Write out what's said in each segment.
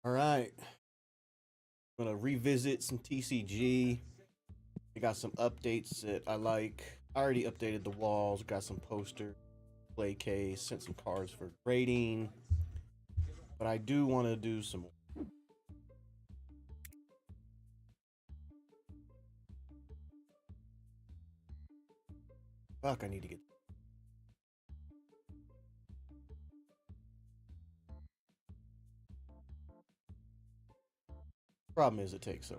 All right, I'm gonna revisit some TCG. I got some updates that I like. I already updated the walls, got some posters, play case, sent some cards for grading. But I do want to do some more. Fuck, I need to get. Problem is, it takes so.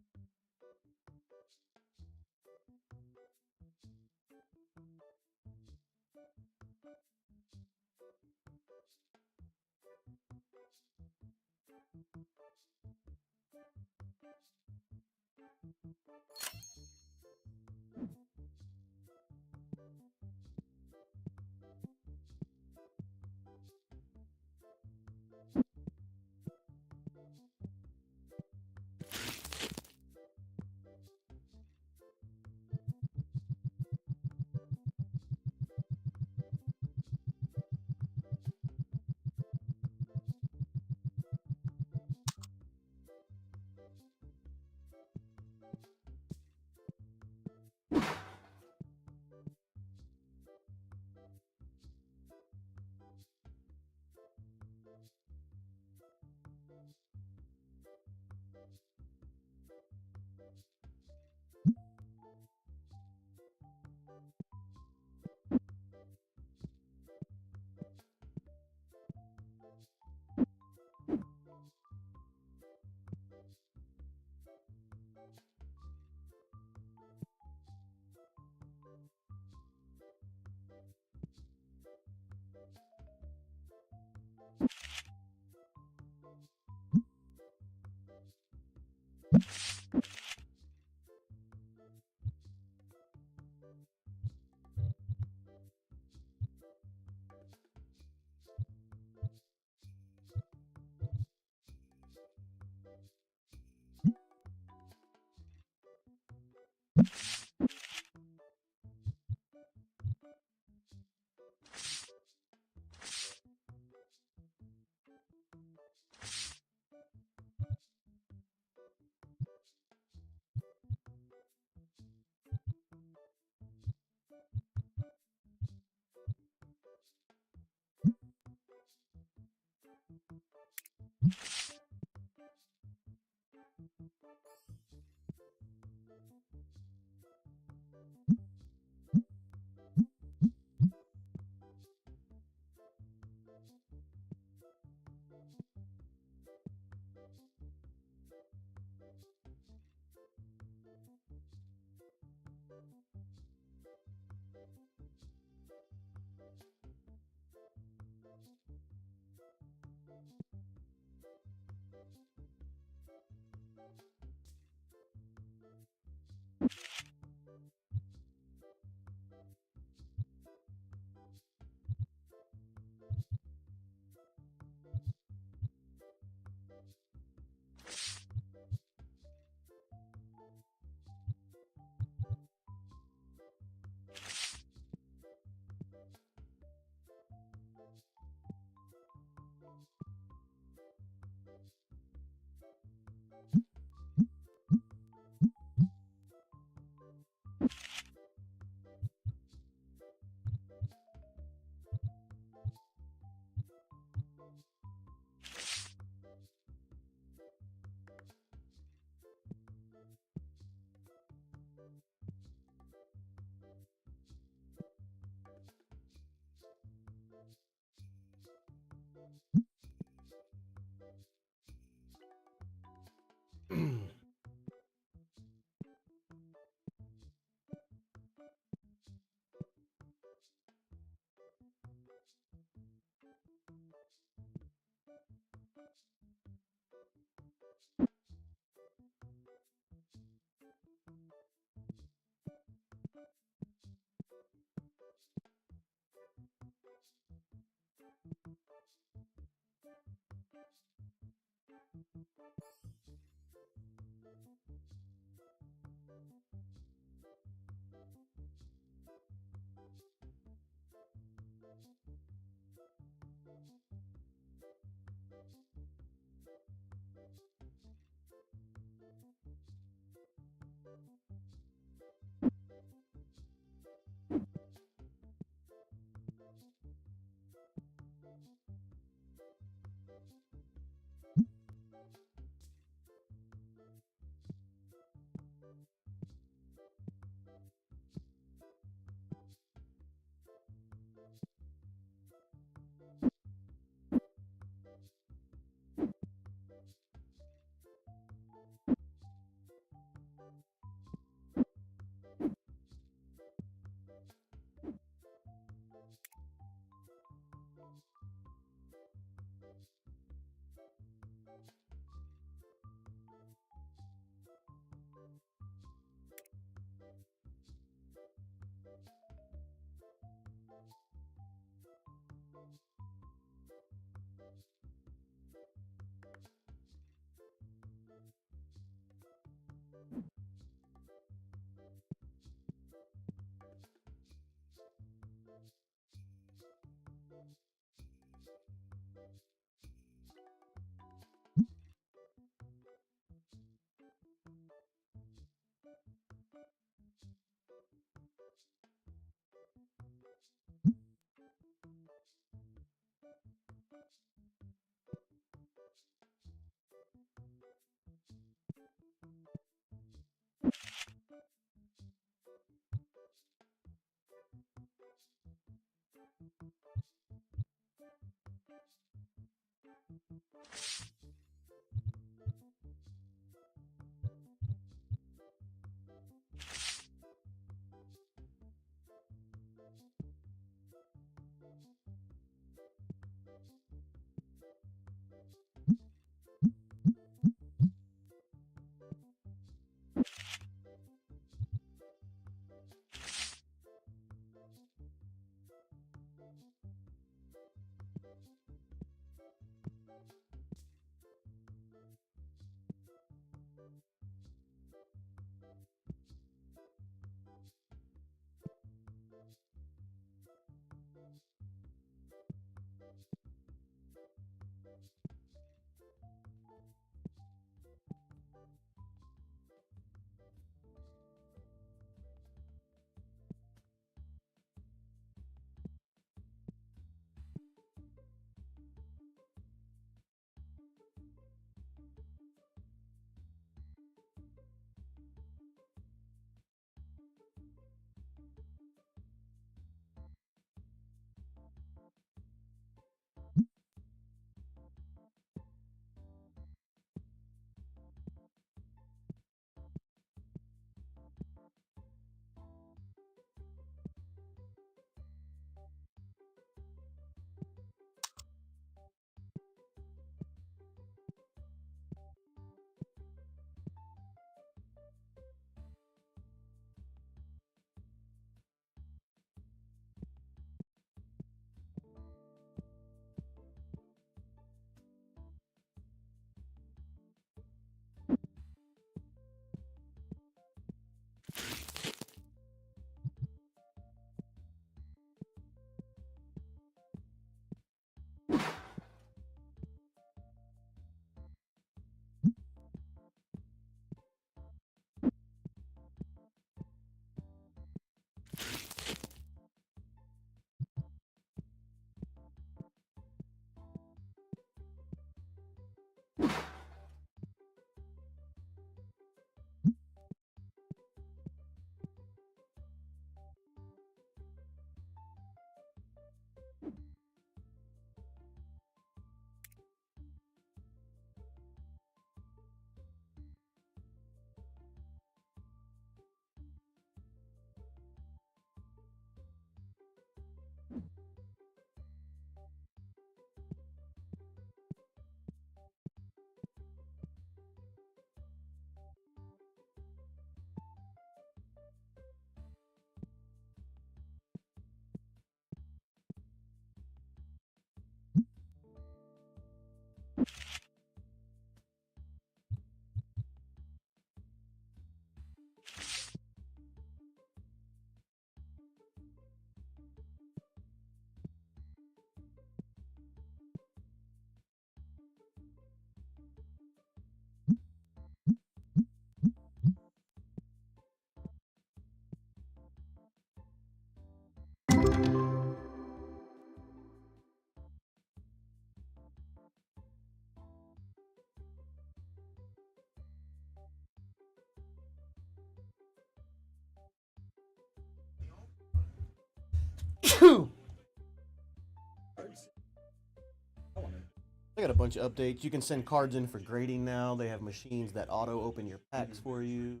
They got a bunch of updates. You can send cards in for grading now. They have machines that auto open your packs for you.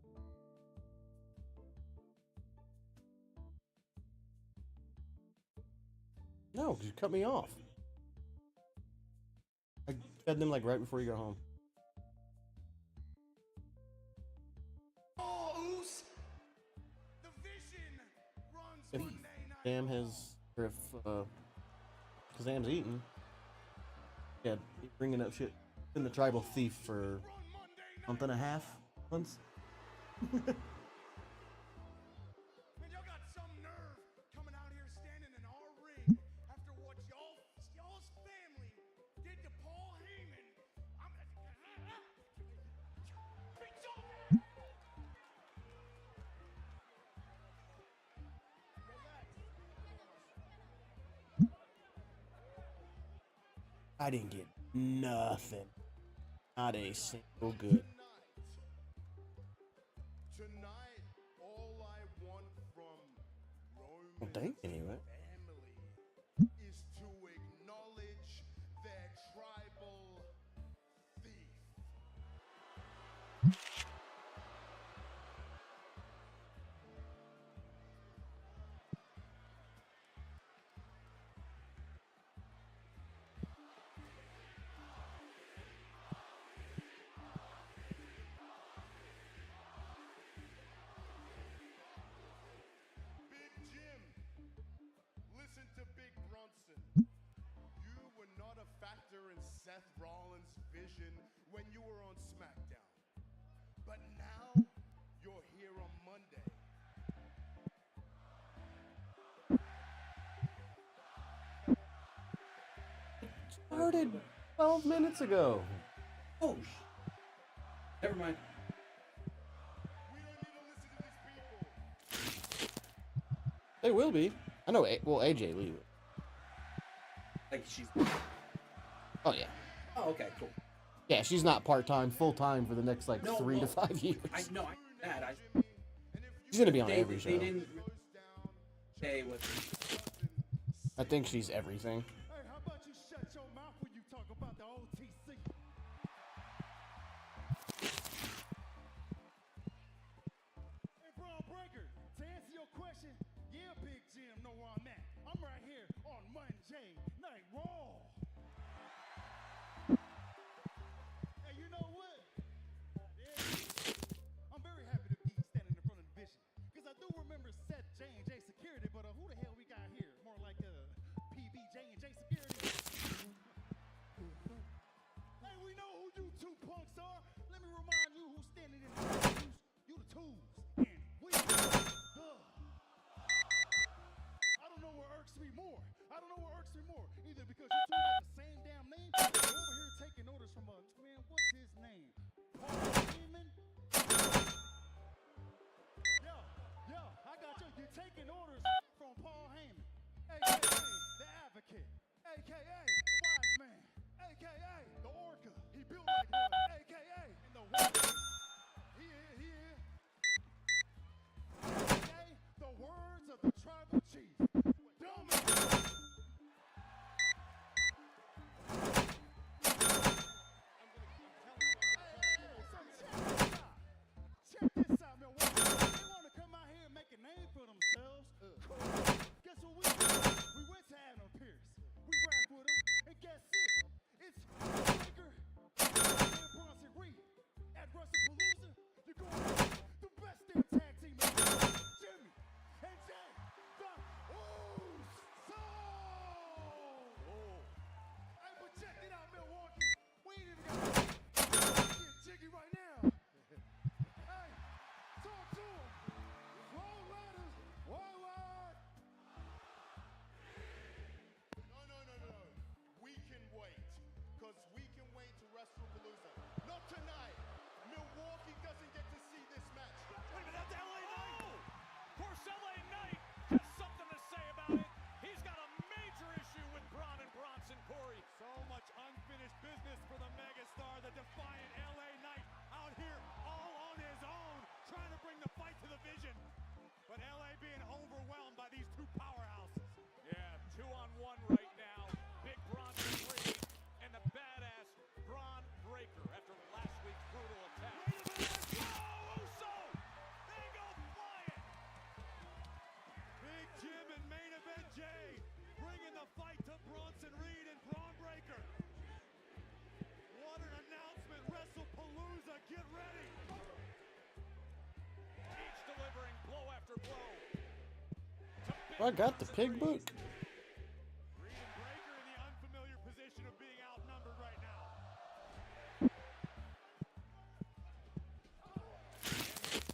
No, 'cause you cut me off. I fed them like right before you got home. If Sam has, or if Kazam's eating, yeah, he's bringing up shit. Been the tribal thief for a month and a half, months. Man, y'all got some nerve coming out here standing in our ring after what y'all's family did to Paul Heyman. I didn't get nothing. Not a single good. Tonight think anyway. family is to acknowledge their tribal thief. Big Jim, listen to Big Bronson. You were not a factor in Seth Rollins' vision when you were on SmackDown. But now you're here on Monday. Started 12 minutes ago. Oh, never mind. We don't need to listen to these people. They will be. I know. Well, AJ Lee. Like she's. Oh yeah. Oh, okay, cool. Yeah, she's not part-time, full-time for the next like No, 3 to well, 5 years. I know that. She's gonna be on They, every show. they didn't say what. I think she's everything. Hey, how about you shut your mouth when you talk about the OTC? Hey, Braun Breaker, to answer your question, yeah, Big Jim, know where I'm at. I'm right here on Monday Night Raw. Hey, you know what? Yeah, I'm very happy to be standing in front of the vision. Because I do remember Seth J&J Security, but who the hell we got here? More like PB J&J Security. Hey, we know who you two punks are. Let me remind you who's standing in front of you. You the tools. And we the... I don't know what irks me more. Either because you two got the same damn name, or you're over here taking orders from a... Man, what's his name? Paul Heyman? Yo, I got you. You're taking orders from Paul Heyman, a.k.a. the Advocate, a.k.a. the Wise Man, a.k.a. the Orca. He built like one, a.k.a. and the Warrior. Here. A.k.a. the words of the tribal chief. Dummy. Check this out, Milwaukee. They want to come out here and make a name for themselves. Cool. Guess what we did? We went to Adam Pierce. We rapped with him, and guess it? It's Breaker and Bronson Reed. At WrestlePalooza, you're going to see the best damn tag team in the world. Jimmy and Jay, the Uso. Hey, but check it out, Milwaukee. We ain't even got to get jiggy right now. Hey, talk to him. Roll riders, worldwide. No. We can wait. Because we can wait to WrestlePalooza. Not tonight. Milwaukee doesn't get to see this match. Wait a minute, that's LA Knight! Of course, LA Knight has something to say about it. He's got a major issue with Braun and Bronson, Corey. So much unfinished business for the megastar, the defiant LA Knight, out here all on his own, trying to bring the fight to the vision. But LA being overwhelmed by these two powerhouses. Yeah, 2-on-1 right now. Big Bronson Reed and the badass Braun Breaker after last week's brutal attack. Wait a minute! Whoa, Uso! They go flying! Big Jim and main event Jay bringing the fight to Bronson Reed and Braun Breaker. What an announcement, WrestlePalooza, get ready! Each delivering blow after blow. I got the pig book. Reed and Breaker in the unfamiliar position of being outnumbered right now.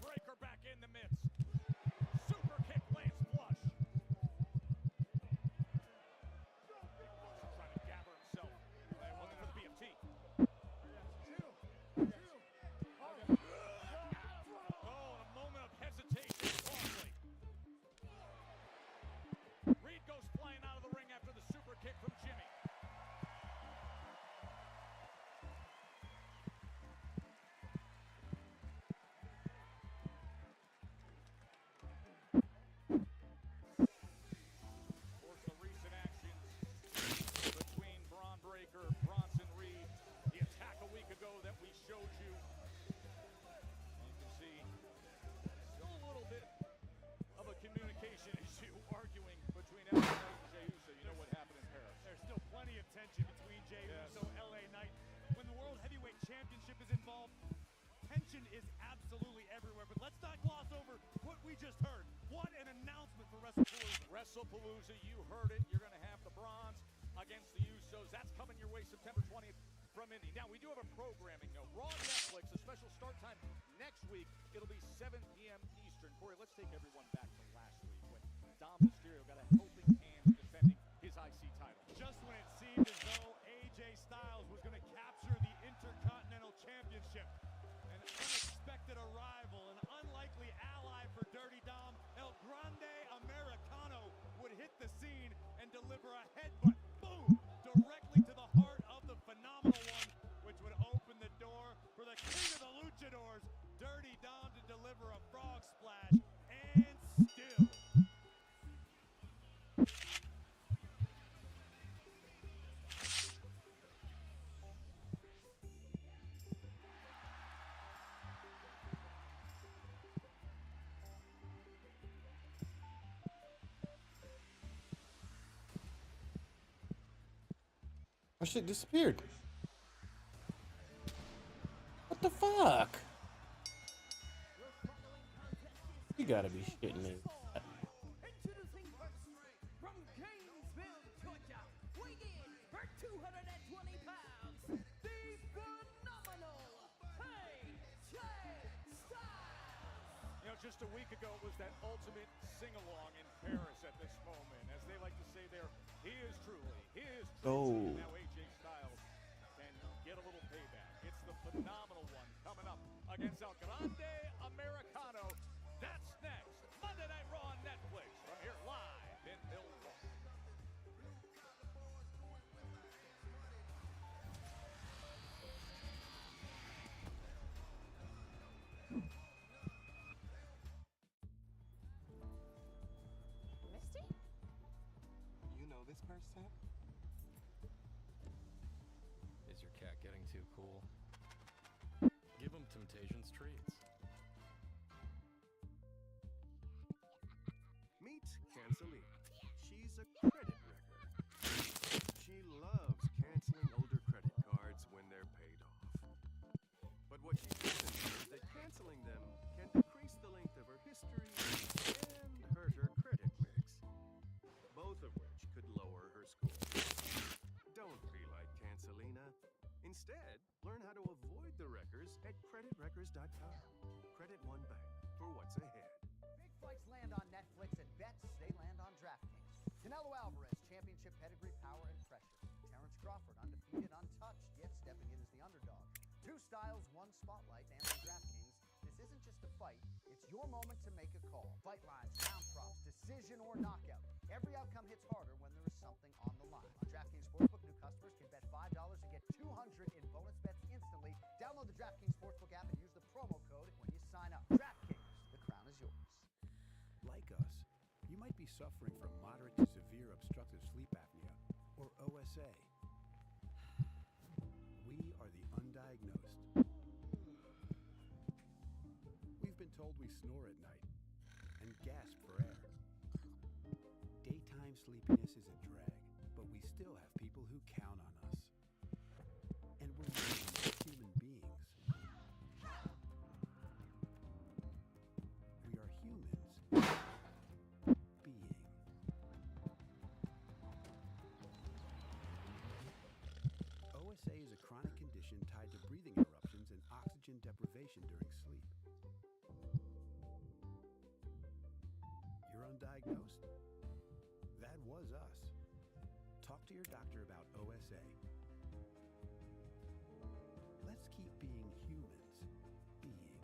Breaker back in the midst. Super kick lands flush. Trying to gather himself. They looking for the BFT. Oh, and a moment of hesitation. Costly. Reed goes WrestlePalooza, you heard it. You're going to have the Bronze against the Usos. That's coming your way September 20th from Indy. Now, we do have a programming note. Raw on Netflix, a special start time next week. It'll be 7 p.m. Eastern. Corey, let's take everyone back to last week when Dom Mysterio got a helping hand defending his IC title. Just when it seemed as though AJ Styles was going to capture the Intercontinental Championship, an unexpected arrival, an unlikely ally for Dirty Dom, El Grande Americano would hit the scene and deliver a headbutt, boom, directly to the heart of the Phenomenal One, which would open the door for the king of the luchadors, Dirty Dom, to deliver a frog splash, and still. Our shit disappeared. What the fuck? You gotta be shitting me. Introducing first, from Gainesville, Georgia, weighing in for 220 pounds, the phenomenal AJ Styles. You know, just a week ago, it was that ultimate sing-along in Paris at this moment. As they like to say there, he is truly, Oh. Now AJ Styles can get a little payback. It's the Phenomenal One coming up against El Grande Americano. That's next. Monday Night Raw on Netflix from here live in Milwaukee. Misty? You know this person? Is your cat getting too cool? Give him Temptation's treats. Meet Canceline. She's a credit wrecker. She loves canceling older credit cards when they're paid off. But what she doesn't know is that canceling them can decrease the length of her history and hurt her credit mix, both of which could lower her score. Don't be like Cancelina. Instead, learn how to avoid the wreckers at creditwreckers.com. Credit One Bank for what's ahead. Big fights land on Netflix and bets, they land on DraftKings. Canelo Alvarez, championship pedigree, power, and pressure. Terrence Crawford, undefeated, untouched, yet stepping in as the underdog. Two styles, one spotlight, and on DraftKings, this isn't just a fight, it's your moment to make a call. Fight lines, round props, decision or knockout. Every outcome hits harder when there is something on the line. On DraftKings Sportsbook, new customers can bet $5 and get $200 in bonus bets instantly. Download the DraftKings Sportsbook app and use the promo code when you sign up. DraftKings, the crown is yours. Like us, you might be suffering from moderate to severe obstructive sleep apnea, or OSA. We are the undiagnosed. We've been told we snore at night and gasp for air. Daytime sleepiness is a drag, but we still have people who count on us. And we're not human beings. We are humans being. OSA is a chronic condition tied to breathing interruptions and oxygen deprivation during sleep. You're undiagnosed? That was us. Talk to your doctor about OSA. Let's keep being humans being.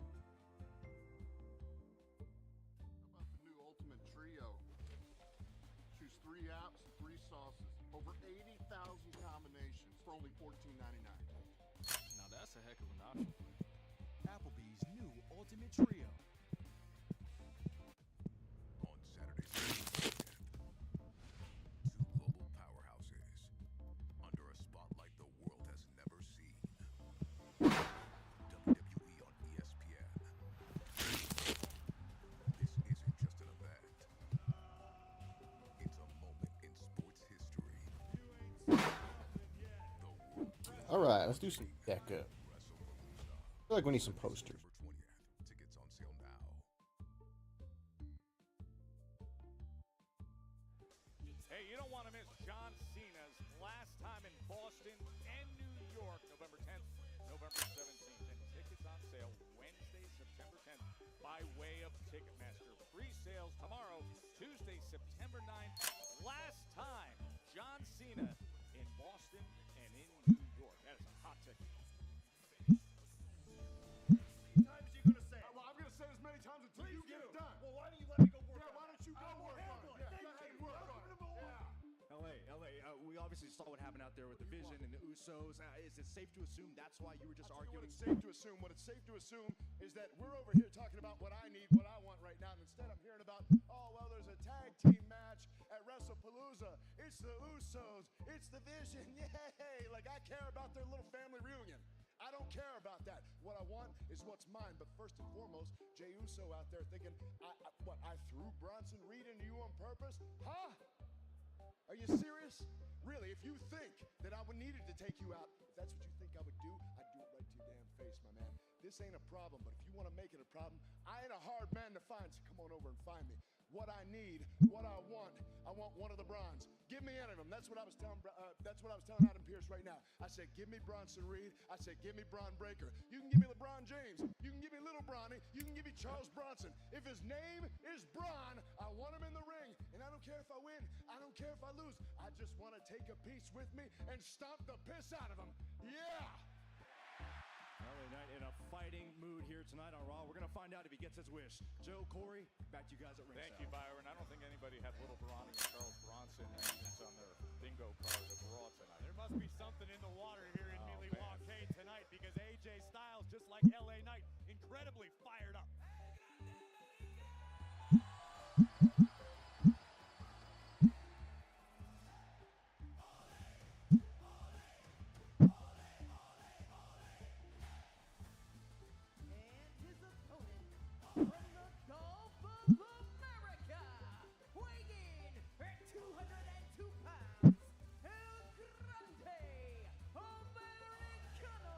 How about the new Ultimate Trio? Choose 3 apps, 3 sauces. Over 80,000 combinations for only $14.99. Now that's a heck of an option. Applebee's new Ultimate Trio. On Saturday, September 10th, 2 global powerhouses under a spotlight the world has never seen. WWE on ESPN. This isn't just an event. It's a moment in sports history. All right, let's do some deck up. I feel like we need some posters. September 20th. Tickets on sale now. John Cena's last time in Boston and New York, November 10th, November 17th. And tickets on sale Wednesday, September 10th by way of Ticketmaster. Pre-sales tomorrow, Tuesday, September 9th. Last time, John Cena in Boston and in New York. That is a hot ticket. Times you gonna say it? Well, I'm gonna say as many times until you get it done. Well, why don't you let me go work Yeah, on why it? don't you go I will work on handle it? it. Yeah, Thank go ahead you. and work on Welcome it. to Milwaukee. We obviously saw what happened out there with the Vision and the Usos. Is it safe to assume that's why you were just I'll tell you arguing? what it's safe to assume. What it's safe to assume is that we're over here talking about what I need, what I want right now, and instead I'm hearing about, oh, well, there's a tag team match at WrestlePalooza. It's the Usos. It's the Vision. Yay! Like, I care about their little family reunion. I don't care about that. What I want is what's mine. But first and foremost, Jey Uso out there thinking, I threw Bronson Reed into you on purpose? Huh? Are you serious? Really, if you think that I would needed to take you out, if that's what you think I would do, I'd do it right to your damn face, my man. This ain't a problem, but if you want to make it a problem, I ain't a hard man to find, so come on over and find me. What I need, what I want one of the Bronze. Give me any of them. That's what I was telling Adam Pearce right now. I said, give me Bronson Reed. I said, give me Bron Breakker. You can give me LeBron James. You can give me Little Bronny. You can give me Charles Bronson. If his name is Bron, I want him in the ring. And I don't care if I win. I don't care if I lose. I just want to take a piece with me and stomp the piss out of him. Yeah! LA Knight in a fighting mood here tonight on Raw. We're going to find out if he gets his wish. Joe, Corey, back to you guys at ringside. Thank you, Byron. I don't think anybody had Little Bronny and Charles Bronson mentions on their bingo card of Raw tonight. There must be something in the water here in Oh, Milwaukee tonight because AJ Styles, just like LA Knight, incredibly fired up. And his opponent from the Gulf of America, weighing in at 202 pounds, El Grande Americano.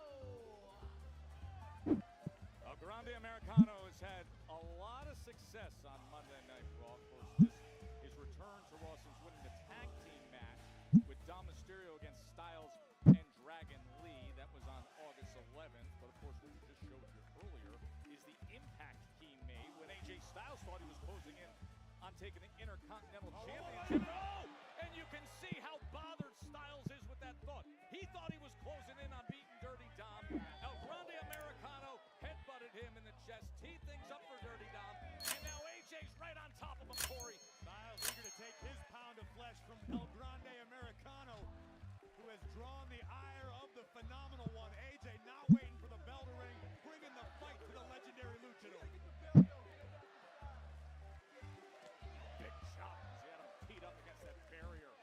El Grande Americano has had a lot of success on Monday Night Raw. Of course, this his return to Raw since winning the tag team match with Dom Mysterio against Styles and Dragon Lee. That was on August 11th. But of course, what we just showed you earlier is the impact he made when AJ Styles thought he was closing in on taking the Intercontinental Championship. Oh! And you can see how bothered Styles is with that thought. He thought he was closing in on beating Dirty Dom. El Grande Americano headbutted him in the chest, teed things up for Dirty Dom, and now AJ's right on top of him, Corey. Styles eager to take his pound of flesh from El Grande Americano, who has drawn the ire of the phenomenal one. AJ not waiting for the bell to ring, bringing the fight to the legendary luchador. Big shot as he had him teed up against that barrier.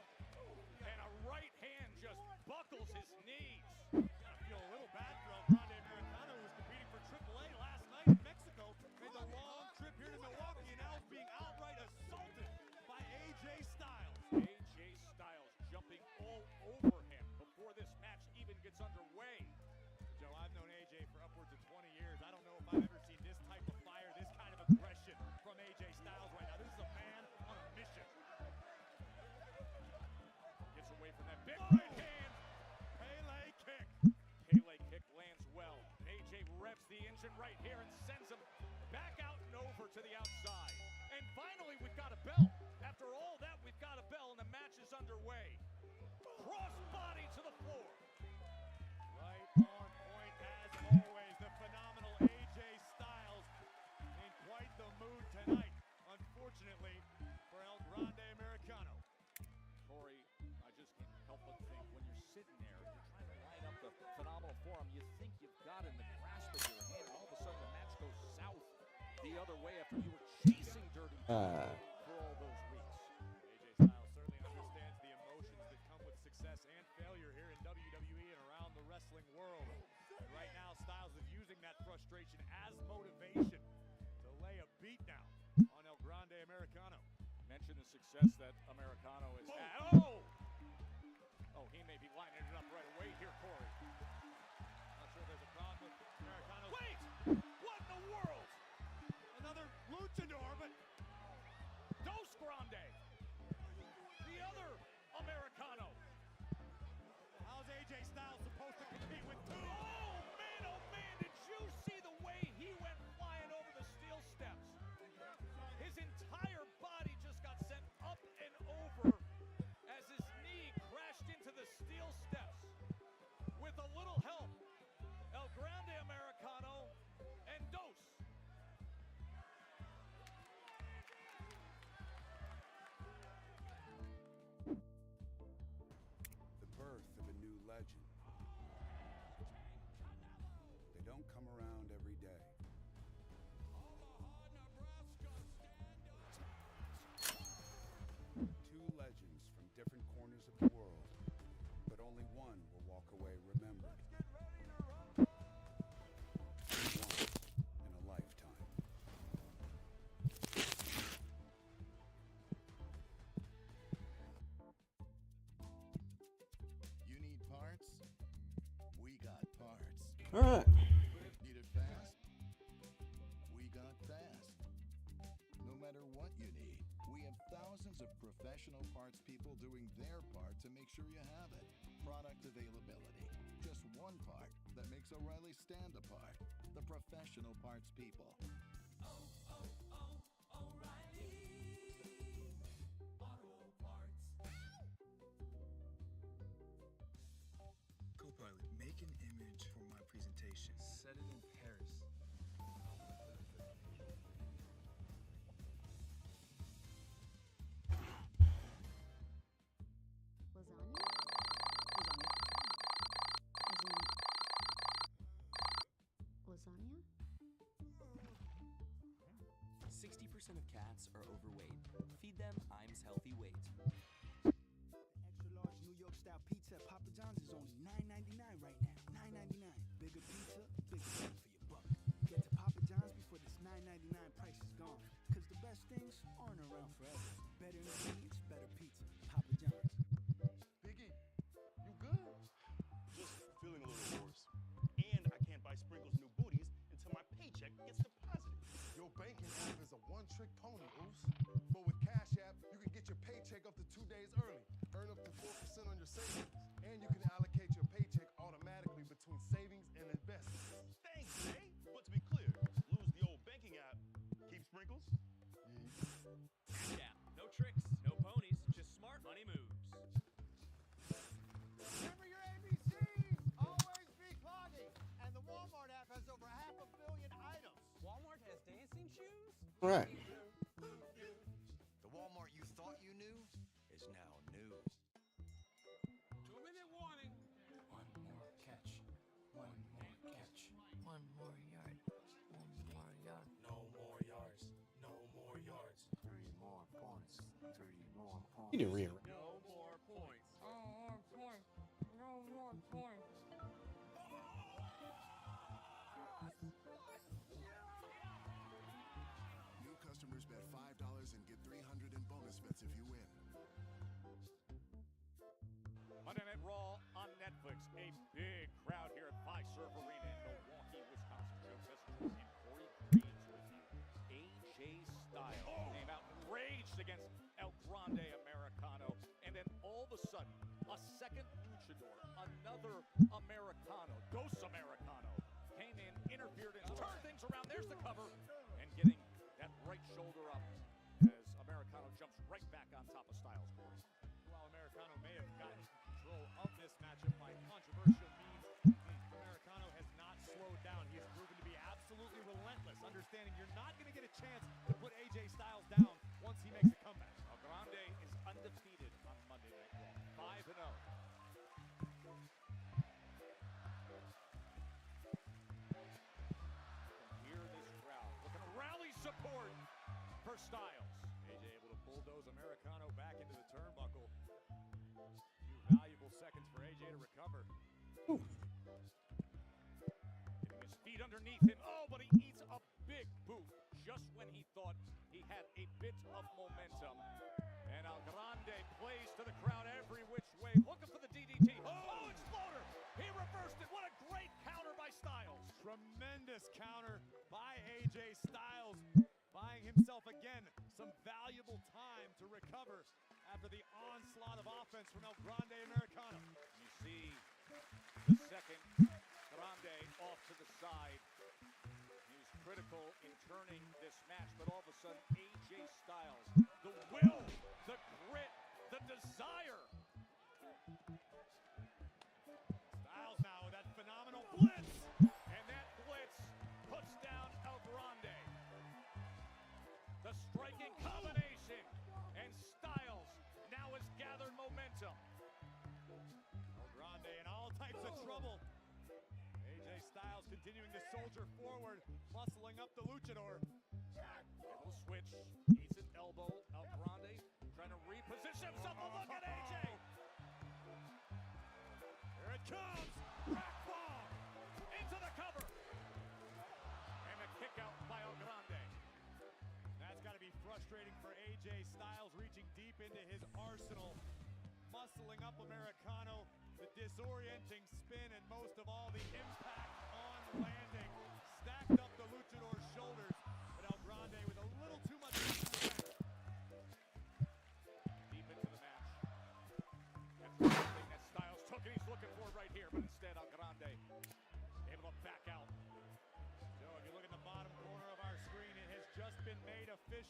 And a right hand just buckles his knees. Gotta feel a little bad for El Grande Americano, who was competing for AAA last night in Mexico. Made the long trip here to Milwaukee and now is being outright assaulted by AJ Styles. AJ Styles jumping all over him before this match even gets underway. Joe, I've known AJ for upwards of 20 years. I don't know if I've ever seen this type of fire, this kind of aggression from AJ Styles right now. This is a man on a mission. Gets away from that big right hand. Pele kick. Pele kick lands well. And AJ revs the engine right here and sends him back out and over to the outside. And finally, we've got a bell. After all that, we've got a bell, and the match is underway. Cross body to the floor. Right on point as always. The phenomenal AJ Styles in quite the mood tonight, unfortunately, for El Grande Americano. Corey, I just can't help but think when you're sitting there, you're trying to line up the phenomenal forearm, you think you've got it in the grasp of your hand, and all of a sudden the match goes south the other way after you were chasing Dirty Dom for all those weeks. AJ Styles certainly understands the emotions that come with success and failure here in WWE and around the wrestling world. And right now, Styles is using that frustration as motivation to lay a beat down on El Grande Americano. Mention the success that Americano has had. Oh! Oh, he may be lining it up right away here, Corey. Not sure there's a problem with Americano. Wait! What in the world? Another luchador, but Dos Grande. The other Americano. All right. Need it fast? We got fast. No matter what you need, we have thousands of professional parts people doing their part to make sure you have it. Product availability. Just one part that makes O'Reilly stand apart. The professional parts people. Copilot, make an image for my presentation. Set it in Paris. Lasagna? 60% of cats are overweight. Feed them Iams Healthy Weight. Extra large New York style pizza at Papa John's is only $9.99 right now. $9.99. Bigger pizza, bigger bang for your buck. Get to Papa John's before this $9.99 price is gone. Because the best things aren't around forever. Better ingredients, better pizza. Papa John's. Biggie, you good? Just feeling a little hoarse. And I can't buy Sprinkles new booties until my paycheck gets deposited. Your banking app is a one-trick pony, Oos. But with Cash App, you can get your paycheck up to 2 days early, earn up to 4% on your savings, and you can allocate your paycheck automatically between savings and investments. Thanks, Jay. But to be clear, lose the old banking app. Keep Sprinkles? Yeah, no tricks, no ponies, just smart money moves. Remember your ABCs. Always be clogging. And the Walmart app has over 500 million items. Walmart has dancing shoes? All right. The Walmart you thought you knew is now new. 2-minute warning. One more catch. One more catch. One more yard. One more yard. No more yards. No more yards. 3 more points. 3 more points. You didn't rearrange. No more points. No more points. New customers bet $5 and get $300 in bonus bets if you win. Monday Night Raw on Netflix. A big crowd here at Fiserv Arena in Milwaukee, Wisconsin. Joe Tessitore and Corey Graves with you. AJ Styles came out enraged against El Grande Americano. And then all of a sudden, a second luchador, another Americano, Dos Americano, came in, interfered, and turned things around. There's the cover. And getting that right shoulder up as Americano jumps right back on top of Styles. Corey. While Americano may have gotten control of this matchup by controversial means, Americano has not slowed down. He has proven to be absolutely relentless, understanding you're not going to get a chance to put AJ Styles down once he makes a comeback. El Grande is undefeated on Monday Night Raw, 5-0. Hear this crowd looking to rally support for Styles. AJ able to bulldoze Americano back into the turnbuckle. Few valuable seconds for AJ to recover. Getting his feet underneath him. Oh, but he eats a big boot just when he thought he had a bit of momentum. And El Grande plays to the crowd every which way, looking for the DDT. Oh, Exploder! He reversed it. What a great counter by Styles. Tremendous counter by AJ Styles, buying himself again some valuable time to recover after the onslaught of offense from El Grande Americano. You see the second Grande off to the side. He was critical in turning this match, but all of a sudden, AJ Styles, the will, the grit, the desire. Styles now with that phenomenal blitz. And that blitz puts down El Grande. The striking combination. And Styles now has gathered momentum. El Grande in all types of trouble. AJ Styles continuing to soldier forward, muscling up the luchador. Little switch, eats an elbow. El Grande trying to reposition himself. Oh, look at AJ. Here it comes. Crack bomb. Into the cover. And a kick out by El Grande. That's got to be frustrating for AJ Styles, reaching deep into his arsenal, muscling up Americano, the disorienting spin, and most of all, the impact on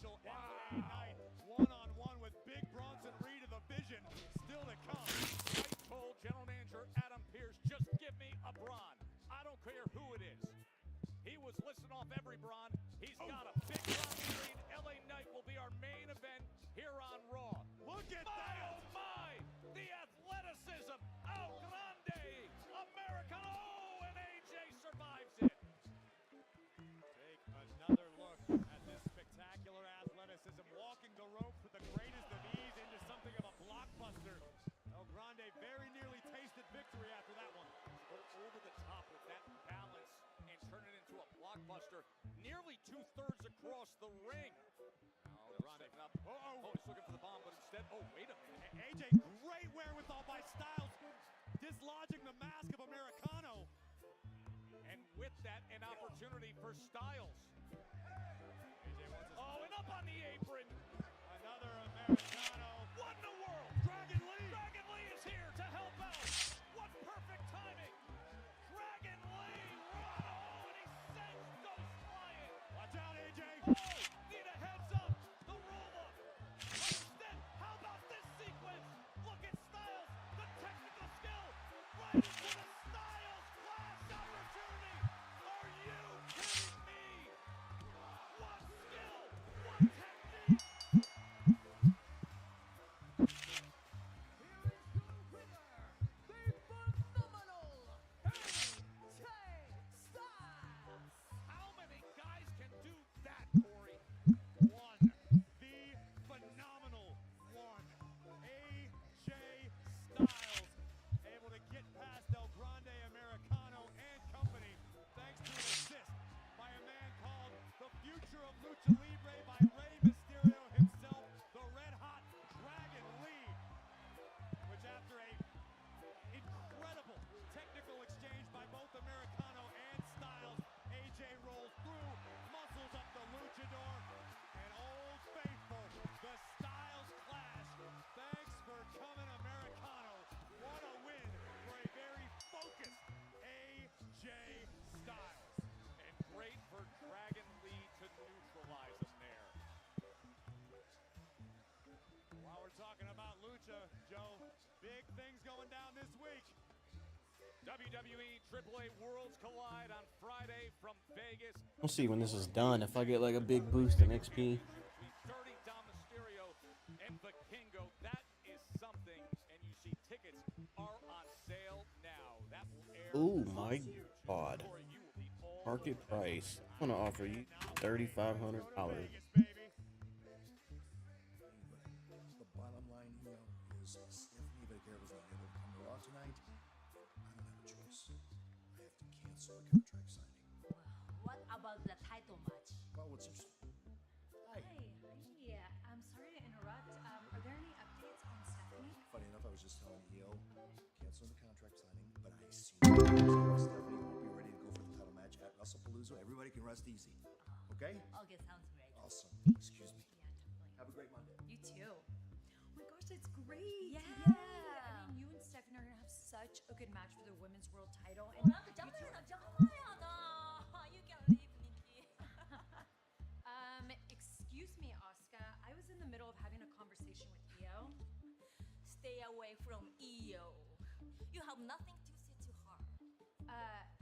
special LA night. One-on-one with Big Bronson Reed of the Vision still to come. I told General Manager Adam Pearce, just give me a Braun. I don't care who it is. He was listing off every Braun. He's got a big Bronson Reed. LA Knight will be our main event here on Raw. Look at my, that! oh my! The athleticism! El Grande! Americano! Oh, and AJ survives it. Take another look at this spectacular athleticism, walking the ropes with the greatest of ease into something of a blockbuster. El Grande very nearly tasted victory after that one. Go over the top with that balance and turn it into a blockbuster. Nearly 2/3 across the ring. El Grande Up. Oh, he's looking for the bomb, but instead, oh, wait a minute. AJ, great wherewithal by Styles, dislodging the mask of Americano. And with that, an opportunity for Styles. AJ wants his Oh, and up on the apron. another Americano. What in the world? Dragon Lee! Dragon Lee is here to help out. What perfect timing. Dragon Lee, run, oh, and he sends Ghost flying. Watch out, AJ! Oh, need a heads up. The roll up. Instead, how about this sequence? Look at Styles, the technical skill. Right into the Styles Clash opportunity. Are you kidding me? What skill? What technique? How many guys can do that, Corey? One, the phenomenal one, AJ Styles, able to get past El Grande Americano and company thanks to an assist by a man called the future of Lucha Libre by Rey Mysterio himself, the Red Hot Dragon Lee, which after a incredible technical exchange by both Americano and Styles, AJ rolls through, muscles up the luchador, and Old Faithful, the Styles Clash. Thanks for coming, Americano. What a win for a very focused AJ Styles. And great for Dragon Lee to neutralize him there. While we're talking about lucha, Joe, big things going down this week. WWE AAA Worlds Collide on Friday from Vegas. We'll see when this is done if I get like a big boost in XP. Between Dirty Dom Mysterio and Vikingo. That is something, and you see tickets are on sale now. That will air. Oh my god. Corey, you will be all Market over that. price. I'm gonna offer you $3,500. Vegas, baby. The bottom line here is Stephanie Baker was not able to come to Raw tonight. I don't have a choice. I have to cancel the contract signing. What about the title match? Well, what's interesting? Hi. Hey, I'm sorry to interrupt. Are there any updates on Stephanie? Funny enough, I was just telling EO, canceling the contract signing, but I see Stephanie won't be ready to go for the title match at WrestlePalooza. Everybody can rest easy. Okay? Okay, sounds great. Awesome. Excuse me. Yeah, totally. Have a great Monday. You too. Oh my gosh, that's great. Yeah. I mean, you and Stephanie are gonna have such a good match for the women's world title. And you two 잠깐만, are- You can leave, Nikki. Excuse me, Asuka. I was in the middle of having a conversation with Io. Stay away from EO. You have nothing to say to her.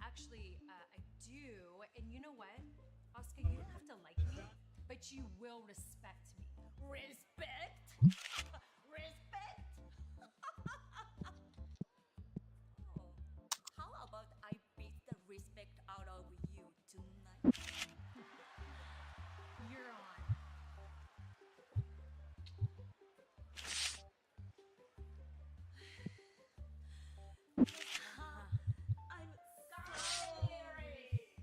Actually, I do. And you know what? Asuka, you don't have to like me, but you will respect me. Respect? Respect? Oh, how about I beat the respect out of you tonight? You're on. I'm scary.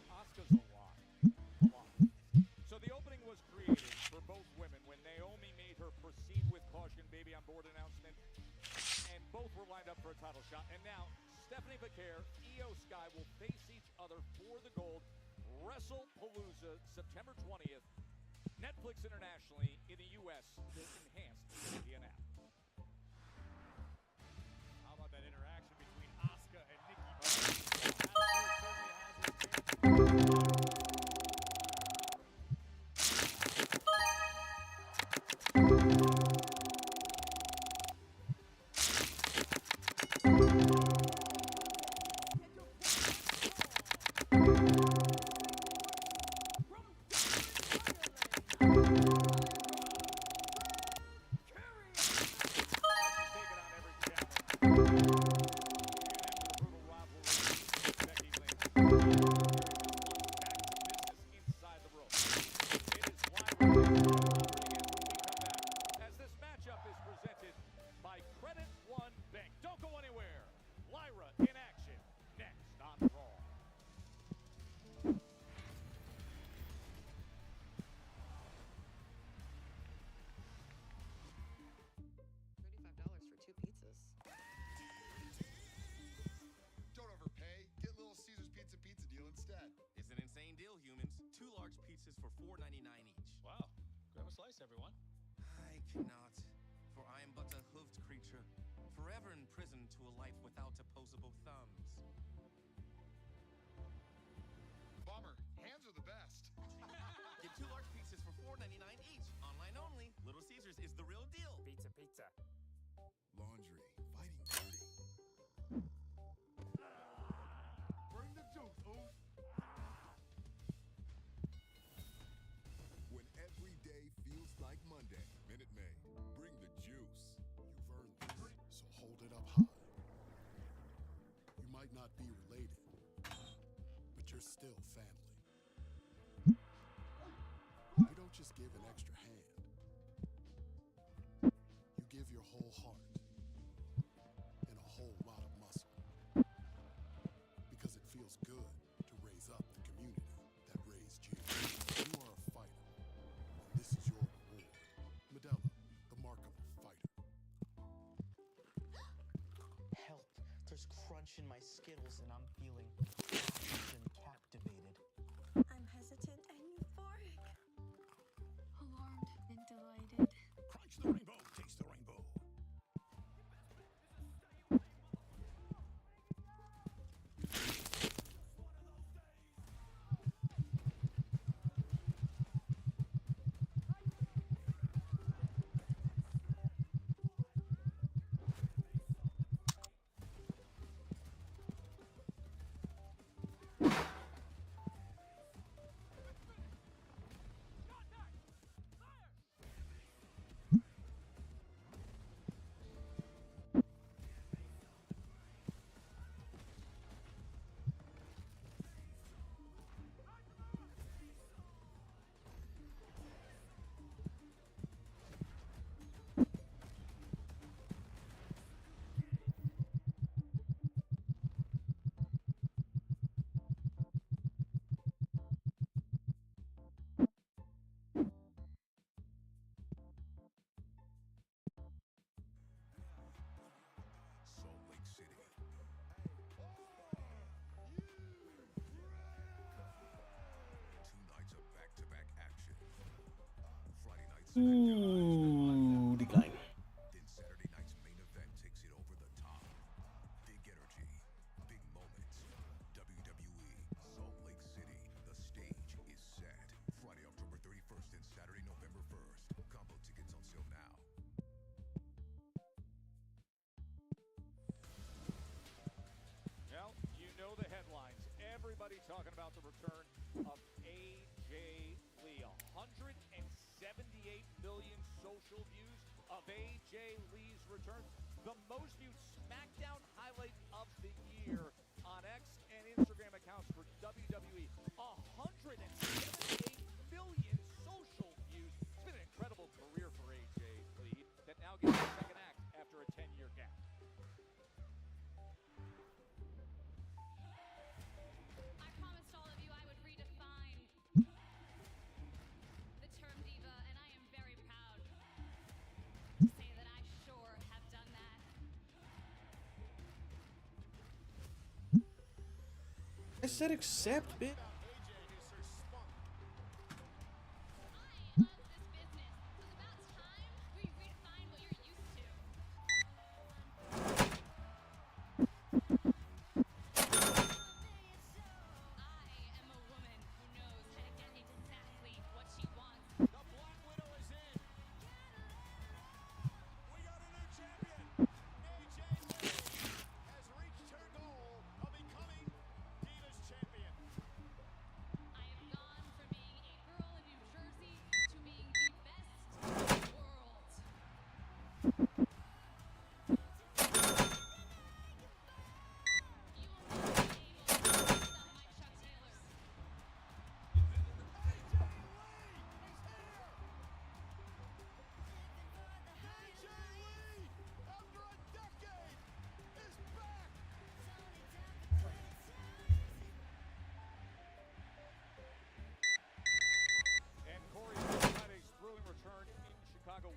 Asuka's a lot. A lot. So the opening was created for both women when Naomi made her proceed with caution baby on board announcement. And both were lined up for a title shot. And now Stephanie Baker, Io Sky will face each other for the gold. WrestlePalooza, September 20th. Netflix internationally, in the U.S., the enhanced Indian app. How about that interaction between Asuka and Nikki $4.99 each. Wow. Grab a slice, everyone. I cannot, for I am but a hoofed creature, forever imprisoned to a life without opposable thumbs. Bomber, hands are the best. Get 2 large pizzas for $4.99 each. Online only. Little Caesars is the real deal. Pizza, pizza. Laundry, fighting dirty. Bring the juice, Oof. When every day feels like Monday, Minute Maid, bring the juice. You've earned this, so hold it up high. You might not be related, but you're still family. You don't just give an extra hand. You give your whole heart and a whole lot of muscle. Because it feels good to raise up the community that raised you. You are a fighter, and this is your reward. Medella, the mark of a fighter. Help. There's crunch in my Skittles and I'm feeling crushed and captivated. I'm hesitant and euphoric. Alarmed and delighted. Crunch the rainbow, taste the rainbow. Salt Lake City. 2 nights of back-to-back action. Friday night's Ooh, decline. Then Saturday night's main event takes it over the top. Big energy, big moments. WWE, Salt Lake City. The stage is set. Friday, October 31st and Saturday, November 1st. Combo tickets on sale now. Well, you know the headlines. Everybody talking about the return of AJ Lee. 178 million social views of AJ Lee's return. The most viewed SmackDown highlight of the year on X and Instagram accounts for WWE. 178 million social views. It's been an incredible career for AJ Lee that now gets a second act after a 10-year gap. I promised all of you I would redefine the term diva, and I am very proud to say that I sure have done that. I said accept, bitch.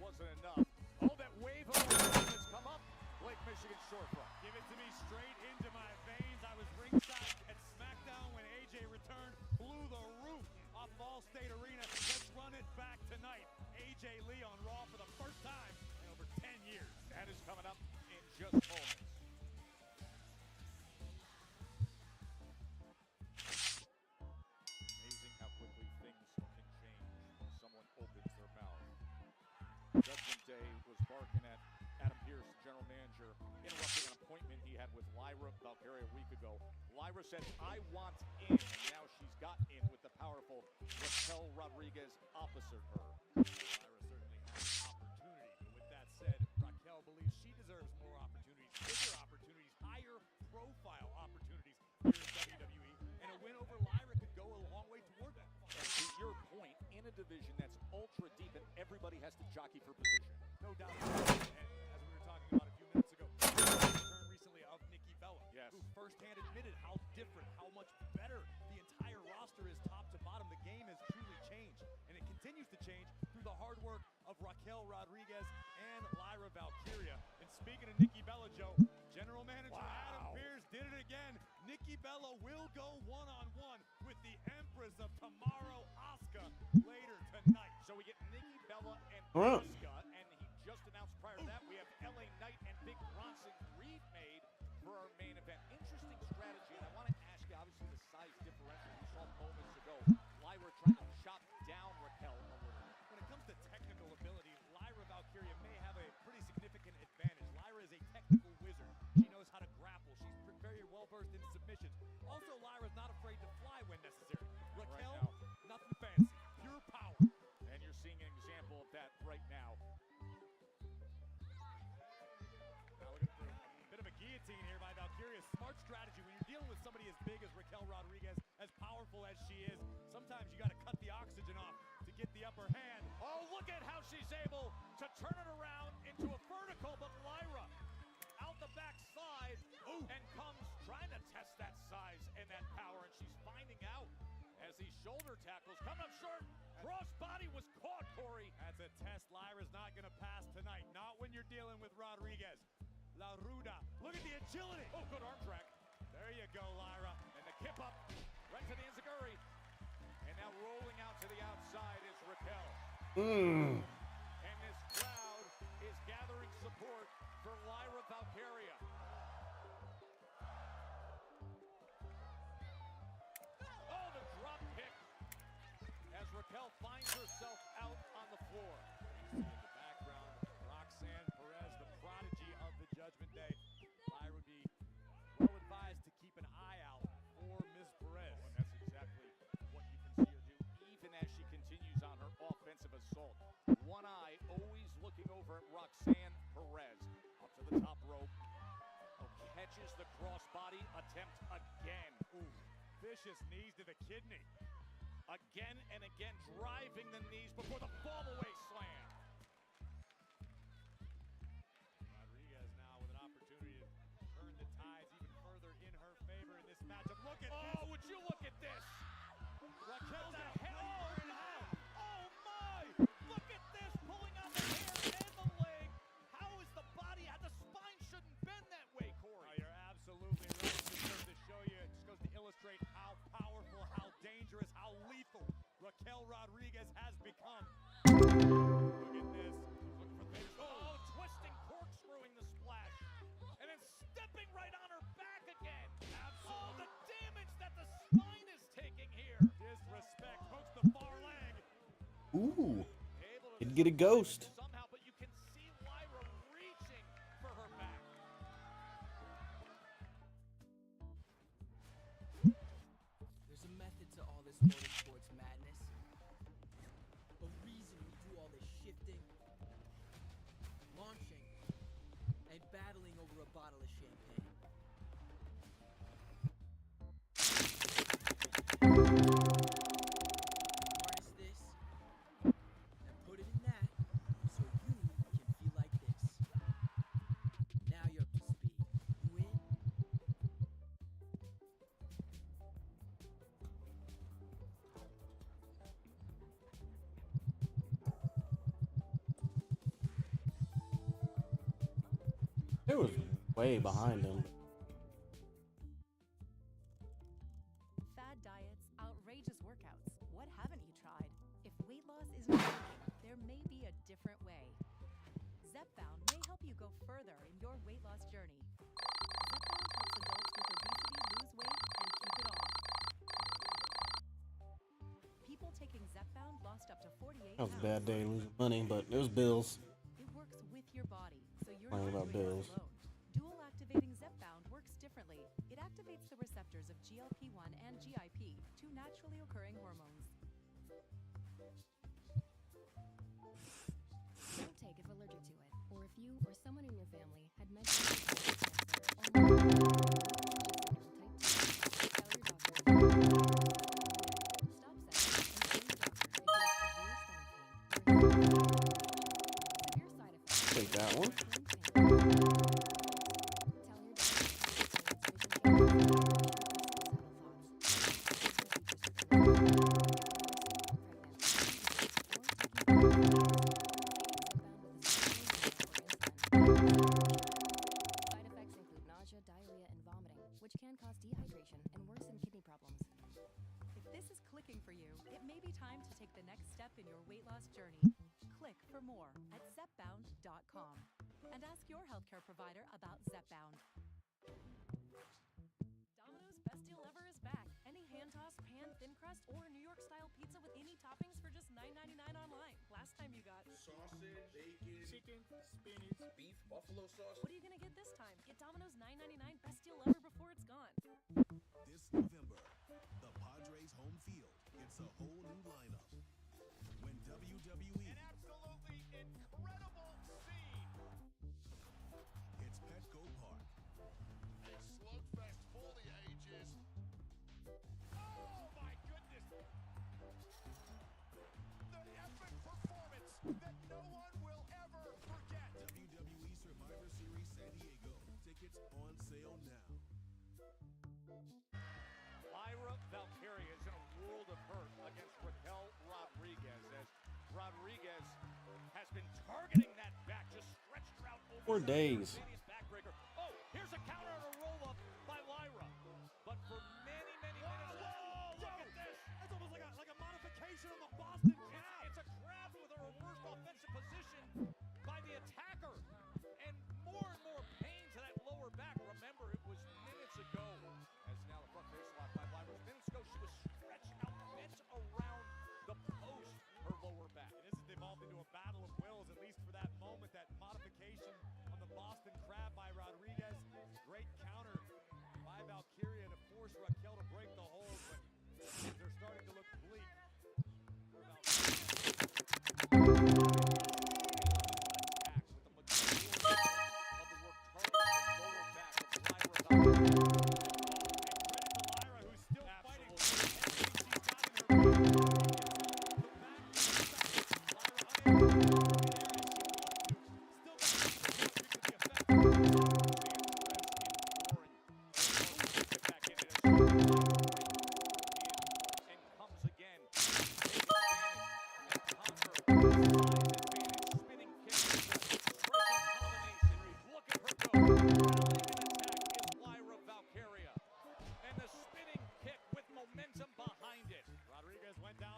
wasn't enough. Oh, that wave of momentum has come up Lake Michigan shorefront. Give it to me straight into my veins. I was ringside at SmackDown when AJ returned, blew the roof off Ball State Arena. Judgment Day was barking at Adam Pearce, general manager, interrupting an appointment he had with Lyra Valkyria a week ago. Lyra said, I want in, and now she's got in with the powerful Raquel Rodriguez opposite her. Lyra certainly has opportunity, but with that said, Raquel believes she deserves more opportunities, bigger opportunities, higher profile opportunities here in WWE, and a win over Lyra could go a long way toward that. And to your point, in a division that's ultra deep and everybody has to jockey for position. No doubt. And as we were talking about a few minutes ago, the return recently of Nikki Bella, who firsthand admitted how different, how much better the entire roster is top to bottom. The game has truly changed, and it continues to change through the hard work of Raquel Rodriguez and Lyra Valkyria. And speaking of Nikki Bella, Joe, General Manager Adam Pearce did it again. Nikki Bella will go one-on-one with the Empress of Tomorrow, Asuka, later tonight. So we get Nikki Bella and All right. Asuka, and he just announced prior to that we have LA Knight and Big Bronson Reed made for our main event. Interesting strategy, and I want to ask you, obviously, the size differential we saw moments ago. Lyra trying to chop down Raquel a little bit. When it comes to technical ability, Lyra Valkyria may have a pretty significant advantage. Lyra is a technical wizard. She knows how to grapple. She's very well versed in submissions. Also, Lyra's not afraid to fly when necessary. Raquel, nothing fancy, pure power. And you're seeing an example of that right now. Now looking for a bit of a guillotine here by Valkyria. Smart strategy. When you're dealing with somebody as big as Raquel Rodriguez, as powerful as she is, sometimes you got to cut the oxygen off to get the upper hand. Oh, look at how she's able to turn it around into a vertical, but Lyra out the backside and comes trying to test that size and that power, and she's finding out as these shoulder tackles coming up short. Crossbody was caught, Corey. That's a test Lyra's not going to pass tonight. Not when you're dealing with Rodriguez. La Ruda. Look at the agility. Oh, good arm track. There you go, Lyra. And the kip up right to the enziguri. And now rolling out to the outside is Raquel. And this crowd is gathering support for Lyra Valkyria. Oh, the drop kick as Raquel finds herself out on the floor. You see in the background, Roxanne Perez, the prodigy of the Judgment Day. Lyra would be well advised to keep an eye out for Ms. Perez. And that's exactly what you can see her do, even as she continues on her offensive assault. One eye always looking over at Roxanne Perez. Up to the top rope. Oh, catches the crossbody attempt again. Ooh, vicious knees to the kidney. Again and again, driving the knees before the fall-away slam. Rodriguez now with an opportunity to turn the tides even further in her favor in this matchup. Look at this. Oh, would you look at this? Raquel's The a head. head and out. Oh my! Look at this, pulling out the hair and the leg. How is the body? The spine shouldn't bend that way, Corey. Oh, you're absolutely right. It just goes to show you, it just goes to illustrate how powerful, how dangerous, how lethal Raquel Rodriguez has become. Look at this. Looking for things. Oh, twisting, corkscrewing the splash. And then stepping right on her back again. Absolutely. Oh, the damage that the spine is taking here. Disrespect. Hooks the far leg. Ooh. Able to Could get a ghost. somehow, but you can see Lyra reaching for her back. There's a method to all this motorsports madness. A reason we do all this shifting, launching, and battling over a bottle of champagne. Harness this, and put it in that, so you can feel like this. Now you're up to speed. You in? It was way behind him. Fad diets, outrageous workouts. What haven't you tried? If weight loss isn't working, there may be a different way. Zepbound may help you go further in your weight loss journey. Zepbound helps adults with obesity lose weight and keep it off. People Girl taking Zepbound lost up to 48 That was a pounds. bad day losing money, but it was bills. It works with your body, so you're Lying not about doing bills. this alone. Dual activating Zepbound works differently. It activates the receptors of GLP-1 and GIP, two naturally occurring hormones. Don't take if allergic to it, or if you or someone in your family had mentioned cancer Take that one. Side effects include nausea, diarrhea, and vomiting, which can cause dehydration and worsen kidney problems. If this is clicking for you, it may be time to take the next step in your weight loss journey. Click for more at Zepbound.com and ask your healthcare provider about Zepbound. Domino's Best Deal Ever is back. Any hand-tossed, pan, thin crust, or New York-style pizza with any toppings for just $9.99 online. Last time you got sausage, bacon, chicken, spinach, beef, buffalo sauce. What are you gonna get this time? Get Domino's $9.99 Best Deal Ever before it's gone. This November, the Padres home field gets a whole new lineup. When WWE An absolutely incredible scene. hits Petco Park, A slugfest for the ages. Oh my goodness! The epic performance that no one will ever forget. WWE Survivor Series San Diego. Tickets on sale now. Lyra Valkyria is in a world of hurt against Raquel Rodriguez as Rodriguez has been targeting that back, just stretched her out over 4 days. backbreaker. Oh, here's a counter and a roll-up by Lyra. But for many, many minutes. Whoa, Look at this. That's almost like a modification of the Boston Crab. It's a crab with a reversed offensive position by the attacker. And more pain to that lower back. Remember, it was minutes ago. As now the front face lock by Lyra. Minutes ago, she was stretched out, bent around the post, her lower back. And this has evolved into a battle of wills, at least for that moment. That modification on the Boston Crab by Rodriguez. Great counter by Valkyria to force Raquel to break the hold, but they're starting to look bleak.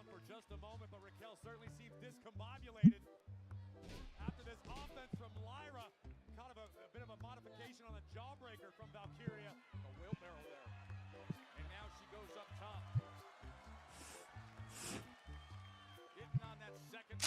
For just a moment, but Raquel certainly seems discombobulated after this offense from Lyra. Kind of a bit of a modification on the jawbreaker from Valkyria. A wheelbarrow there. And now she goes up top. Getting on that second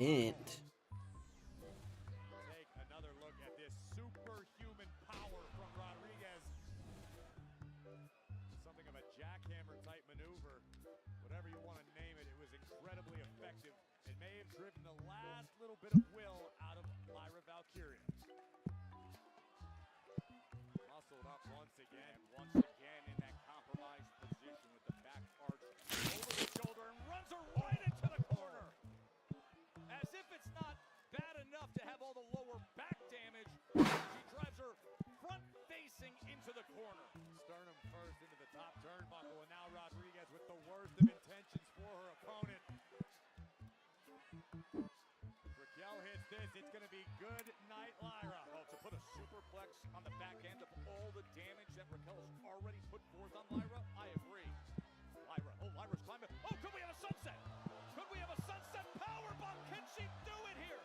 It. Take another look at this superhuman power from Rodriguez. Something of a jackhammer type maneuver. Whatever you want to name it, it was incredibly effective. It may have driven the last little bit of will out of Lyra Valkyria. Muscled up once again. She drives her front-facing into the corner. Sternum first into the top turnbuckle, and now Rodriguez with the worst of intentions for her opponent. Raquel hits this, it's going to be good night, Lyra. Well, to put a superplex on the back end of all the damage that Raquel has already put forth on Lyra, I agree. Lyra's climbing. Oh, could we have a sunset? Could we have a sunset powerbomb? Can she do it here?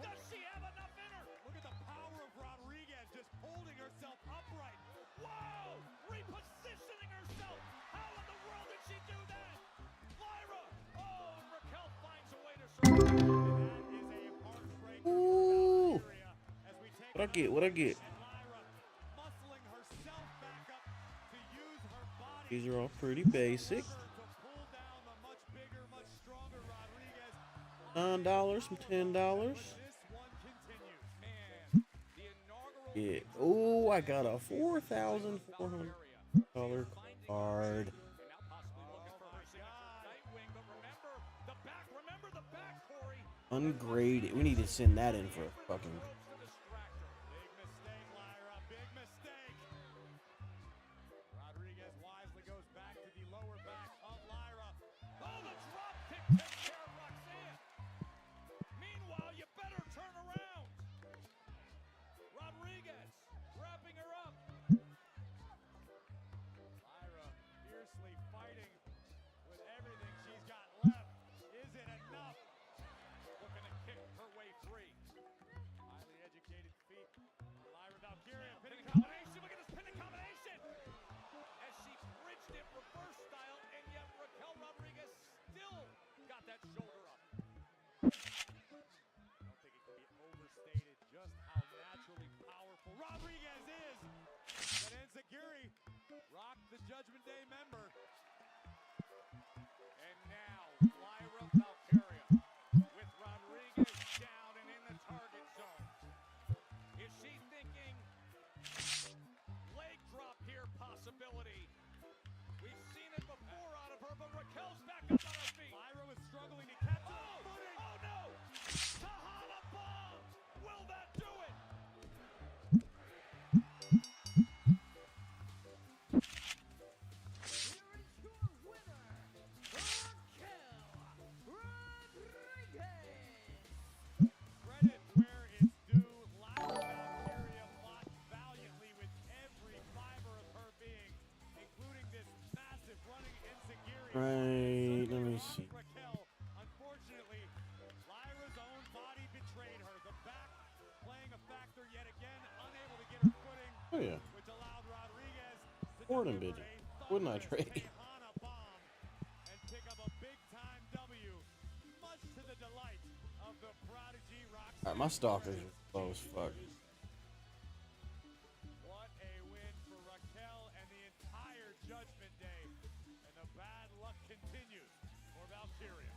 Does she have enough in her? Look at the power of Rodriguez just holding herself upright. Whoa! Repositioning herself. How in the world did she do that? Lyra! Oh, and Raquel finds a way to survive. That is a heartbreaker for Ooh. Valkyria as we take What I get? What I get? and Lyra muscling herself back up to use her body These are all pretty basic. to pull down the much bigger, much stronger Rodriguez. $9, some $10. This one continues. Man, the inaugural Yeah. Oh, I got a $4,400 card. and now possibly looking for her signature Nightwing, but remember the back, Corey. Ungraded. We need to send that in for a fucking. Big mistake, Lyra. Big mistake. Rodriguez wisely goes back to the lower back of Lyra. Oh, the drop kick takes care of Roxanne. Meanwhile, you better turn around. Rodriguez wrapping her up. Lyra fiercely fighting with everything she's got left. Is it enough? Looking to kick her way free. Highly educated feet. Lyra Valkyria Pinning pinning combination. Look at this pinning combination. As she bridged it reverse style, and yet Raquel Rodriguez still got that shoulder up. I don't think it can be overstated just how naturally powerful Rodriguez is. But Enziguri rocked the Judgment Day member. And now, Lyra Valkyria with Rodriguez down and in the target zone. Is she thinking leg drop here possibility? We've seen it before out of her, but Raquel's back up on her feet. Lyra was struggling to catch her Oh, footing. oh no! Tahana bomb! Will that do it? Credit where it's due. Lyra Valkyria fought valiantly with every fiber of her being, including this massive running Enziguri. Right. Let me see. Raquel, unfortunately, Lyra's own body betrayed her. The back playing a factor yet again, unable to get her footing, Oh yeah. which allowed Rodriguez to Fordham deliver bitch. a Wouldn't I thunderous trade? Tehana bomb and pick up a big-time W, much to the delight of the prodigy Roxanne. Alright, my stalkers are slow as fuck. What a win for Raquel and the entire Judgment Day. And the bad luck continues for Valkyria.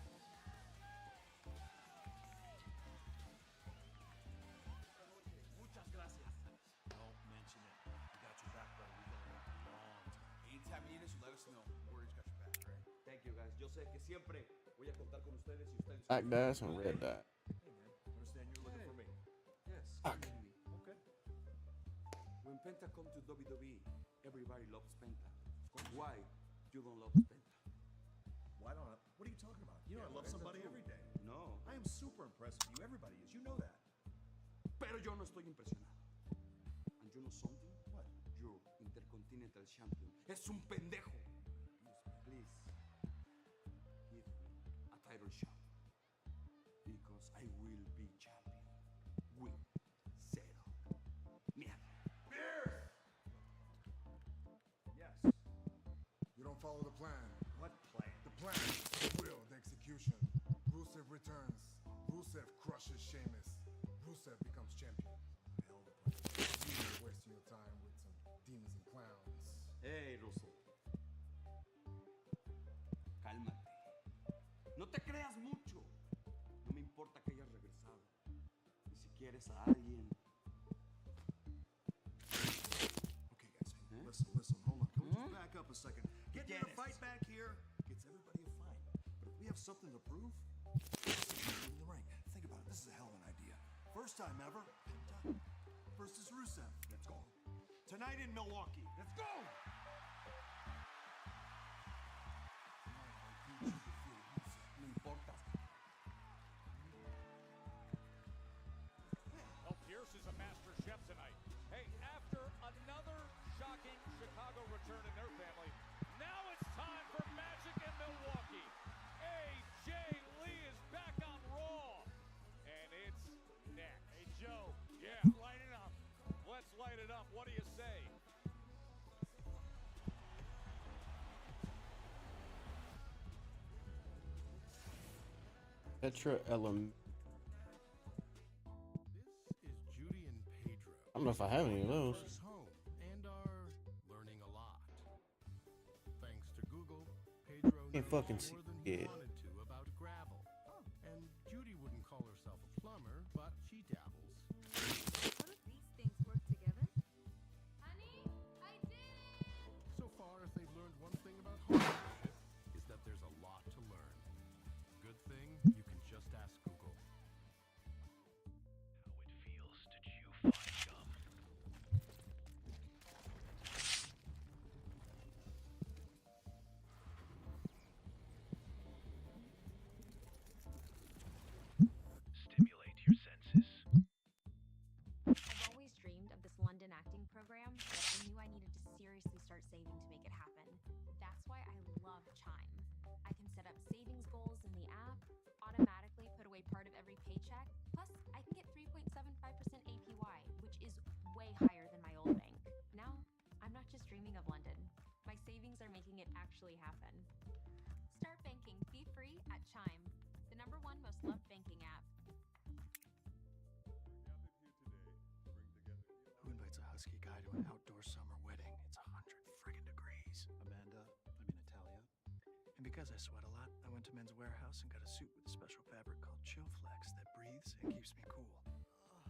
Muchas gracias. Don't mention it. We got your back, brother. We got a long time. Anytime you need us, let us know. Warriors got your back, right? Thank you, guys. Yo sé que siempre voy a contar con ustedes y ustedes. Black dice and red die. Hey, man. Understand you're looking for me. Yes. Fuck. Okay. When Penta come to WWE, everybody loves Penta. Why you don't love Penta? Why don't I? What are you talking about? You know I love somebody every day. No. I am super impressed with you. Everybody is. You know that. Pero yo no estoy impresionado. And you know something? What? Your Intercontinental Champion es un pendejo. Please, give me a title shot. Because I will be champion. Win. Zero. Mierda. Yes. You don't follow the plan. What plan? The plan, the will, the execution. Rusev returns. Rusev crushes Sheamus. Rusev becomes champion. Hell of a plan. You're wasting your time with some demons and clowns. Hey, Russo. Cálmate. No te creas mucho. No me importa que hayas regresado. Y si quieres a alguien. Okay, guys. Hey, listen. Hold on. Can we just back up a second? Getting in a fight back here gets everybody a fight. But if we have something to prove, in the ring. Think about it. This is a hell of an idea. First time ever. Penta versus Rusev. Let's go. Tonight in Milwaukee. Let's go! No importa. Well, Pierce is a master chef tonight. Hey, after another shocking Chicago return in their family, now it's time for magic in Milwaukee. AJ Lee is back on Raw, and it's next. Hey, Joe. Yeah. Light it up. Let's light it up. What do you say? Petra Element. This is Judy and Pedro. I don't know if I have any of those. First home and are learning a lot. Thanks to Google, Pedro Can't knows fucking see more than it. he wanted to about gravel. And Judy wouldn't call herself a plumber, but she dabbles. How do these things work together? Honey, I did it! So far, if they've learned one thing about homeownership, is that there's a lot to learn. Good thing you can just ask Google. How it feels to chew fine gum. Stimulate your senses. I've always dreamed of this London acting program, but I knew I needed to seriously start saving to make it happen. That's why I love Chime. I can set up savings goals in the app, automatically put away part of every paycheck, plus I can get 3.75% APY, which is way higher than my old bank. Now, I'm not just dreaming of London. My savings are making it actually happen. Start banking fee-free at Chime, the #1 most loved banking app. Who invites a husky guy to an outdoor summer wedding? It's 100 friggin' degrees. Amanda, Natalia. And because I sweat a lot, I went to Men's Warehouse and got a suit with a special fabric called Chill Flex that breathes and keeps me cool.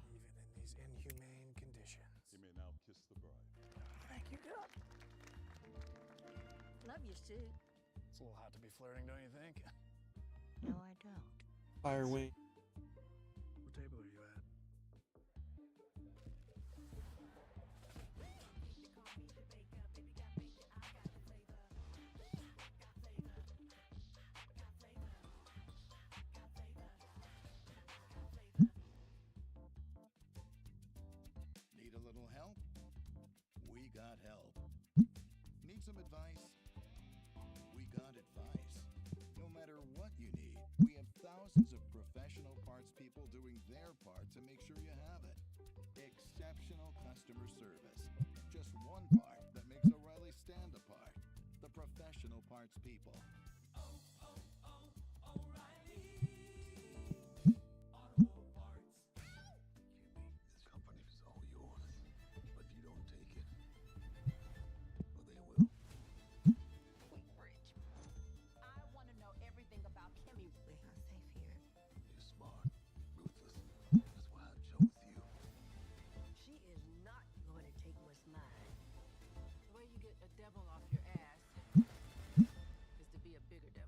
Even in these inhumane conditions. You may now kiss the bride. Thank you, God. Love your suit. It's a little hot to be flirting, don't you think? No, I don't. Fire Wing. What table are you at? Need a little help? We got help. Need some advice? We got advice. No matter what you need, we have thousands of professional parts people doing their part to make sure you have it. Exceptional customer service. Just one part that makes O'Reilly stand apart. The professional parts people. This company is all yours, but if you don't take it, well, they will. I want to know everything about Kimmy. We're not safe here. You're smart, ruthless. That's why I chose you. She is not going to take what's mine. The way you get a devil off your ass is to be a bigger devil.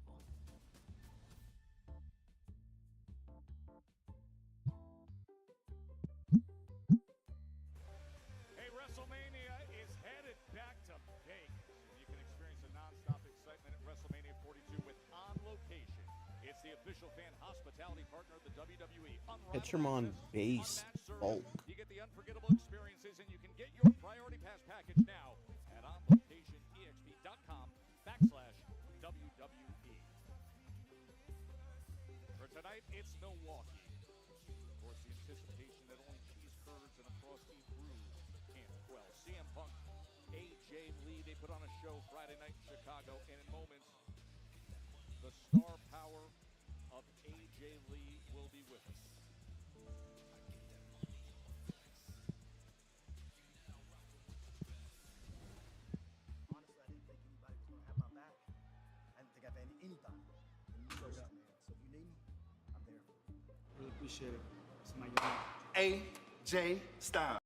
Hey, WrestleMania is headed back to Vegas. You can experience the nonstop excitement at WrestleMania 42 with On Location. It's the official fan hospitality partner of the WWE. Petramon Base Bulk. You get the unforgettable experiences, and you can get your Priority Pass package now at onlocationexp.com/WWE. For tonight, it's Milwaukee. Of course, the anticipation that only cheese curds and a frosty brew can't quell. CM Punk, AJ Lee, they put on a show Friday night in Chicago, and in moments, the star power of AJ Lee will be with us. Honestly, I didn't think anybody was gonna have my back. I didn't think I've had any time. And you showed up, man. So if you need me, I'm there. Really appreciate it. It's my AJ Styles.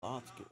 Lots good.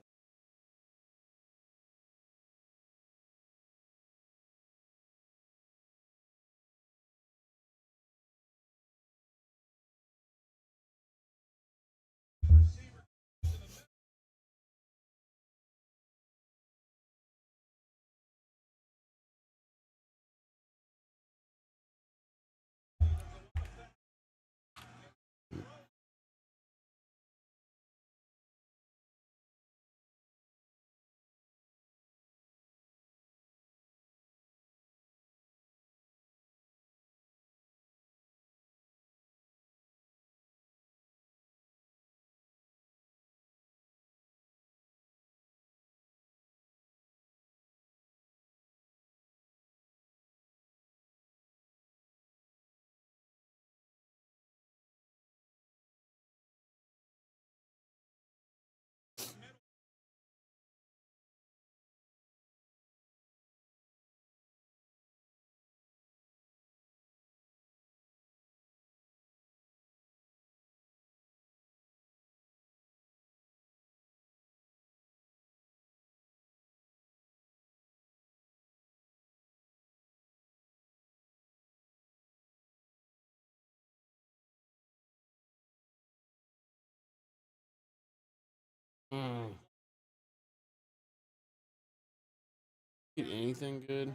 Get anything good?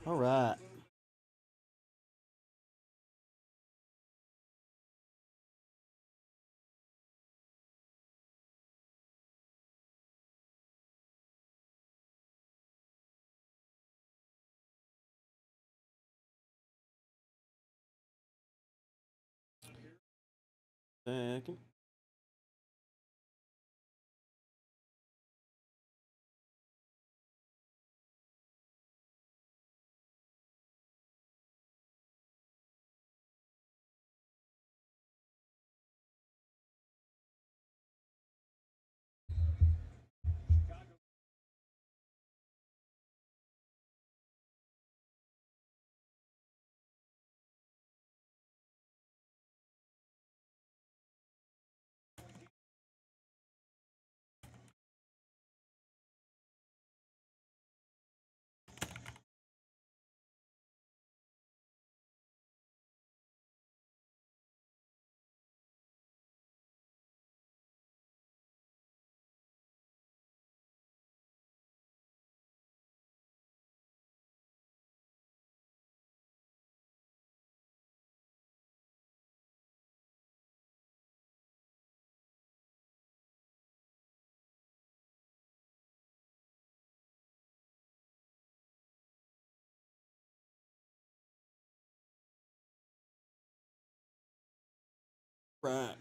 All right. Second. Right.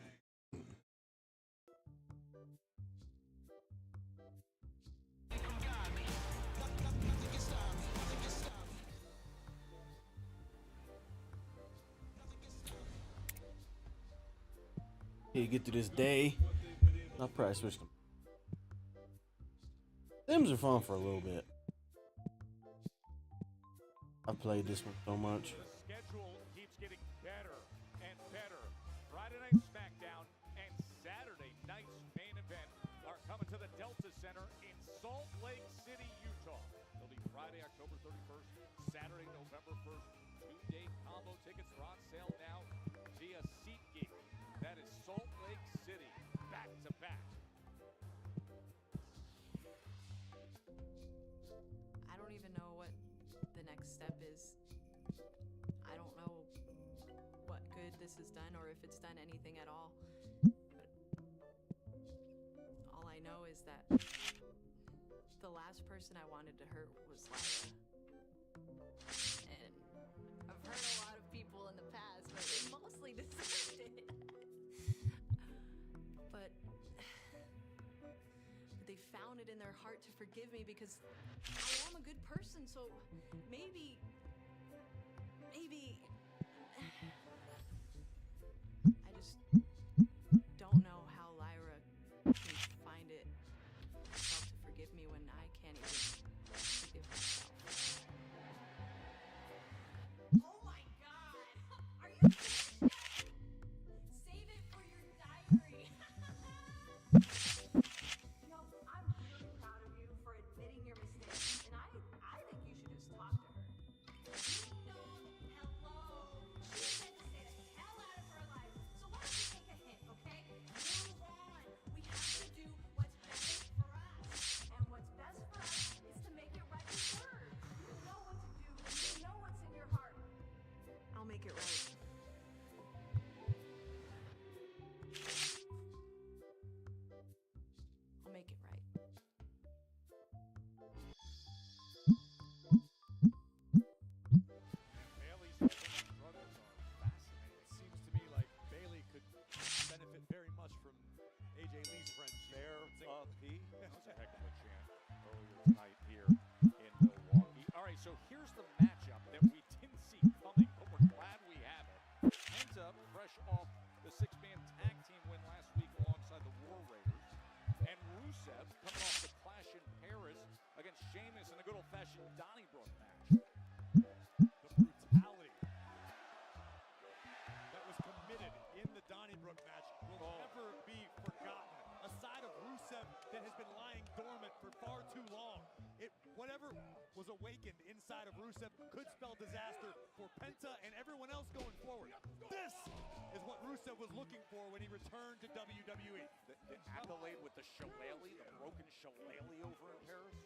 Here, get through this day. I'll probably switch them. Sims are fun for a little bit. I've played this one so much. The schedule keeps getting better and better. Friday night SmackDown and Saturday night's main event are coming to the Delta Center in Salt Lake City, Utah. It'll be Friday, October 31st, Saturday, November 1st. Two-day combo tickets are on sale now via SeatGeek. That is Salt Lake City, back to back. I don't even know what the next step is. I don't know what good this has done or if it's done anything at all. But all I know is that the last person I wanted to hurt was Lyra. And I've hurt a lot of people in the past, but they mostly deserved it. But they found it in their heart to forgive me because I am a good person, so maybe I just don't know how Lyra can find it herself to forgive me when I can't even forgive myself. Oh my god! Are you save it for your diary? You know, I'm really proud of you for admitting your mistakes, and I think you should just talk to her. Hello. She said to stay the hell out of her life. So why don't you take a hint, okay? Move on. We have to do what's best for us. And what's best for us is to make it right with her. You know what to do. You know what's in your heart. I'll make it right. I'll make it right. Bailey's struggles are fascinating. It seems to me like Bailey could benefit very much from AJ Lee's friendship. Therapy. That was a heck of a chant earlier tonight here in Milwaukee. All right, so here's the matchup that we didn't see coming, but we're glad we have it. Penta, fresh off the six-man tag team win last week alongside the War Raiders, and Rusev coming off the clash in Paris against Sheamus in a good old-fashioned Donnybrook match. The brutality that was committed in the Donnybrook match will never be forgotten. A side of Rusev that has been lying dormant for far too long. Whatever was awakened inside of Rusev could spell disaster for Penta and everyone else going forward. This is what Rusev was looking for when he returned to WWE. The accolade with the shillelagh, the broken shillelagh over in Paris.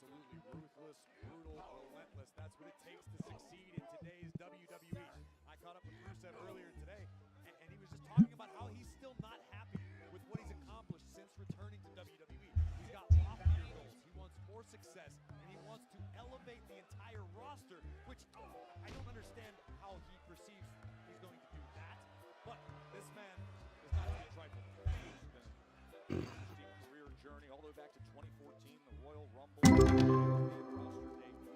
Absolutely ruthless, brutal, relentless. That's what it takes to succeed in today's WWE. I caught up with Rusev earlier today, and he was just talking about how he's still not happy with what he's accomplished since returning to WWE. He's got loftier goals. He wants more success, and he wants to elevate the entire roster, which I don't understand how he perceives he's going to do that. But this man is not to be trifled with. It's been an interesting career journey all the way back to 2014, the Royal Rumble, roster debut.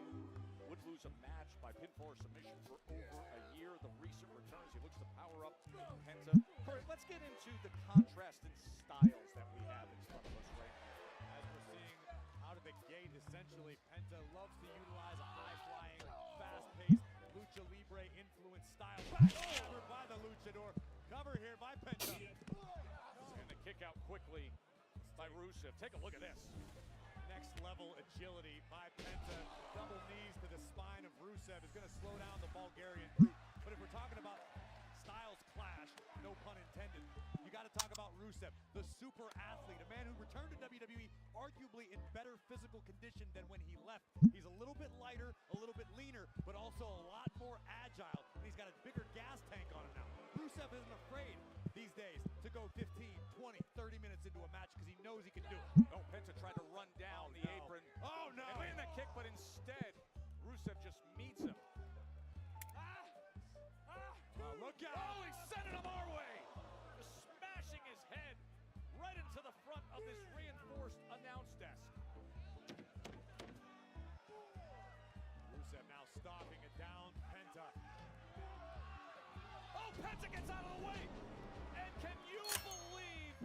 Would lose a match by pinfall or submission for over a year. The recent returns, he looks to power up Penta. Corey, let's get into the contrast in styles that we have in front of us right now. As we're seeing out of the gate, essentially, Penta loves to utilize a high-flying, fast-paced, lucha libre influenced style. Backcover by the luchador. Cover here by Penta. And the kick out quickly by Rusev. Take a look at this. Next level agility by Penta. Double knees to the spine of Rusev is going to slow down the Bulgarian brute. But if we're talking about styles clash, no pun intended, you got to talk about Rusev, the super athlete, a man who returned to WWE arguably in better physical condition than when he left. He's a little bit lighter, a little bit leaner, but also a lot more agile. And he's got a bigger gas tank on him now. Rusev isn't afraid these days to go 15, 20, 30 minutes into a match because he knows he can do it. Oh, Penta tried to run down the apron. Oh, no. And land that kick, but instead, Rusev just meets him. Look out. Oh, he sent it our way. Just smashing his head right into the front of this reinforced announce desk. Rusev now stalking it down. Penta. Oh, Penta gets out of the way. And can you believe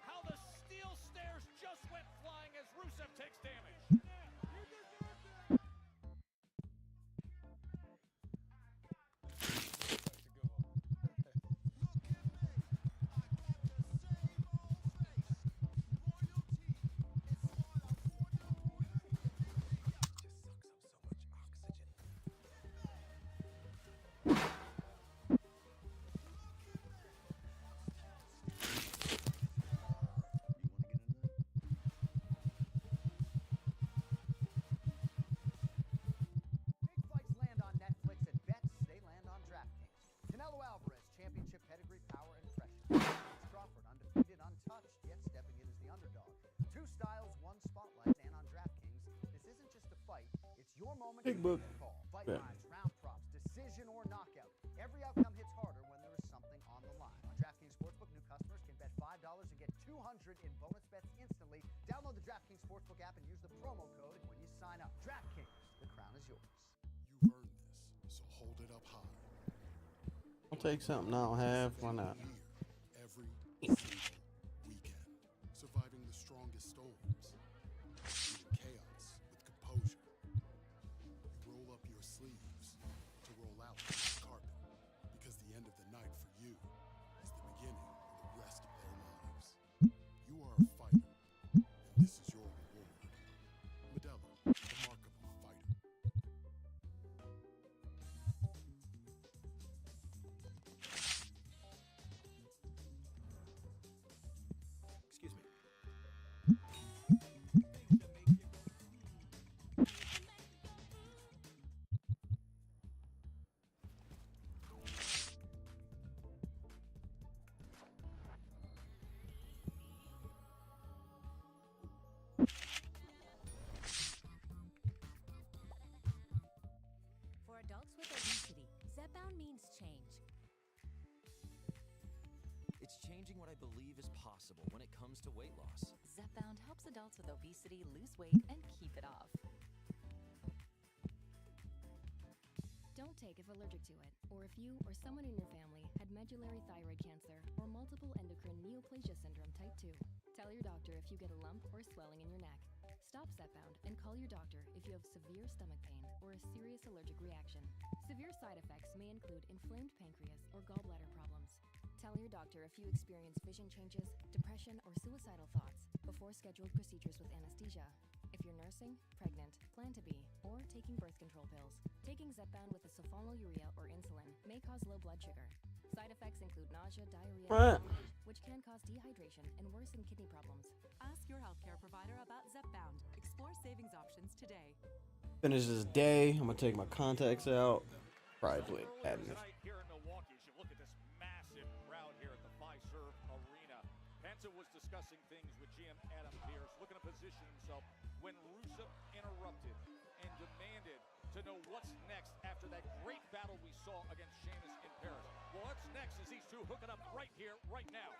how the steel stairs just went flying as Rusev takes damage? Championship pedigree, power, and pressure. Crawford, undefeated, untouched, yet stepping in as the underdog. Two styles, one spotlight, and on DraftKings, this isn't just a fight, it's your moment Big to book. make a call. Fight Yeah. lines, round props, decision, or knockout. Every outcome hits harder when there is something on the line. On DraftKings Sportsbook, new customers can bet $5 and get $200 in bonus bets instantly. Download the DraftKings Sportsbook app and use the promo code when you sign up. DraftKings, the crown is yours. You've earned this, so hold it up high. I'll take something I don't have. Why not? Every single weekend, surviving the strongest storms, meeting chaos with composure. You roll up your sleeves to roll out the carpet, because the end of the night for you is the beginning of the rest of their lives. You are a fighter, and this is your reward. Modelo, the mark of a fighter. Excuse me. For adults with obesity, Zepbound means change. It's changing what I believe is possible when it comes to weight loss. Zepbound helps adults with obesity lose weight and keep it off. Don't take if allergic to it, or if you or someone in your family had medullary thyroid cancer or multiple endocrine neoplasia syndrome type 2. Tell your doctor if you get a lump or swelling in your neck. Stop Zepbound and call your doctor if you have severe stomach pain or a serious allergic reaction. Severe side effects may include inflamed pancreas or gallbladder problems. Tell your doctor if you experience vision changes, depression, or suicidal thoughts before scheduled procedures with anesthesia. If you're nursing, pregnant, plan to be, or taking birth control pills, taking Zepbound with a sulfonylurea or insulin may cause low blood sugar. Side effects include nausea, diarrhea, and vomiting, which can cause dehydration and worsen kidney problems. Ask your healthcare provider about Zepbound. Explore savings options today. Finish this day. I'm gonna take my contacts out. Probably play Madden. Tonight here in Milwaukee, as you look at this massive crowd here at the Fiserv Arena, Penta was discussing things with GM Adam Pearce, looking to position himself when Rusev interrupted and demanded to know what's next after that great battle we saw against Sheamus in Paris. Well, what's next is these two hooking up right here, right now.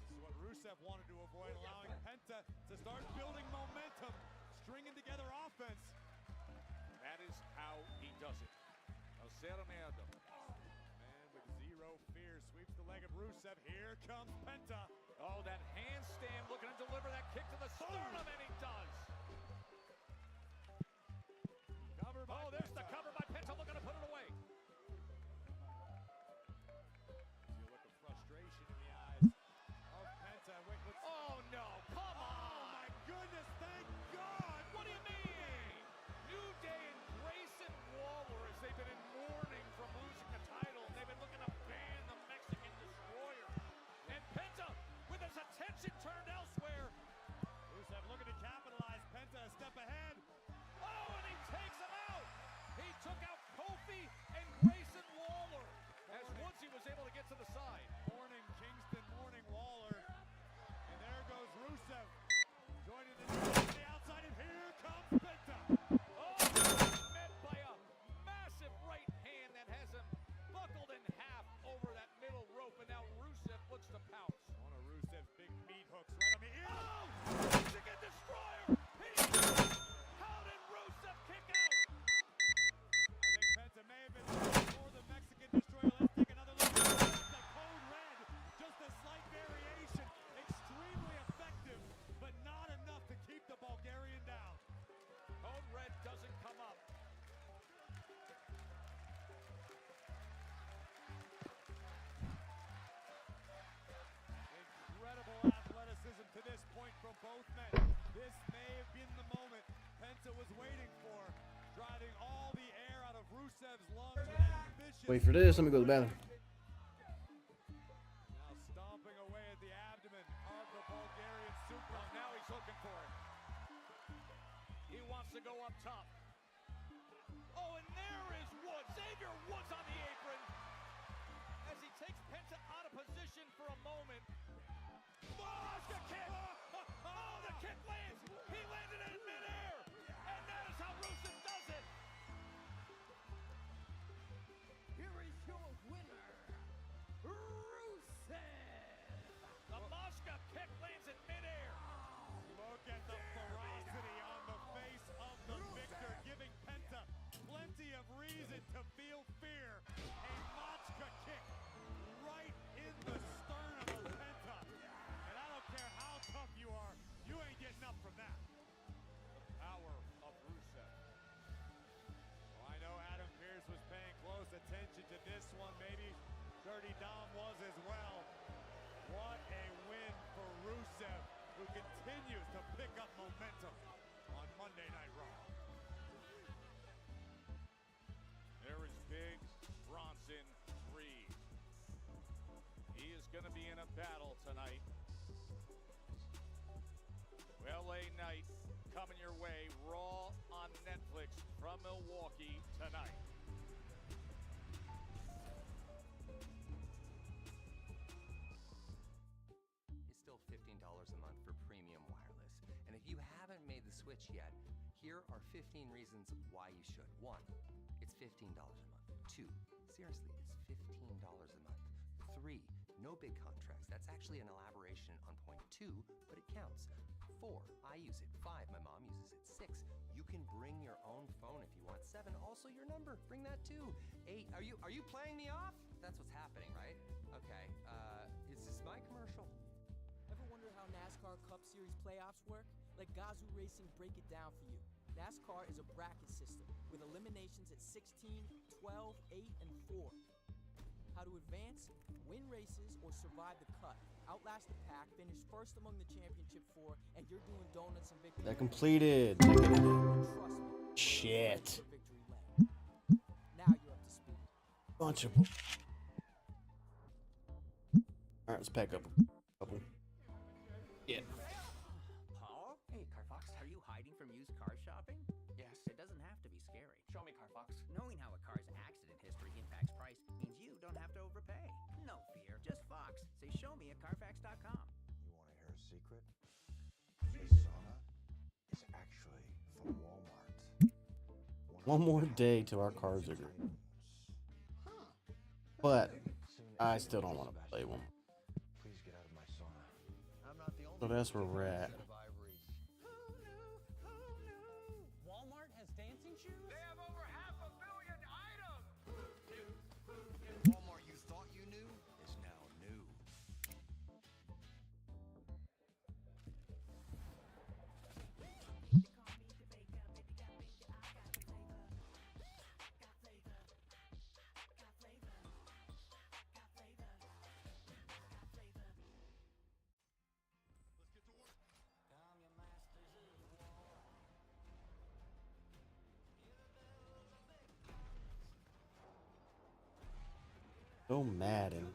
This is what Rusev wanted to avoid, allowing Penta to start building momentum, stringing together offense. That is how he does it. Cerrado. Man with zero fear sweeps the leg of Rusev. Here comes Penta. Oh, that handstand looking to deliver that kick to the sternum, and he does. Cover by there's Penta. the cover by Penta looking to put it away. See a look of frustration in the eyes of Penta. Wait, what's... Oh, no. Come on. Oh, my goodness. Thank God. What do you mean? New Day and Grayson Waller, as they've been in mourning from losing the title. They've been looking to ban the Mexican Destroyer. And Penta, with his attention turned elsewhere. Rusev looking to capitalize. Penta a step ahead. Oh, and he takes him out. He took out Kofi and Grayson Waller. As Woodsy was able to get to the side. Morning Kingston, morning Waller. And there goes Rusev. Joining the on the outside, and here comes Penta. Oh, met by a massive right hand that has him buckled in half over that middle rope. And now Rusev looks to pounce. One of Rusev's big meat hooks right on the ear. Oh, Mexican Destroyer. How did Rusev kick out? I think Penta may have been for the Mexican Destroyer. Let's take another look. The code red, just a slight variation. Extremely effective, but not enough to keep the Bulgarian down. Code red doesn't come up. Incredible athleticism to this point from both men. This may have been the moment Penta was waiting for, driving all the air out of Rusev's lungs with that vicious... Wait for this. Let me go to the bathroom. Now stomping away at the abdomen of the Bulgarian suplex. Now he's looking for it. He wants to go up top. Oh, and there is Woods. Xavier Woods on the apron. As he takes Penta out of position for a moment. Oh, the kick! Oh, the kick lands! He landed it in midair! And that is how Rusev does it! Here is your winner, Rusev! The Mosca kick lands in midair! Look at the ferocity on the face of the victor, giving Penta plenty of reason to feel fear. A Machka kick right in the sternum of Penta. And I don't care how tough you are, you ain't getting up from that. The power of Rusev. Well, I know Adam Pearce was paying close attention to this one. Maybe Dirty Dom was as well. What a win for Rusev, who continues to pick up momentum on Monday Night Raw. There is Big Bronson Reed. He is going to be in a battle tonight. LA Knight coming your way, Raw on Netflix from Milwaukee tonight. It's still $15 a month for premium wireless. And if you haven't made the switch yet, here are 15 reasons why you should. 1, it's $15 a month. 2, seriously, it's $15 a month. 3, no big contracts. That's actually an elaboration on point 2, but it counts. 4, I use it. 5, my mom uses it. 6, you can bring your own phone if you want. 7, also your number. Bring that too. 8, are you playing me off? That's what's happening, right? Okay, is this my commercial? Ever wonder how NASCAR Cup Series playoffs work? Let Gazoo Racing break it down for you. NASCAR is a bracket system with eliminations at 16, 12, 8, and 4. How to advance, win races, or survive the cut. Outlast the pack, finish first among the championship 4, and you're doing donuts and victory. That completed. Trust me. Shit. Victory lane. Now you're up to speed. Bunch of. All right, let's pack up a couple. Yeah. Paul? Hey, Carfox, are you hiding from used car shopping? Yes. It doesn't have to be scary. Show me, Carfox. Knowing how a car's accident history impacts price means you don't have to overpay. No fear, just Fox. Say show me at Carfax.com. You want to hear a secret? This sauna is actually from Walmart. One more day till our cars are green. But I still don't want to play one. Please get out of my sauna. I'm not the only So that's where we're at. Walmart has dancing shoes? They have over 500 million items. Walmart you thought you knew is now new. So Madden.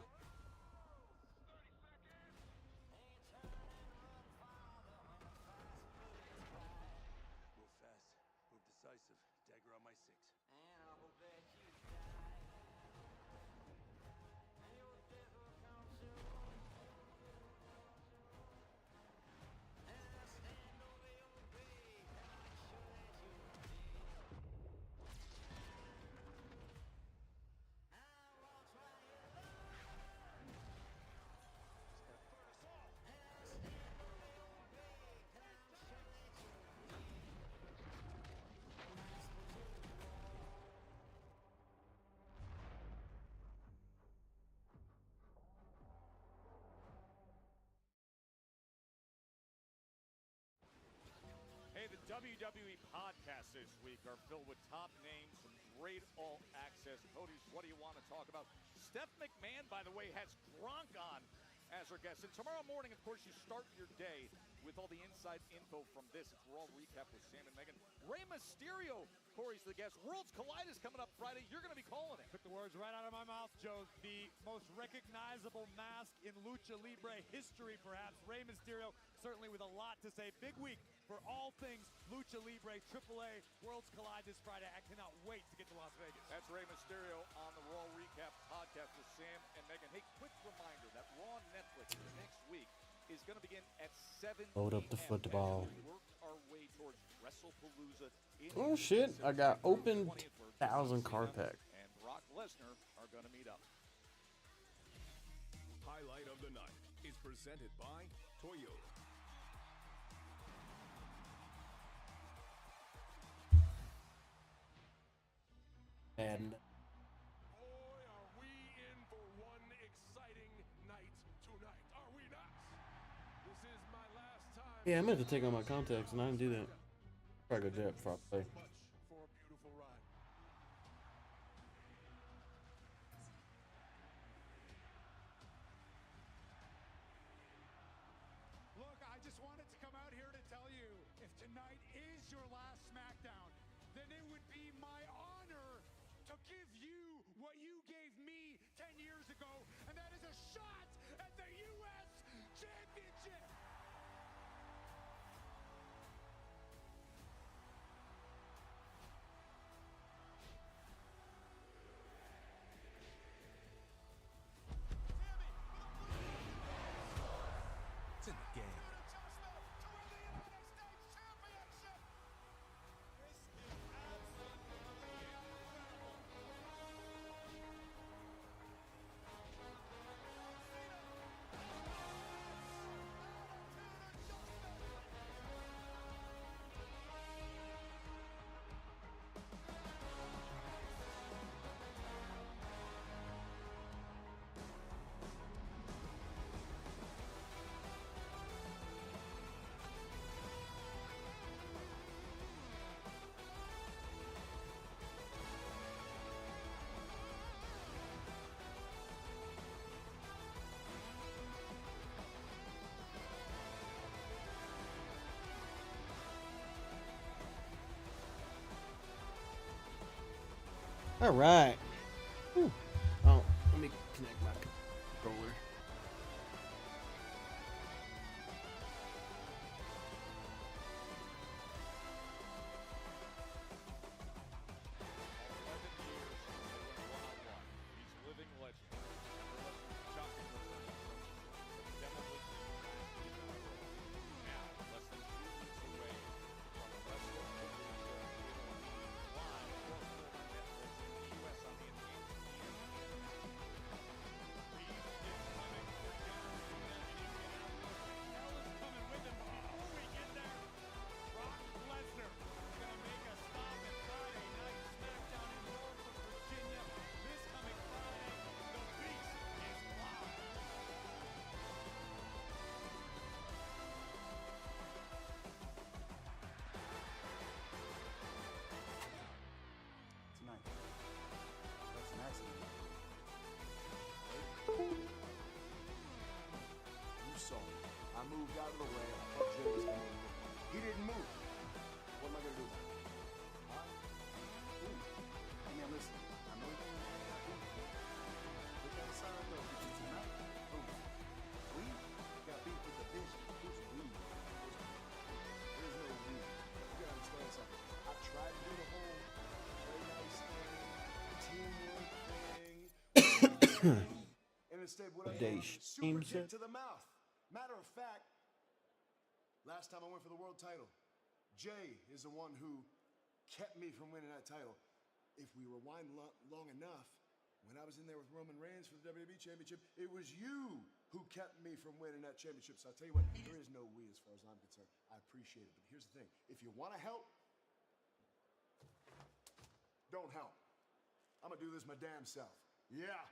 Move fast. Move decisive. Dagger on my six. Hey, the WWE podcasts this week are filled with top names, some great all-access. Cody, what do you want to talk about? Steph McMahon, by the way, has Gronk on as our guest. And tomorrow morning, of course, you start your day with all the inside info from this. It's Raw Recap with Sam and Megan. Rey Mysterio, Corey's the guest. Worlds Collide is coming up Friday. You're going to be calling it. Took the words right out of my mouth, Joe. The most recognizable mask in Lucha Libre history, perhaps. Rey Mysterio, certainly with a lot to say. Big week for all things Lucha Libre, AAA, Worlds Collide this Friday. I cannot wait to get to Las Vegas. That's Rey Mysterio on the Raw Recap podcast with Sam and Megan. Hey, quick reminder that Raw Netflix next week is going to begin at 7 Load up the p.m. football. as we work our way towards WrestlePalooza in Oh shit, I got open 1,000 card pack. and Brock Lesnar are going to meet up. Highlight of the night is presented by Toyota. And Boy, are we in for one exciting night tonight, are we not? This is my last time. yeah, I meant to take out my contacts and I didn't do that. Probably go jet before I play. Much for a beautiful ride. Look, I just wanted to come out here to tell you, if tonight is your last SmackDown, then it would be my honor to give you what you gave me 10 years ago, and that is a shot at the U.S. Championship. It's in the game. All right. Whew. Oh, let me connect my controller. moved out of the way. I thought Jay was going to move. He didn't move. What am I going to do about it? Huh? Ooh. I mean, listen. I know you're going to look outside, though, because tonight, boom. We got beat with the vision. Who's we? There's no we. You got to understand something. I tried to do the whole play nice thing, teamwork thing. And instead, what I did was super kick to the mouth. Matter of fact, last time I went for the world title, Jay is the one who kept me from winning that title. If we rewind long enough, when I was in there with Roman Reigns for the WWE Championship, it was you who kept me from winning that championship. So I'll tell you what, there is no we as far as I'm concerned. I appreciate it. But here's the thing. If you want to help, don't help. I'm going to do this my damn self. Yeah.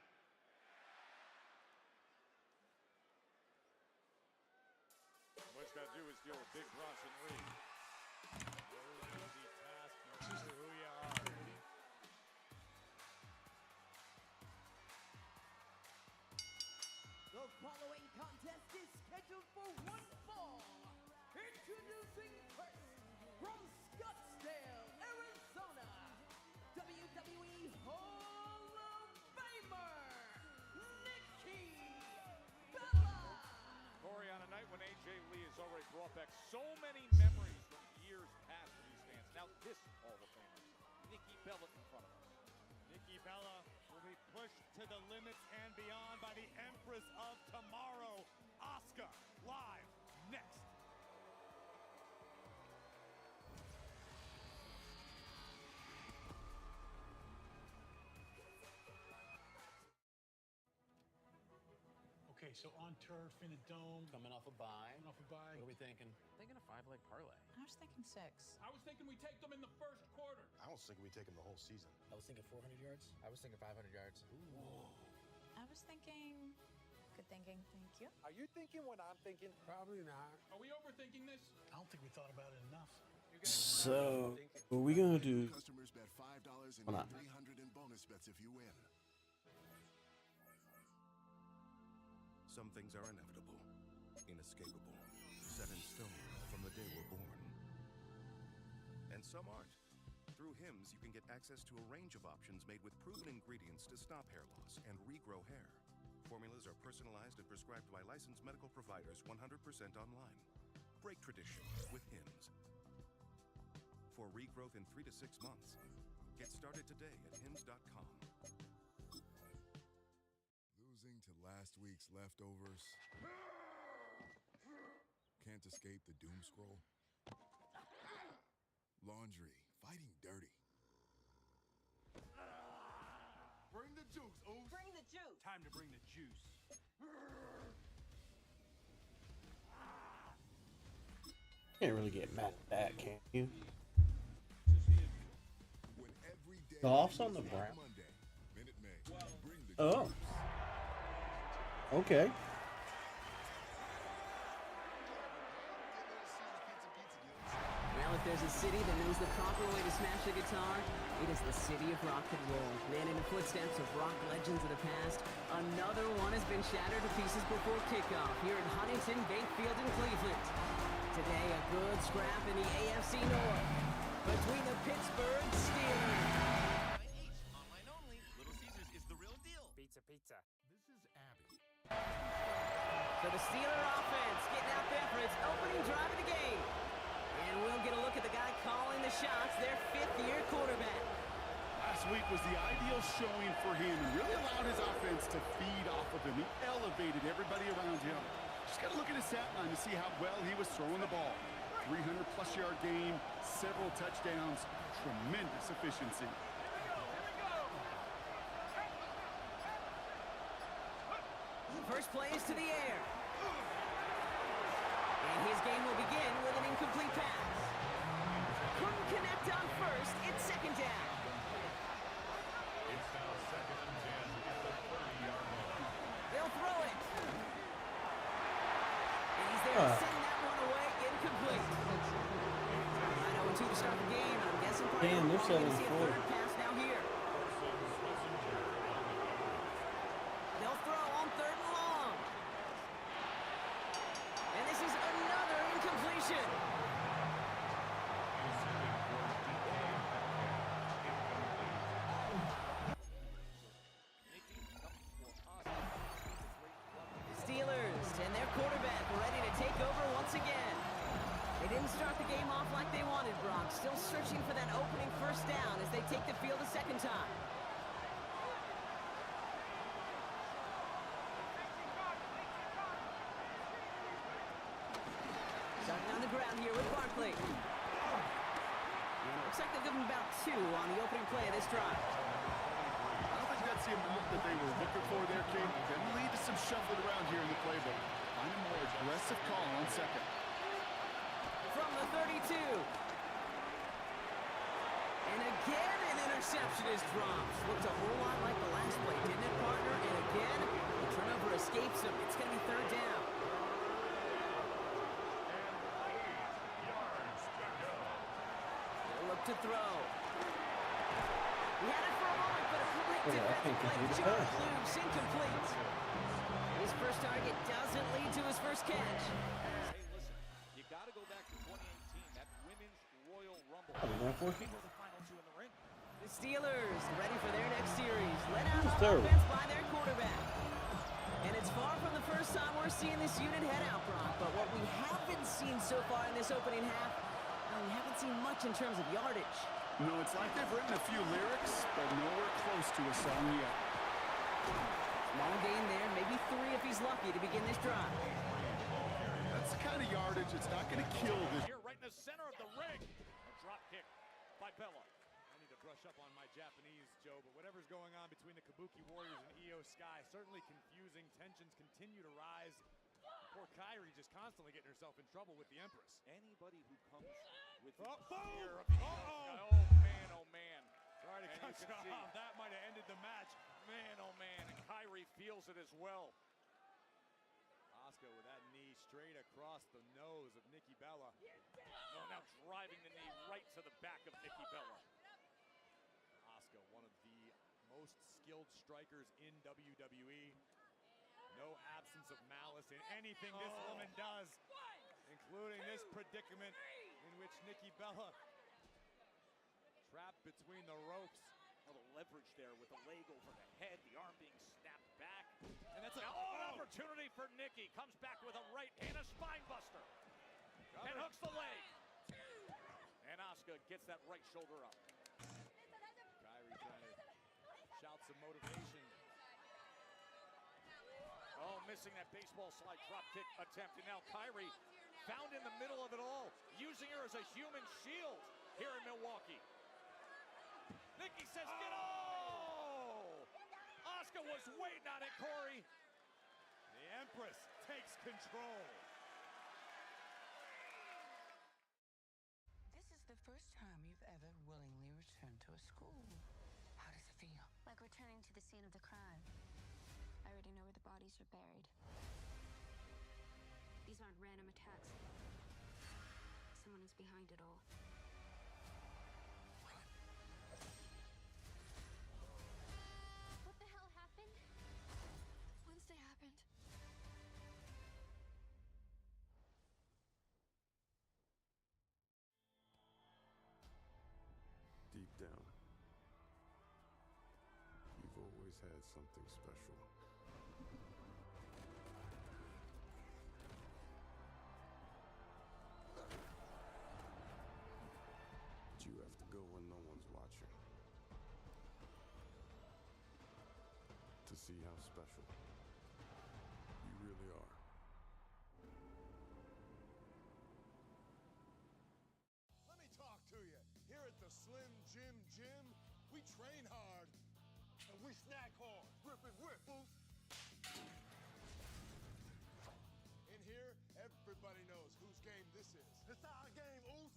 What he's got to do is deal with Big Bronson Reed. No easy task, no matter who you are. The following contest is scheduled for one fall. Introducing first, from Scottsdale, Arizona, WWE Hall of Famer, Nikki Bella. Corey, on a night when AJ Lee has already brought back so many memories from years past for these fans. Now this Hall of Famer, Nikki Bella in front of us. Nikki Bella will be pushed to the limits and beyond by the Empress of Tomorrow, Asuka, live next. Okay, so on turf in a dome. Coming off a bye. What are we thinking? Thinking a 5-leg parlay. I was thinking 6. I was thinking we take them in the first quarter. I was thinking we take him the whole season. I was thinking 400 yards. I was thinking 500 yards. Ooh. I was thinking. Good thinking. Thank you. Are you thinking what I'm thinking? Probably not. Are we overthinking this? I don't think we thought about it enough. So, what we gonna do? Customers bet $5 and Hold on. $300 in bonus bets if you win. Some things are inevitable, inescapable, set in stone from the day we're born. And some aren't. Through Hims, you can get access to a range of options made with proven ingredients to stop hair loss and regrow hair. Formulas are personalized and prescribed by licensed medical providers 100% online. Break tradition with Hims. For regrowth in 3 to 6 months, get started today at hims.com. Losing to last week's leftovers. Can't escape the doom scroll. Laundry, fighting dirty. Bring the juice, ooh. Bring the juice. Time to bring the juice. Can't really get mad at that, can you? When every day Golf's on the brown. Monday, Minute Maid, bring the Oh. Okay. Well, if there's a city that knows the proper way to smash a guitar, it is the city of rock and roll. Man in the footsteps of rock legends of the past, another one has been shattered to pieces before kickoff here at Huntington Bank Field in Cleveland. Today, a good scrap in the AFC North between the Pittsburgh Steelers. Online only. Little Caesars is the real deal. Pizza, pizza. This is Abby. So the Steeler offense getting out there for its opening drive of the game. And we'll get a look at the guy calling the shots, their fifth-year quarterback. Last week was the ideal showing for him and really allowed his offense to feed off of him. He elevated everybody around him. Just got to look at his stat line to see how well he was throwing the ball. 300-plus yard game, several touchdowns, tremendous efficiency. First play is to the air. And his game will begin with an incomplete pass. Couldn't connect on first. It's second down. It's now 2nd and 10 at the 30-yard line. They'll throw it. And he's there to send that one away. Incomplete. 9-0-2 to start the game. I'm guessing probably Damn, they're going to see a 7-4. third pass now here. They'll throw on 3rd and long. And this is interception. Steelers and their quarterback ready to take over once again. They didn't start the game off like they wanted, Brock. Still searching for that opening first down as they take the field a second time. Starting on the ground here with Barkley. And it looks like they'll give him about 2 on the opening play of this drive. I don't think that's the amount that they were looking for there, King. Can lead to some shuffling around here in the playbook. Find a more aggressive call on second. From the 32. And again, an interception is dropped. Looked a whole lot like the last play, didn't it, partner? And again, the turnover escapes him. It's going to be third down. They'll look to throw. He had it for a moment, but a quick defensive play just loose, incomplete. His first target doesn't lead to his first catch. Hey, listen, you got to go back to 2018, that Women's Royal Rumble. These were the final 2 in the ring. The Steelers ready for their next series. Led out on terrible. offense by their quarterback. And it's far from the first time we're seeing this unit head out, Brock. But what we haven't seen so far in this opening half, we haven't seen much in terms of yardage. No, it's like they've written a few lyrics, but nowhere close to a song yet. Small gain there, maybe 3 if he's lucky to begin this drive. That's the kind of yardage it's not going to kill this. Here, right in the center of the ring. A drop kick by Bella. I need to brush up on my Japanese, Joe, but whatever's going on between the Kabuki Warriors and Io Sky, certainly confusing. Tensions continue to rise. Poor Kyrie just constantly getting herself in trouble with the Empress. Anybody who comes with the fear of the Io Sky, oh man. Sorry to cut you off. That might have ended the match. Man, oh man, and Kyrie feels it as well. Asuka with that knee straight across the nose of Nikki Bella. Oh, now driving the knee right to the back of Nikki Bella. Asuka, one of the most skilled strikers in WWE. No absence of malice in anything this woman does, including this predicament in which Nikki Bella trapped between the ropes. Oh, the leverage there with the leg over the head, the arm being snapped back. And that's an opportunity for Nikki. Comes back with a right and a spine buster. And hooks the leg. And Asuka gets that right shoulder up. Kyrie trying to shout some motivation. Oh, missing that baseball slide drop kick attempt. And now Kyrie found in the middle of it all, using her as a human shield here in Milwaukee. Nikki says, get Asuka was waiting on it, Corey. The Empress takes control. This is the first time you've ever willingly returned to a school. How does it feel? Like returning to the scene of the crime. I already know where the bodies are buried. These aren't random attacks. Someone is behind it all. What the hell happened? Wednesday happened. Deep down, you've always had something special. But you have to go when no one's watching. To see how special you really are. Let me talk to you. Here at the Slim Jim Gym, we train hard and we snack hard. Rip and ripples. In here, everybody knows whose game this is. It's our game, Oos.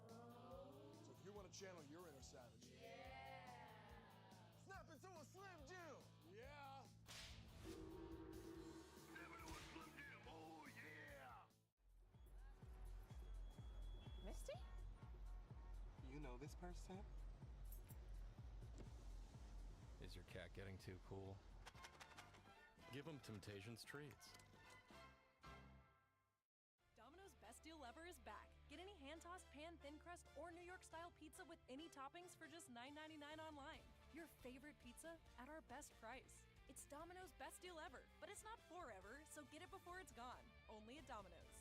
So if you want to channel your inner savage, snap into a Slim Jim. Yeah. Snap into a Slim Jim. Oh yeah. Misty? You know this person? Is your cat getting too cool? Give him Temptations treats. is back. Get any hand-tossed pan thin crust or New York style pizza with any toppings for just $9.99 online. Your favorite pizza at our best price. It's Domino's best deal ever, but it's not forever, so get it before it's gone. Only at Domino's.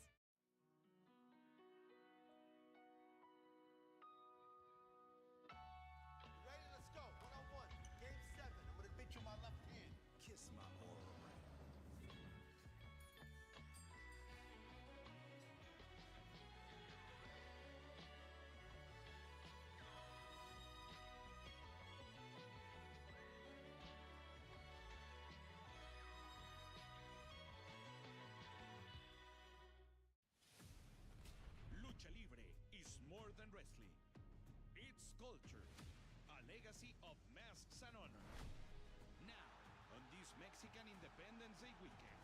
Ready? Let's go. One-on-one. Game 7. I'm gonna beat you with my left hand. Kiss my aura ring. Lucha Libre is more than wrestling. It's culture, a legacy of masks and honor. Now, on this Mexican Independence Day weekend,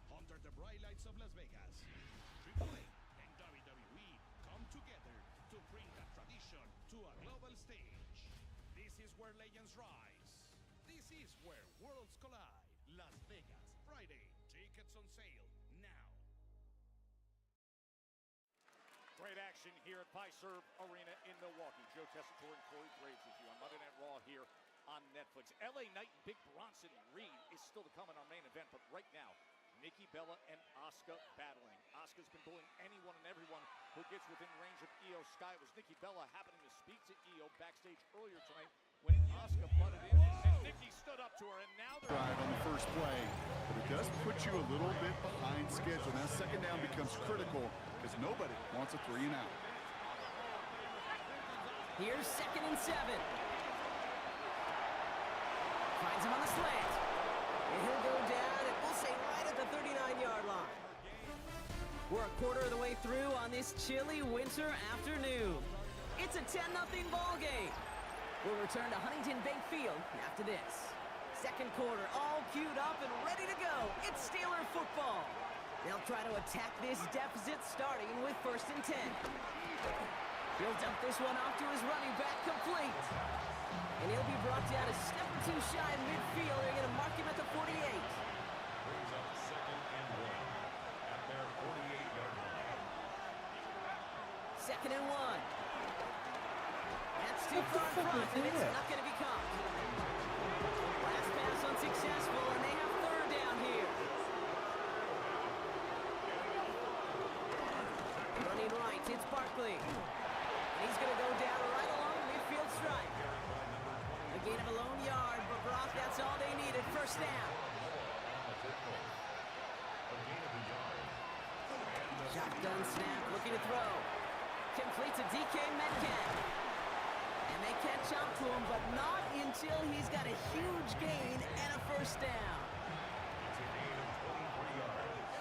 under the bright lights of Las Vegas, Triple H and WWE come together to bring that tradition to a global stage. This is where legends rise. This is where worlds collide. Las Vegas, Friday. Tickets on sale now. Great action here at Fiserv Arena in Milwaukee. Joe Tessitore and Corey Graves with you on Monday Night Raw here on Netflix. LA Knight and Big Bronson Reed is still to come in our main event, but right now, Nikki Bella and Asuka battling. Asuka's been bullying anyone and everyone who gets within range of Io Sky. It was Nikki Bella happening to speak to Io backstage earlier tonight when Asuka butted in, and Nikki stood up to her, and now they're... Drive on the first play, but it does put you a little bit behind schedule. Now second down becomes critical because nobody wants a 3 and out. Here's 2nd and 7. Finds him on the slant. And he'll go down, and we'll say right at the 39-yard line. We're a quarter of the way through on this chilly winter afternoon. It's a 10-0 ball game. We'll return to Huntington Bank Field after this. Second quarter, all queued up and ready to go. It's Steeler football. They'll try to attack this deficit starting with 1st and 10. He'll dump this one off to his running back, complete. And he'll be brought down a step or two shy of midfield. They're going to mark him at the 48. Brings up 2nd and 1 at their 48-yard line. 2nd and 1. That's too far in front, and it's not going to be caught. Last pass unsuccessful, and they have 3rd down here. Running right, it's Barkley. And he's going to go down right along the midfield stripe. A gain of a lone yard, but Brock, that's all they needed. 1st down. Shotgun snap, looking to throw. Complete to DK Metcalf. And they catch up to him, but not until he's got a huge gain and a 1st down. It's a gain of 23 yards.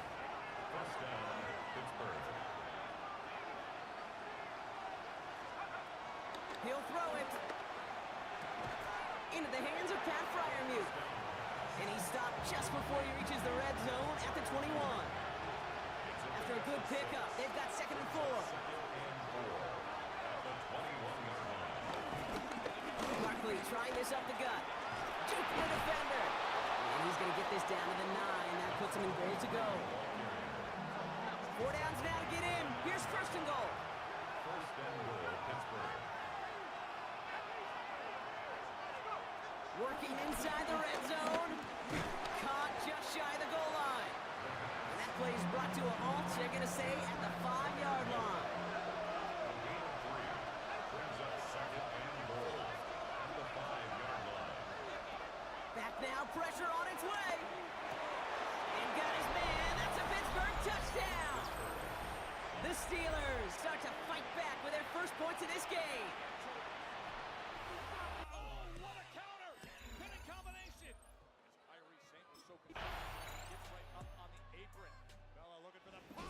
1st down, Pittsburgh. He'll throw it into the hands of Pat Freiermuth. And he stopped just before he reaches the red zone at the 21. After a good pickup, they've got 2nd and 4. Barkley trying this up the gut. Juking the defender. And he's going to get this down to the 9. That puts him in goal to go. 4 downs now to get in. Here's 1st and goal. 1st and goal, Pittsburgh. Working inside the red zone. Caught just shy of the goal line. And that play is brought to a halt, they're going to say, at the 5-yard line. Brings up 2nd and goal at the 5-yard line. Back now, pressure on its way. And got his man. That's a Pittsburgh touchdown. The Steelers start to fight back with their first points of this game.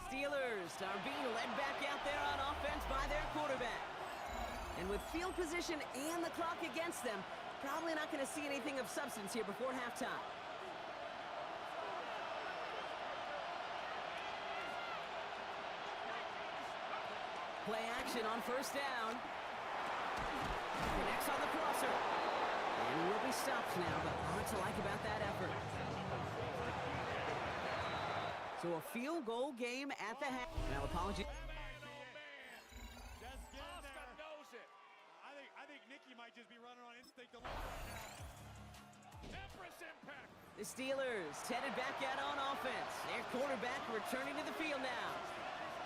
Steelers are being led back out there on offense by their quarterback. And with field position and the clock against them, probably not going to see anything of substance here before halftime. Play action on 1st down. Connects on the crosser. And will be stopped now, but lots to like about that effort. So a field goal game at the half. Now, apologies. just be running on instinct alone right now. Empress impact. The Steelers headed back out on offense. Their quarterback returning to the field now.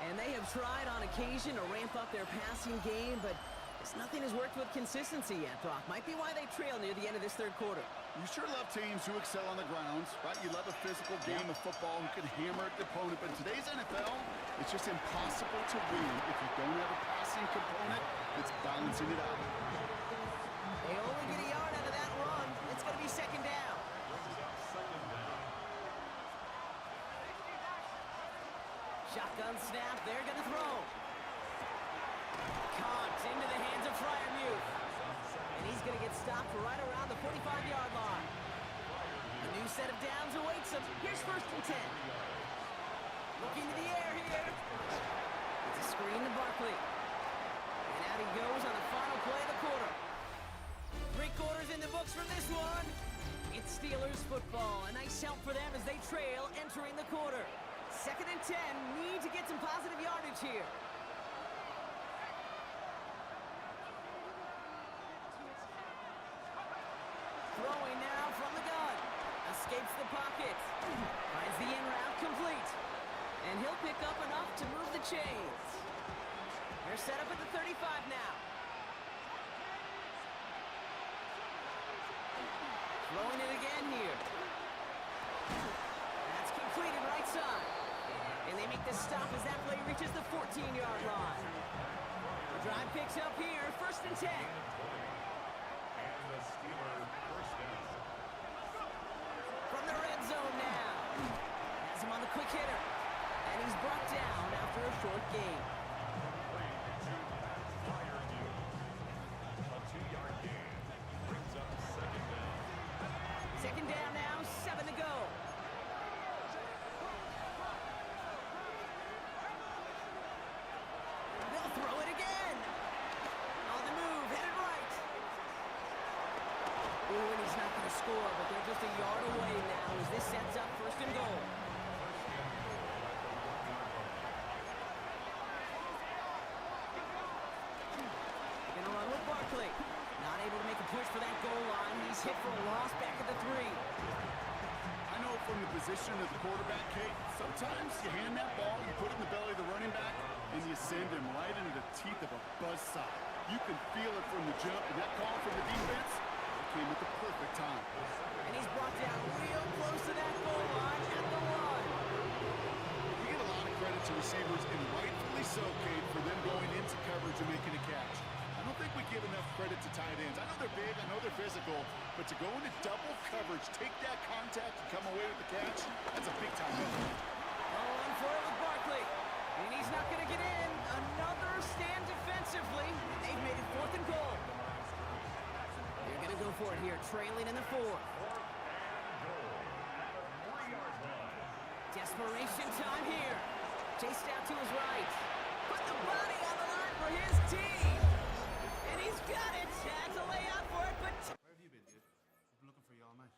And they have tried on occasion to ramp up their passing game, but nothing has worked with consistency yet, Brock. Might be why they trail near the end of this third quarter. You sure love teams who excel on the grounds, right? You love a physical game of football who can hammer at the opponent, but in today's NFL, it's just impossible to win if you don't have a passing component that's balancing it out. They only get a yard out of that run. It's going to be second down. Shotgun snap, they're going to throw. Caught into the hands of Fryermuth. And he's going to get stopped right around the 45-yard line. A new set of downs awaits him. Here's first and 10. Looking to the air here. It's a screen to Barkley. And out he goes on the final play of the quarter. 3 quarters in the books from this one. It's Steelers football. A nice help for them as they trail entering the quarter. Second and 10. Need to get some positive yardage here. Throwing now from the gun. Escapes the pocket. Finds the in route complete. And he'll pick up enough to move the chains. They're set up at the 35 now. Throwing it again here. That's completed right side. And they make the stop as that play reaches the 14-yard line. The drive picks up here, first and 10. From the red zone now. Has him on the quick hitter. And he's brought down after a short gain. Second down now, 7 to go. They'll throw it again. On the move, headed right. Ooh, and he's not going to score, but they're just a yard away now as this sets up first and goal. Going to run with Barkley. Not able to make a push for that goal line. He's hit for a loss back at the 3. I know from the position of the quarterback, Kate, sometimes you hand that ball, you put it in the belly of the running back, and you send him right into the teeth of a buzzsaw. You can feel it from the jump, and that call from the defense came at the perfect time. And he's brought down real close to that goal line at the 1. You get a lot of credit to receivers, and rightfully so, Kate, for them going into coverage and making a catch. I don't think we give enough credit to tight ends. I know they're big, I know they're physical, but to go into double coverage, take that contact, and come away with the catch, that's a big-time move. All on for it with Barkley. And he's not going to get in. Another stand defensively. They've made it 4th and goal. They're going to go for it here, trailing in the 4th. Desperation time here. Chased out to his right. Put the body on the line for his team. And he's got it. Had to lay out for it, but... Where have you been, dude? I've been looking for you all night.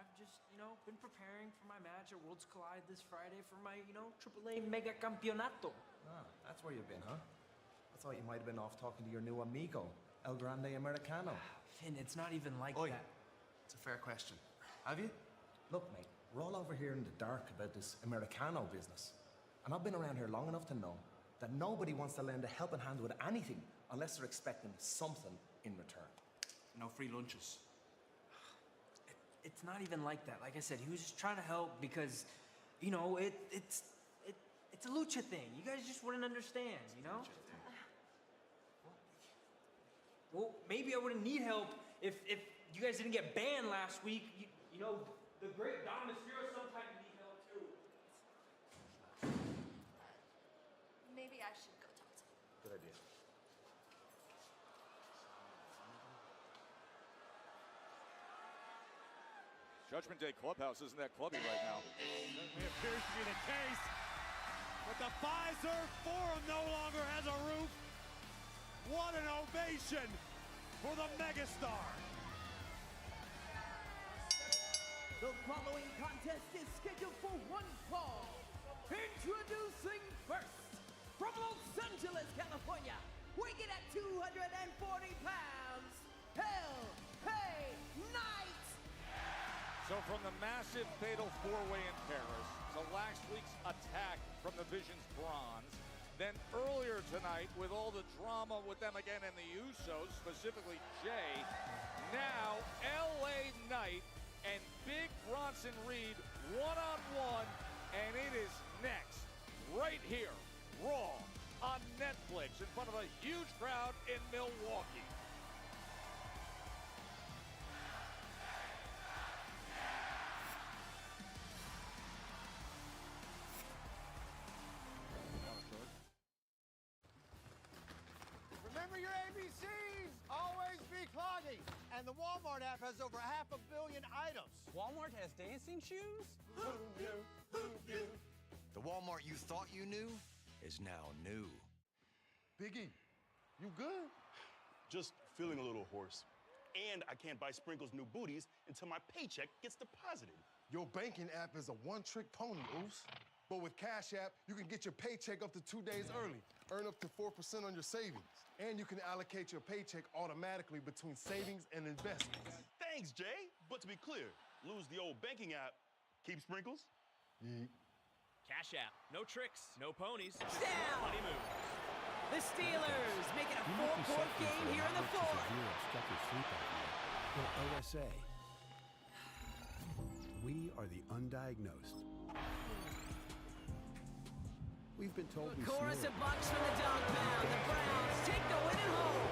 I've just, been preparing for my match at Worlds Collide this Friday for my, AAA Mega Campeonato. Ah, that's where you've been, huh? I thought you might have been off talking to your new amigo, El Grande Americano. Finn, it's not even like Oi, that. it's a fair question. Have you? Look, mate, we're all over here in the dark about this Americano business. And I've been around here long enough to know that nobody wants to lend a helping hand with anything unless they're expecting something in return. No free lunches. It's not even like that. Like I said, he was just trying to help because, it's a lucha thing. You guys just wouldn't understand, Well, maybe I wouldn't need help if you guys didn't get banned last week. The great Dom Mysterio sometimes need help too. Maybe I should go talk to him. Good idea. Judgment Day Clubhouse isn't that clubby right now. Certainly appears to be the case. But the Pfizer Forum no longer has a roof. What an ovation for the megastar. The following contest is scheduled for one fall. Introducing first, from Los Angeles, California, weighing in at 240 pounds, Hell Pay Night! So from the massive fatal four-way in Paris to last week's attack from the Vision's Bronze, then earlier tonight with all the drama with them again and the Usos, specifically Jay, now LA Knight and Big Bronson Reed one-on-one, and it is next, right here, Raw on Netflix in front of a huge crowd in Milwaukee. Remember your ABCs! Always be clogging! And the Walmart app has over 500 million items. Walmart has dancing shoes? The Walmart you thought you knew is now new. Biggie, you good? Just feeling a little hoarse. And I can't buy Sprinkles new booties until my paycheck gets deposited. Your banking app is a one-trick pony, Oos. But with Cash App, you can get your paycheck up to 2 days early, earn up to 4% on your savings, and you can allocate your paycheck automatically between savings and investments. Thanks, Jay. But to be clear, lose the old banking app, keep Sprinkles? Yeet. Cash App. No tricks, no ponies, just Down. money moves. The Steelers make it a four-point game here in the fourth. Obstructive sleep apnea, or OSA. We are the undiagnosed. We've been told we Chorus snore. of bucks from the dog pound. The Browns take the win at home.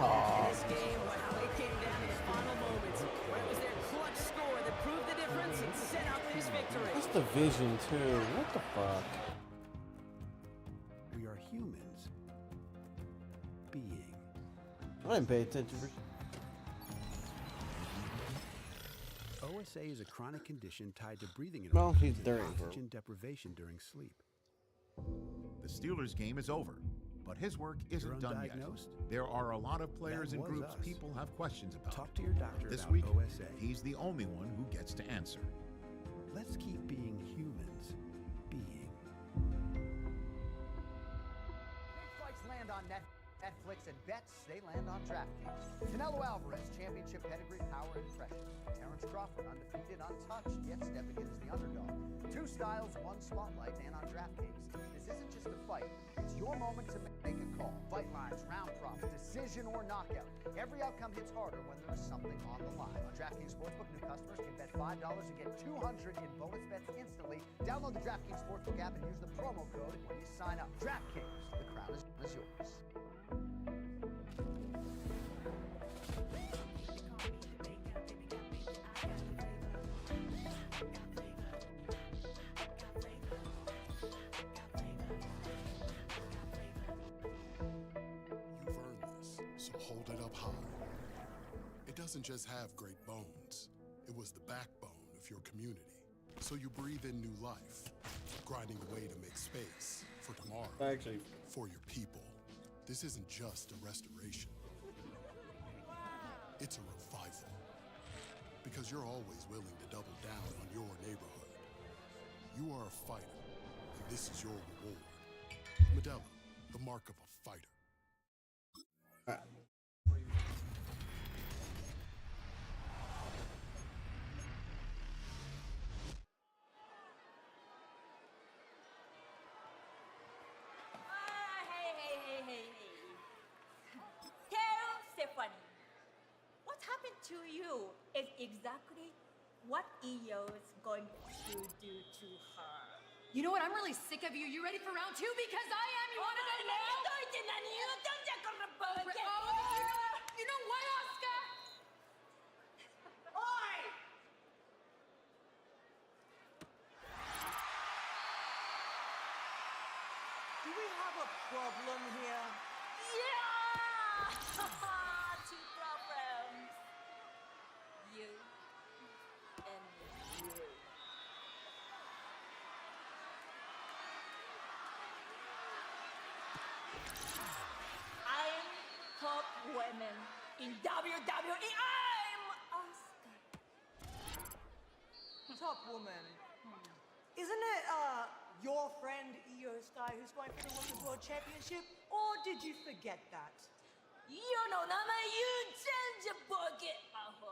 Aww. In this game, wow, it came down to the final moments, where it was their clutch score that proved the difference and set up this victory. That's the Vision too. What the fuck? We are humans. Being. I didn't pay attention for. OSA is a chronic condition tied to breathing Well, he's interruptions during and for. oxygen deprivation during sleep. The Steelers' game is over, but his work isn't done yet. undiagnosed? There are a lot of players That and was groups us. people have questions about. Talk to your doctor This about week, OSA. he's the only one who gets to answer. Let's keep being humans. Being. Big fights land on Netflix, and bets, they land on DraftKings. Canelo Alvarez, championship pedigree, power, and impression. Terrence Crawford, undefeated, untouched, yet stepping in as the underdog. Two styles, one spotlight, and on DraftKings. This isn't just a fight. It's your moment to make a call. Fight lines, round props, decision, or knockout. Every outcome hits harder when there's something on the line. On DraftKings Sportsbook, new customers can bet $5 and get $200 in bonus bets instantly. Download the DraftKings Sportsbook app and use the promo code when you sign up. DraftKings, the crown is yours. You've earned this, so hold it up high. It doesn't just have great bones. It was the backbone of your community. So you breathe in new life, grinding away to make space for tomorrow. Actually, for your people. This isn't just a restoration. It's a revival. Because you're always willing to double down on your neighborhood. You are a fighter, and this is your reward. Modelo, the mark of a fighter. Hey. Tell Stephanie, what happened to you is exactly what EO's going to do to her. You know what? I'm really sick of you. You ready for round 2? Because I am. You want to know now? You know what, Oscar? Oi! Do we have a problem here? Yeah! Two problems. You and you. I'm top women in WWE. I'm Oscar. Top woman. Isn't it, your friend Io Sky who's going for the Women's World Championship? Or did you forget that? You know, 名前言うんじゃんじゃボケアホ。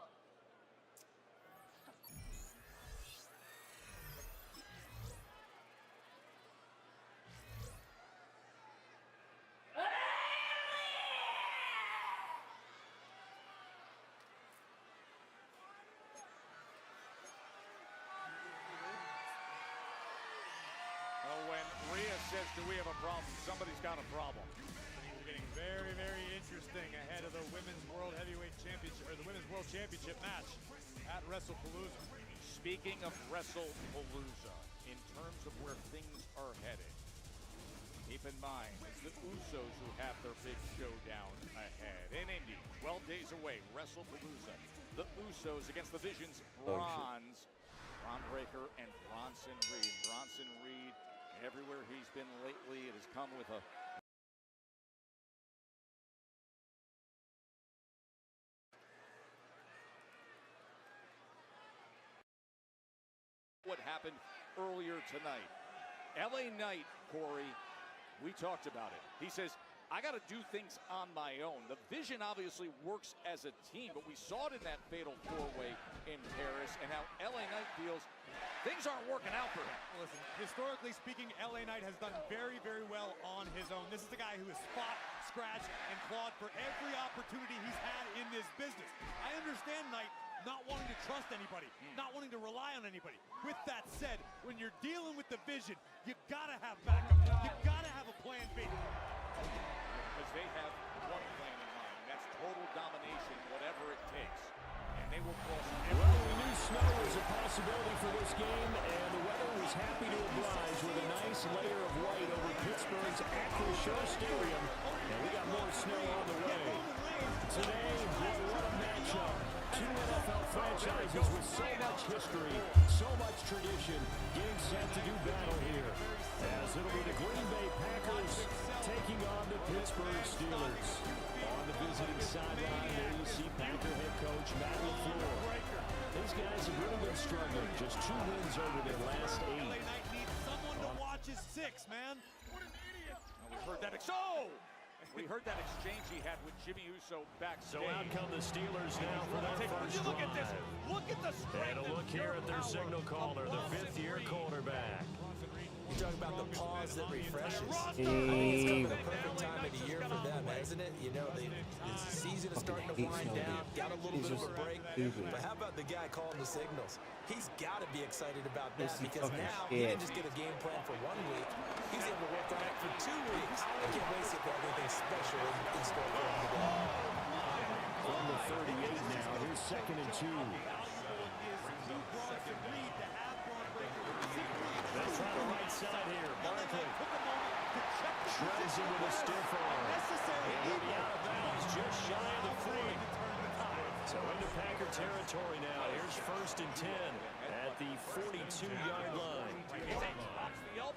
Well, when Rhea says, do we have a problem, somebody's got a problem. Things are getting very, very interesting ahead of the Women's World Heavyweight Championship, or the Women's World Championship match at WrestlePalooza. Speaking of WrestlePalooza, in terms of where things are headed, keep in mind, it's the Usos who have their big showdown ahead. In Indy, 12 days away, WrestlePalooza. The Usos against the Vision's Bronze. Braun Breaker and Bronson Reed. Bronson Reed, everywhere he's been lately, it has come with a what happened earlier tonight. LA Knight, Corey, we talked about it. He says, I got to do things on my own. The Vision obviously works as a team, but we saw it in that fatal four-way in Paris, and how LA Knight feels things aren't working out for him. Listen, historically speaking, LA Knight has done very, very well on his own. This is a guy who has fought, scratched, and clawed for every opportunity he's had in this business. I understand Knight not wanting to trust anybody, not wanting to rely on anybody. With that said, when you're dealing with the Vision, you gotta have backup. You gotta have a plan B. Because they have one plan in mind. That's total domination, whatever it takes. And they will cross every... Well, we knew snow was a possibility for this game, and the weather was happy to oblige with a nice layer of white over Pittsburgh's Acrisure Stadium. And we got more snow on the way. Today, boy, what a matchup. Two NFL franchises with so much history, so much tradition, getting set to do battle here. As it'll be the Green Bay Packers taking on the Pittsburgh Steelers. On the visiting sideline, there you see Packer head coach Matt LaFleur. These guys have really been struggling. Just 2 wins over their last 8. LA Knight needs someone to watch his 6, man. What an idiot. We heard that. We heard that exchange he had with Jimmy Uso backstage. So out come the Steelers now for their first look at this. Look at the strength. And a look here at their signal caller, the 5th-year quarterback. You talk about the pause that refreshes. I think it's coming the perfect time of the year for them, isn't it? You know, the season is starting to wind down, got a little bit of a break. But how about the guy calling the signals? He's got to be excited about that because now he didn't just get a game plan for 1 week. He's able to work on it for 2 weeks. I can't wait to see if anything special in store for him today. From the 38 now, here's 2nd and 2. That's on the right side here. Barkley shreds him with a stiff arm. And he'll be out of bounds just shy of the 40. So into Packer territory now. Here's 1st and 10 at the 42-yard line. They'll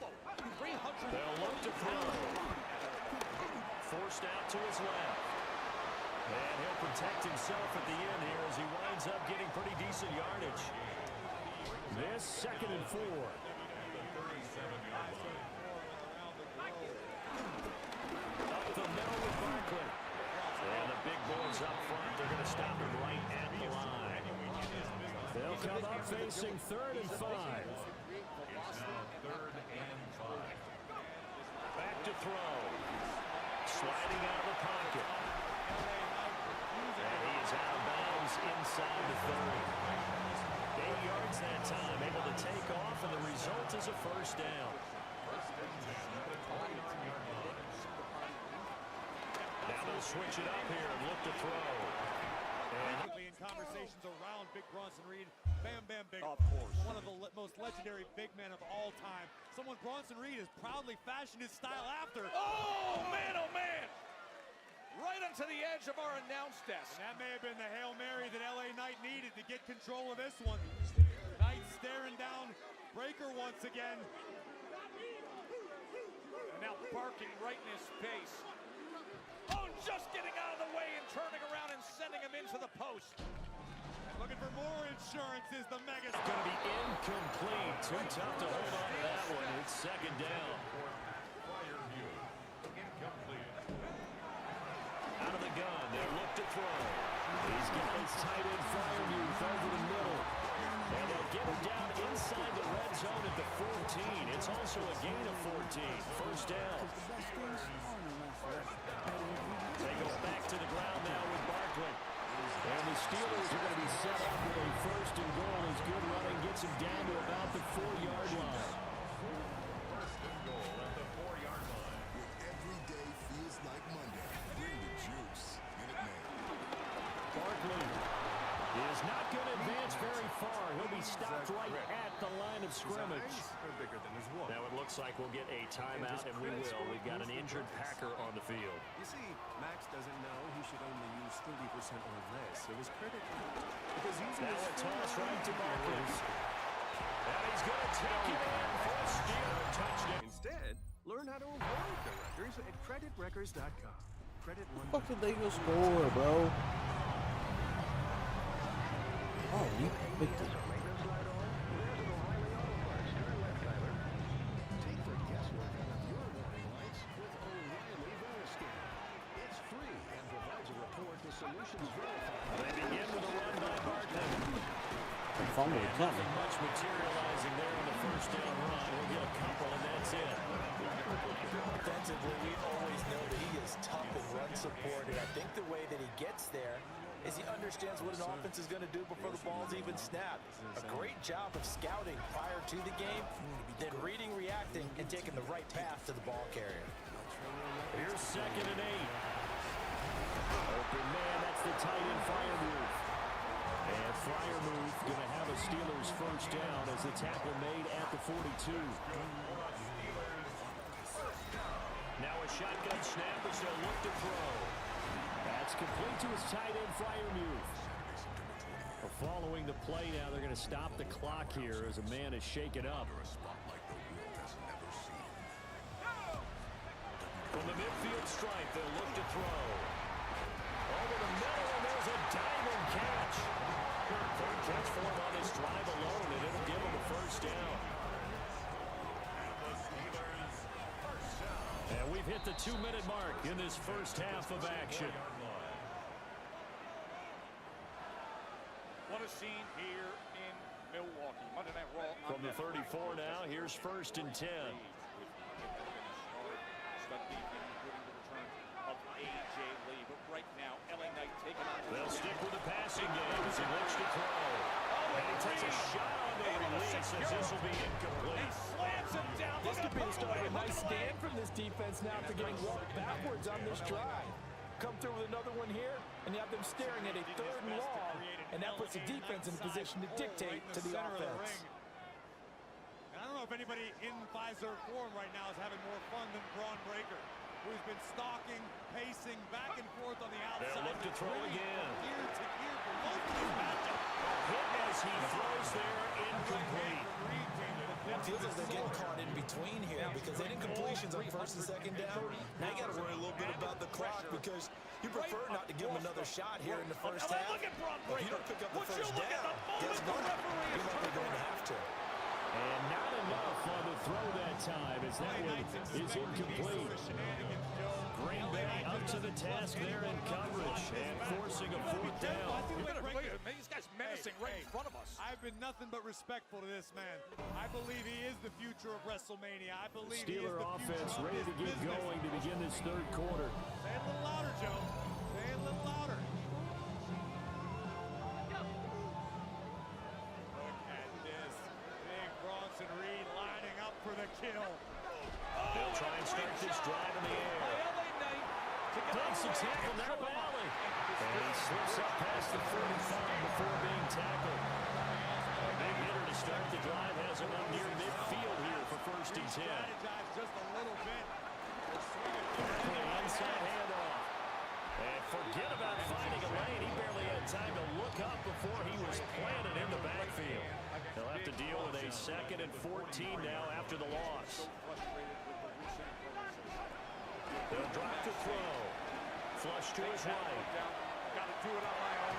look to throw. Forced out to his left. And he'll protect himself at the end here as he winds up getting pretty decent yardage. This 2nd and 4. Up the middle with Barkley. And the big boys up front, they're going to stop him right at the line. They'll come up facing 3rd and 5. Back to throw. Sliding out of the pocket. And he is out of bounds inside the 30. 8 yards that time, able to take off, and the result is a first down. Now they'll switch it up here and look to throw. And In conversations around Big Bronson Reed, Bam Bam Big. Of course. One of the most legendary big men of all time. Someone Bronson Reed has proudly fashioned his style after. Oh, man, oh, man. Right onto the edge of our announce desk. And that may have been the Hail Mary that LA Knight needed to get control of this one. Knight staring down Breaker once again. And now parking right in his face. Oh, just getting out of the way and turning around and sending him into the post. Looking for more insurance is the mega. It's going to be incomplete. Too tough to hold on to that one. It's 2nd down. Out of the gun. He's got his tight end Fryermuth over the middle. And they'll get him down inside the red zone at the 14. It's also a gain of 14. First down. They go back to the ground now with Barkley. And the Steelers are going to be set up with a first and goal as good running gets him down to about the 4-yard line. First and goal at the 4-yard line. When every day feels like Monday, bring the juice. Minute Maid. Barkley is not going to advance very far. He'll be stopped right at the line of scrimmage. Now it looks like we'll get a timeout, and we will. We've got an injured Packer on the field. You see, Max doesn't know he should only use 30% or less of his credit card. Because using now his a toss right to Barkley. And he's going to take it in for a Steeler touchdown. Instead, learn how to avoid the records at creditrecords.com. Credit one. Fuck did they go score, bro? Oh, you picked it. They begin with a run by Barkley. Nothing much materializing there on the first down run. We'll get a couple, and that's it. Defensively, we always know that he is tough in run support, and I think the way that he gets there is he understands what an offense is going to do before the ball's even snapped. A great job of scouting prior to the game, then reading, reacting, and taking the right path to the ball carrier. Here's 2nd and 8. Open man, that's the tight end Fryermuth. And Fryermuth going to have a Steelers first down as the tackle made at the 42. Now a shotgun snap as they'll look to throw. That's complete to his tight end Fryermuth. Following the play now, they're going to stop the clock here as a man is shaken up. From the midfield stripe, they'll look to throw. Over the middle, and there's a diving catch. Third catch for him on this drive alone, and it'll give him a first down. And we've hit the 2-minute mark in this first half of action. What a scene here in Milwaukee. Monday Night Raw. From the 34 now, here's 1st and 10. They'll stick with the passing game as he looks to throw. And he takes a shot on the release as this will be incomplete. Slams him down. This could be the start of a nice stand from this defense now after getting walked backwards on this drive. Come through with another one here, and you have them staring at a 3rd and long, and that puts the defense in a position to dictate to the offense. I don't know if anybody in Pfizer form right now is having more fun than Braun Breaker, who's been stalking, pacing back and forth on the outside. They'll look to throw again. Ear to ear for most of this matchup. Hit as he throws there, incomplete. It feels like they're getting caught in between here because they didn't completions on 1st and 2nd down. Now you got to worry a little bit about the clock because you prefer not to give them another shot here in the first half. If you don't pick up the first down, guess what? You're likely going to have to. And not enough on the throw that time as that one is incomplete. Green Bay up to the task there in coverage and forcing a 4th down. This guy's menacing right in front of us. I've been nothing but respectful to this man. I believe he is the future of WrestleMania. I believe Steeler he is the offense future ready of to get business. going to begin this 3rd quarter. Say it a little louder, Joe. Say it a little louder. Look at this. Big Bronson Reed lining up for the kill. They'll try and start this drive in the air. Takes a tackle now by Alley. And he slips up past the 45 before being tackled. A big hitter to start the drive has him up near midfield here for 1st and 10. Just a little bit. Inside handoff. And forget about finding a lane. He barely had time to look up before he was planted in the backfield. They'll have to deal with a 2nd and 14 now after the loss. They'll drop to throw. Flush to his right. Got to do it on my own.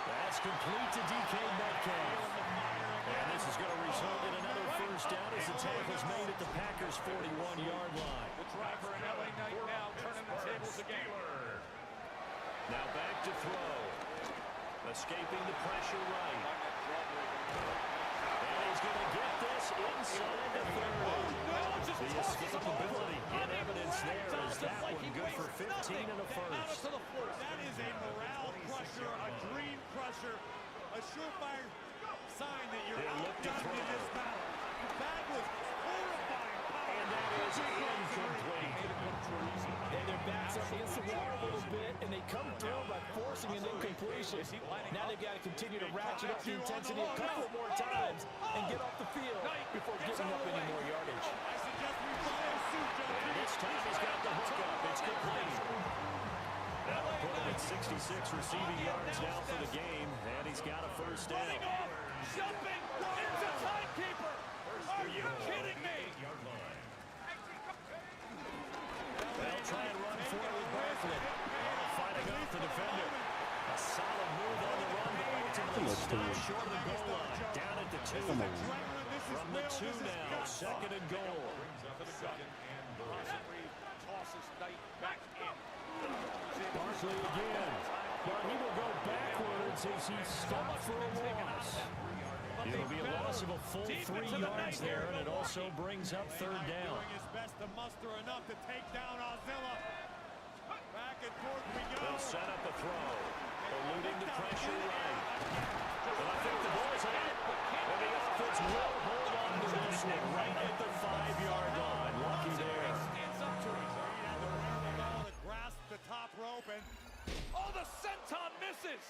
That's complete to DK Metcalf. And this is going to result in another first down as the tackle's made at the Packers' 41-yard line. The driver in LA Knight now turning the tables again. Now back to throw. Escaping the pressure right. And he's going to get this inside the 30. The escapability in evidence there as that one good for 15 and a first. That is a morale crusher, a dream crusher, a surefire sign that you're outdone in this battle. That was horrifying power. And that is incomplete. And their backs up against the wall a little bit, and they come through by forcing an incompletion. Now they've got to continue to ratchet up the intensity a couple more times and get off the field before giving up any more yardage. I suggest we follow suit, Joe. And this time he's got the hook up. It's complete. That'll put him at 66 receiving yards now for the game, and he's got a first down. Running off, jumping, it's a timekeeper. Are you kidding me? They'll try and run for it with Barkley. Fighting off the defender. A solid move on the run, but ultimately stopped short of the goal line. Down at the 2. From the 2 now, second and goal. Tosses Knight back in. Barkley again. But he will go backwards as he stopped for a loss. It'll be a loss of a full 3 yards there, and it also brings up third down. Doing his best to muster enough to take down Ozilla. Back and forth we go. They'll set up a throw, eluding the pressure right. But I think the ball's out. And the offense will hold on to this one right at the 5-yard line. Lucky there. Stands up to him. He had the wherewithal to grasp the top rope, and Oh, the senton misses.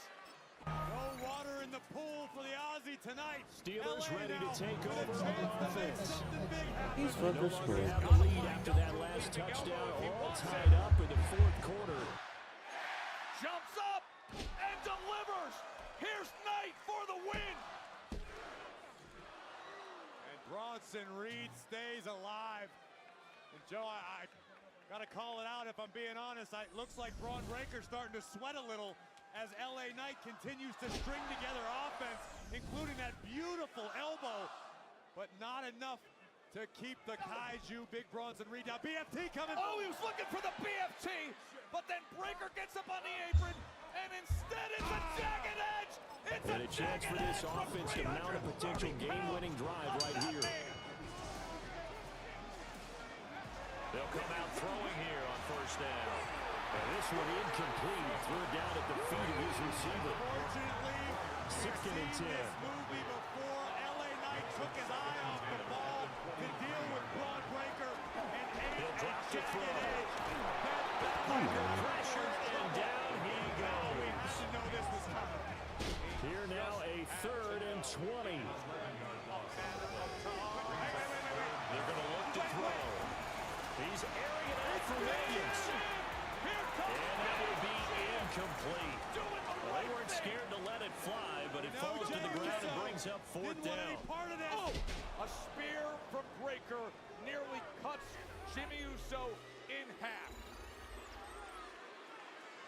no water in the pool for the Aussie tonight. Steelers LA ready to now take with a over chance on to make offense. something big happen. These No fuckers longer screwed. have the lead after that last touchdown. All tied up in the fourth quarter. Jumps up and delivers. Here's Knight for the win. And Bronson Reed stays alive. And Joe, I got to call it out if I'm being honest. It looks like Braun Breaker's starting to sweat a little as LA Knight continues to string together offense, including that beautiful elbow, but not enough to keep the Kaiju Big Bronson Reed. Now BFT coming. Oh, he was looking for the BFT, but then Breaker gets up on the apron, and instead it's a jagged edge. It's And a chance for this offense to mount a potential game-winning drive right here. They'll come out throwing here on first down. And this one incomplete. Threw it down at the feet of his receiver. Unfortunately, Second and 10. this movie before LA Knight took his eye off the ball to deal with Braun Breaker and He'll drop to throw. Under pressure, and down he We goes. had to know this was coming. Here now a 3rd and 20. They're going to look to throw. He's airing it out for Williams. And that will be incomplete. Well, they weren't scared to let it fly, but it falls to the ground and brings up 4th down. Oh, a spear from Breaker nearly cuts Jimmy Uso in half.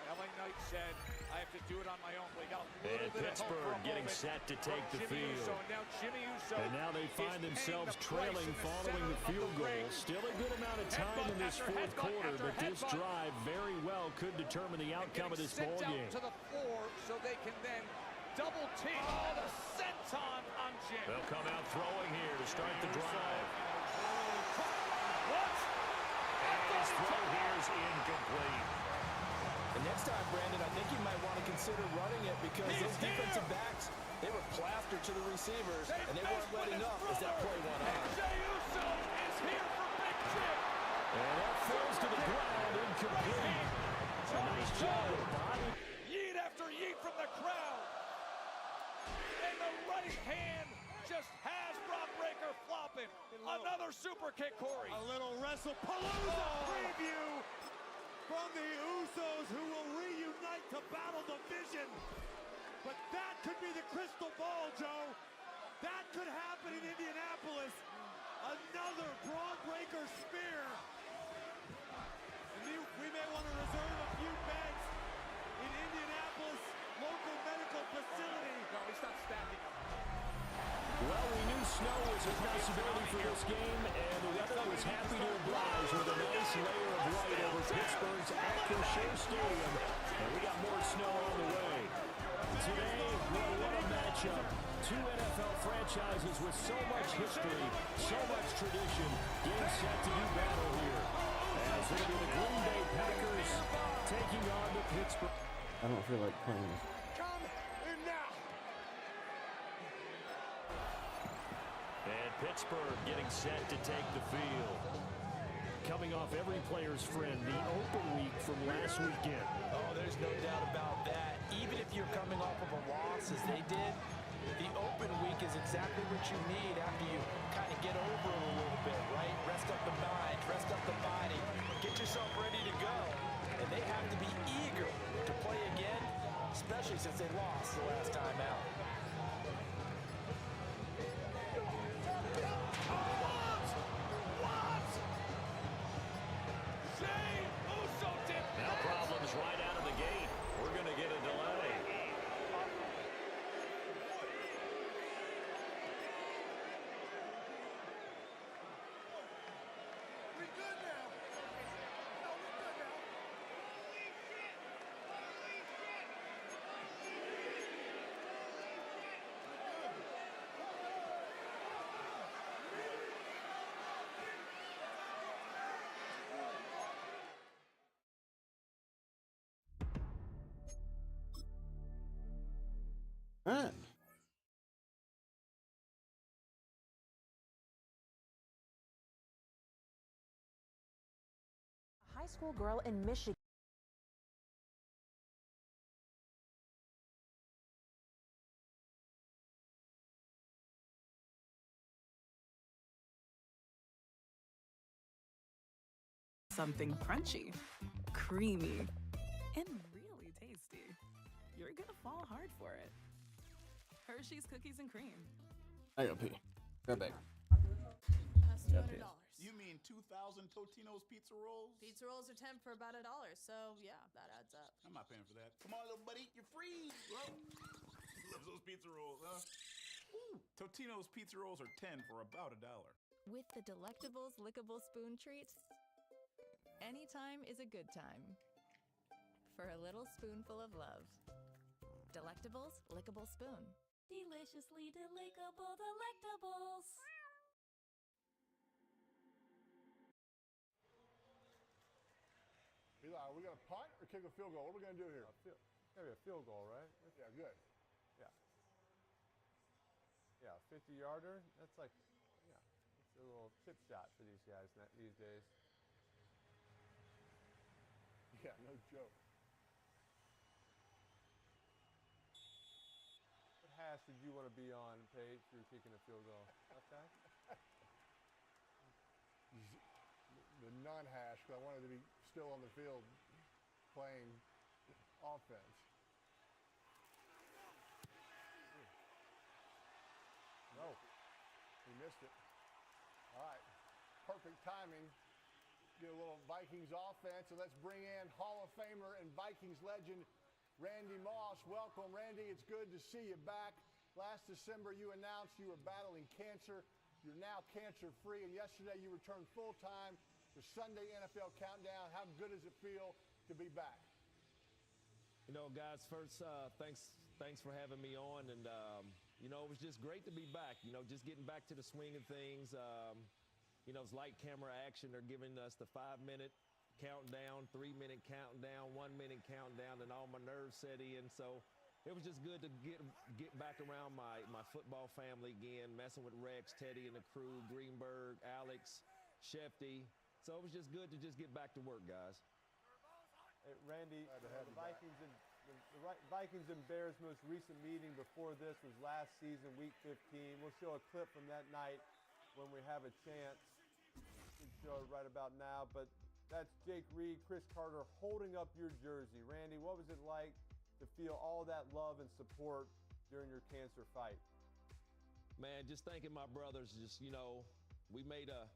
LA Knight said, I have to do it on my own. We got a little And bit of help for Pittsburgh a getting moment set to take from the Jimmy field. Uso, and now Jimmy Uso And now they find is themselves paying the trailing price in the following center the of field the ring. goal. Still a good amount of time in this fourth quarter, but this drive very well could determine the outcome of this ball game. To the floor so they can then double team. Oh, the senton on Jim. They'll come out throwing here to start the drive. What? And his throw here is incomplete. And next time, Brandon, I think you might want to consider running it because those defensive backs, they were plastered to the receivers, and they weren't letting up as that play went on. Jey Uso is here for Big Jim. And that falls to the ground, incomplete. A nice job with the body. Yeet after yeet from the crowd. And the right hand just has Braun Breaker flopping. Another super kick, Corey. A little WrestlePalooza preview from the Usos, who will reunite to battle the Vision. But that could be the crystal ball, Joe. That could happen in Indianapolis. Another Braun Breaker spear. And we may want to reserve a few beds in Indianapolis local medical facility. No, he's not stacking them. Well, we knew snow was a possibility for this game, and the weather was happy to oblige with a nice layer of white over Pittsburgh's Acrisure Stadium. And we got more snow on the way. Today, boy, what a matchup. Two NFL franchises with so much history, so much tradition, getting set to do battle here. As it'll be the Green Bay Packers taking on the Pittsburgh. I don't feel like playing this. Come in now. And Pittsburgh getting set to take the field. Coming off every player's friend, the open week from last weekend. Oh, there's no doubt about that. Even if you're coming off of a loss as they did, the open week is exactly what you need after you kind of get over it a little bit, right? Rest up the mind, rest up the body, get yourself ready to go. And they have to be eager to play again, especially since they lost the last time out. Now problems right out of the gate. We're going to get a delay. We good now. No, we good now. All right. A high school girl in Michigan. Something crunchy, creamy, and really tasty. You're gonna fall hard for it. Hershey's Cookies and Cream. I gotta pee. Right back. That's $200. You mean 2,000 Totino's pizza rolls? Pizza rolls are 10 for about $1, so yeah, that adds up. I'm not paying for that. Come on, little buddy, you're free, bro. Loves those pizza rolls, huh? Ooh, Totino's pizza rolls are 10 for about $1. With the Delectables Lickable Spoon Treat, anytime is a good time for a little spoonful of love. Delectables Lickable Spoon. Deliciously delectable Delectables. Eli, are we going to punt or kick a field goal? What are we going to do here? Maybe a field goal, right? Yeah, good. Yeah. Yeah, 50-yarder. That's like, yeah, it's a little chip shot for these guys these days. Yeah, no joke. What hash did you want to be on, Paige, if you were kicking a field goal? Okay. The non-hash, because I wanted to be still on the field playing offense. No, he missed it. All right, perfect timing. Get a little Vikings offense, and let's bring in Hall of Famer and Vikings legend Randy Moss. Welcome, Randy. It's good to see you back. Last December, you announced you were battling cancer. You're now cancer-free, and yesterday you returned full-time to Sunday NFL Countdown. How good does it feel to be back? You know, guys, first, thanks for having me on, and you know, it was just great to be back. You know, just getting back to the swing of things. You know, it's light camera action. They're giving us the 5-minute countdown, 3-minute countdown, 1-minute countdown, and all my nerves set in. So it was just good to get back around my football family again, messing with Rex, Teddy, and the crew, Greenberg, Alex, Shefty. So it was just good to just get back to work, guys. Hey, Randy, the Vikings and Bears' most recent meeting before this was last season, Week 15. We'll show a clip from that night when we have a chance. We can show it right about now, but that's Jake Reed, Chris Carter holding up your jersey. Randy, what was it like to feel all that love and support during your cancer fight? Man, just thanking my brothers. Just, you know, we made a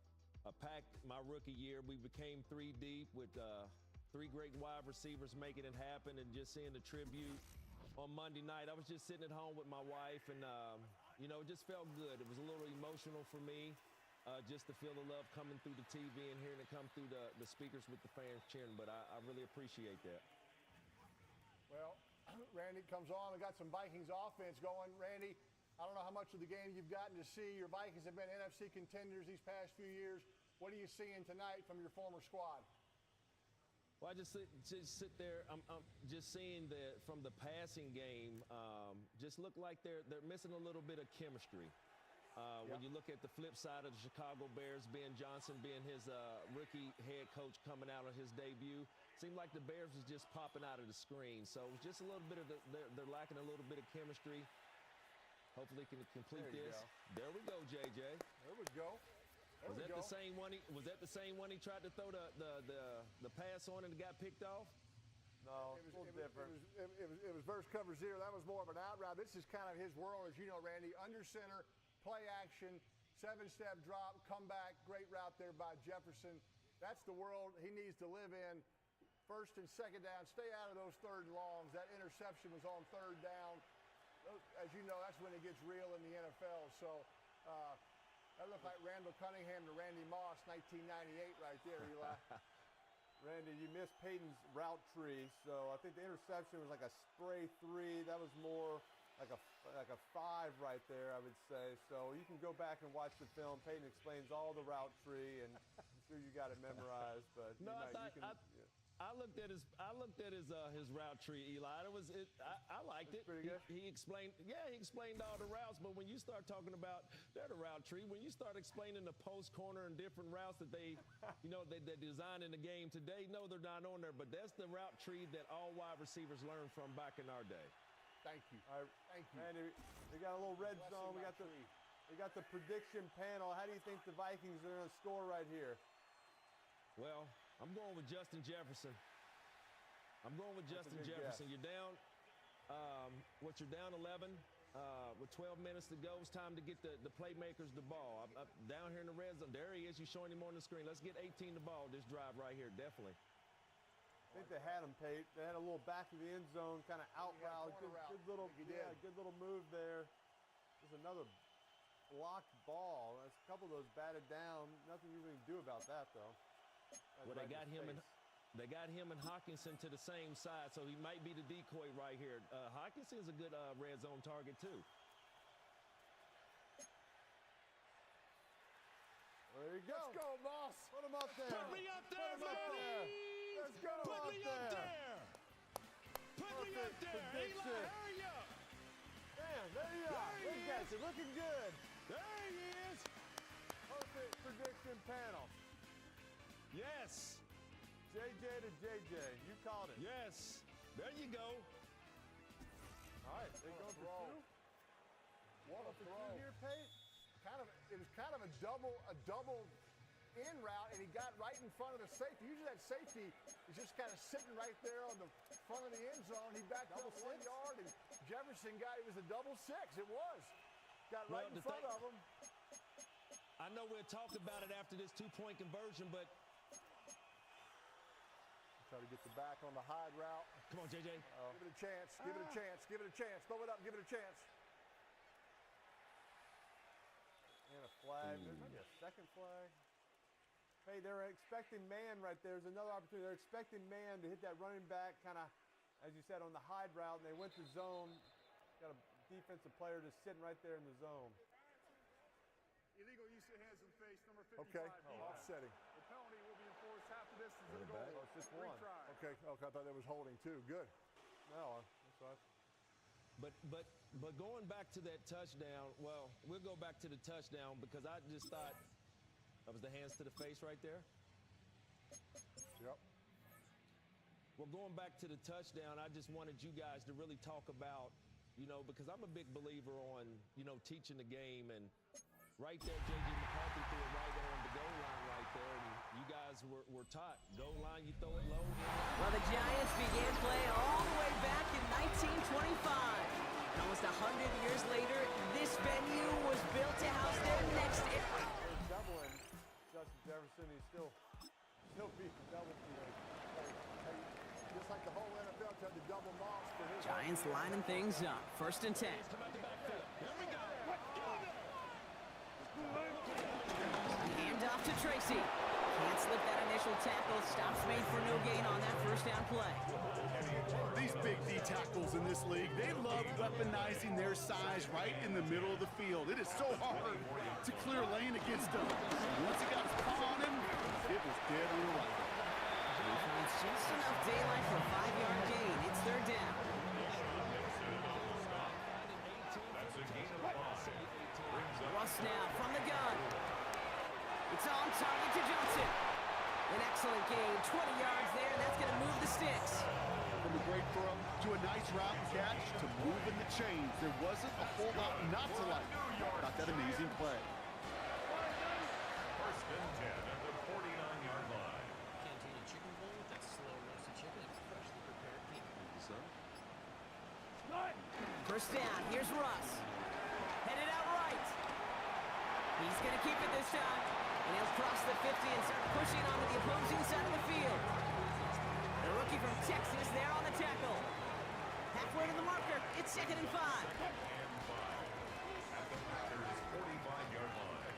pact my rookie year. We became 3 deep with 3 great wide receivers making it happen, and just seeing the tribute on Monday night. I was just sitting at home with my wife, and you know, it just felt good. It was a little emotional for me, just to feel the love coming through the TV and hearing it come through the speakers with the fans cheering, but I really appreciate that. Well, Randy comes on. We got some Vikings offense going. Randy, I don't know how much of the game you've gotten to see. Your Vikings have been NFC contenders these past few years. What are you seeing tonight from your former squad? Well, I just sit there. I'm just seeing that from the passing game, just look like they're missing a little bit of chemistry. When you look at the flip side of the Chicago Bears, Ben Johnson being his rookie head coach coming out on his debut, seemed like the Bears was just popping out of the screen. So just a little bit of they're lacking a little bit of chemistry. Hopefully can complete this. There we go, JJ. There we go. Was that the same one? Was that the same one he tried to throw the pass on and got picked off? No, it was a little different. It was verse cover zero. That was more of an out route. This is kind of his world, as you know, Randy. Under center, play action, 7-step drop, come back. Great route there by Jefferson. That's the world he needs to live in. First and second down. Stay out of those third and longs. That interception was on third down. As you know, that's when it gets real in the NFL. So that looked like Randall Cunningham to Randy Moss, 1998 right there, Eli. Randy, you missed Peyton's route tree, so I think the interception was like a spray 3. That was more like a 5 right there, I would say. So you can go back and watch the film. Peyton explains all the route tree, and I'm sure you got it memorized. But no, I looked at his route tree, Eli. I liked it. Pretty good. He explained all the routes, but when you start talking about the route tree, when you start explaining the post, corner, and different routes that they design in the game today, no, they're not on there. But that's the route tree that all wide receivers learned from back in our day. Thank you. All right, thank you. Randy, we got a little red zone. We got the prediction panel. How do you think the Vikings are going to score right here? Well, I'm going with Justin Jefferson. Guess. You're down. You're down 11 with 12 minutes to go. It's time to get the playmakers the ball. I'm down here in the red zone. There he is. You're showing him on the screen. Let's get 18 the ball. This drive right here, definitely. I think they had him, Pate. They had a little back of the end zone, kind of out route. Good little move there. There's another blocked ball. There's a couple of those batted down. Nothing you really do about that, though. Well, they got him and Hawkinson to the same side, so he might be the decoy right here. Hawkinson's a good red zone target too. There you go. Let's go, boss. Put him up there. Put me up there, baby. Let's go. Put me up there. Put me up there. Eli, hurry up. Damn, there you are. Look at you, looking good. There he is. Perfect prediction panel. Yes. JJ to JJ. You called it. Yes. There you go. All right, they go for 2. What a throw here, Pate. It was kind of a double in route, and he got right in front of the safety. Usually that safety is just kind of sitting right there on the front of the end zone. He backed up 1 yard, and Jefferson it was a double 6. It was. Got right in front of him. I know we'll talk about it after this 2-point conversion, but try to get the back on the hide route. Come on, JJ. Give it a chance. Give it a chance. Give it a chance. Throw it up. Give it a chance. And a flag. There's maybe a second flag. Hey, they're expecting man right there. There's another opportunity. They're expecting man to hit that running back kind of, as you said, on the hide route, and they went to zone. Got a defensive player just sitting right there in the zone. Illegal use of hands and face, number 55. Okay, offsetting. The penalty will be enforced after this is a goal. Oh, it's just one. Okay, I thought that was holding too. Good. No, that's right. But going back to that touchdown, well, we'll go back to the touchdown because I just thought that was the hands to the face right there. Yep. Well, going back to the touchdown, I just wanted you guys to really talk about, because I'm a big believer on, teaching the game. And right there, J.J. McCarthy threw it right on the goal line right there. And you guys were taught, goal line, you throw it low. Well, the Giants began play all the way back in 1925. And almost 100 years later, this venue was built to house their next era. They're doubling Justin Jefferson. He's still being double teamed. Just like the whole NFL tried to double Moss for his. Giants lining things up. 1st and 10. Hand off to Tracy. Can't slip that initial tackle. Stops made for no gain on that first down play. These big D tackles in this league, they love weaponizing their size right in the middle of the field. It is so hard to clear lane against them. Once he got his paw on him, it was dead on the right. He finds just enough daylight for a 5-yard gain. It's third down. Russ now from the gun. It's on target to Johnson. An excellent gain, 20 yards there, and that's going to move the sticks. From a great throw to a nice route and catch to moving the chains. There wasn't a whole lot not to like about that amazing play. First and 10 at the 49-yard line. Cantina chicken bowl with that slow roasted chicken and freshly prepared meat. First down, here's Russ. Headed out right. He's going to keep it this time. And he'll cross the 50 and start pushing onto the opposing side of the field. The rookie from Texas there on the tackle. Halfway to the marker. It's 2nd and 5. At the Packers' 45-yard line.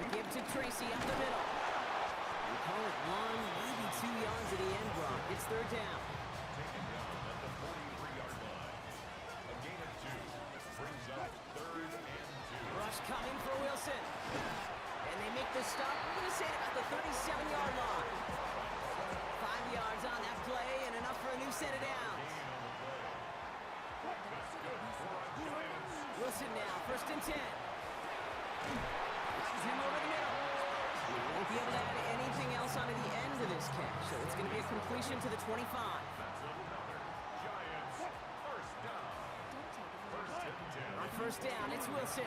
The give to Tracy up the middle. We call it 1, maybe 2 yards at the end, Brock. It's third down. Taken down at the 43-yard line. A gain of 2 brings up 3rd and 2. Rush coming for Wilson. And they make the stop. I'm going to say it about the 37-yard line. 5 yards on that play and enough for a new set of downs. Wilson now, 1st and 10. Runs him over the middle. He won't be able to add anything else onto the end of this catch, so it's going to be a completion to the 25. Giants, first down. First and 10. On first down, it's Wilson.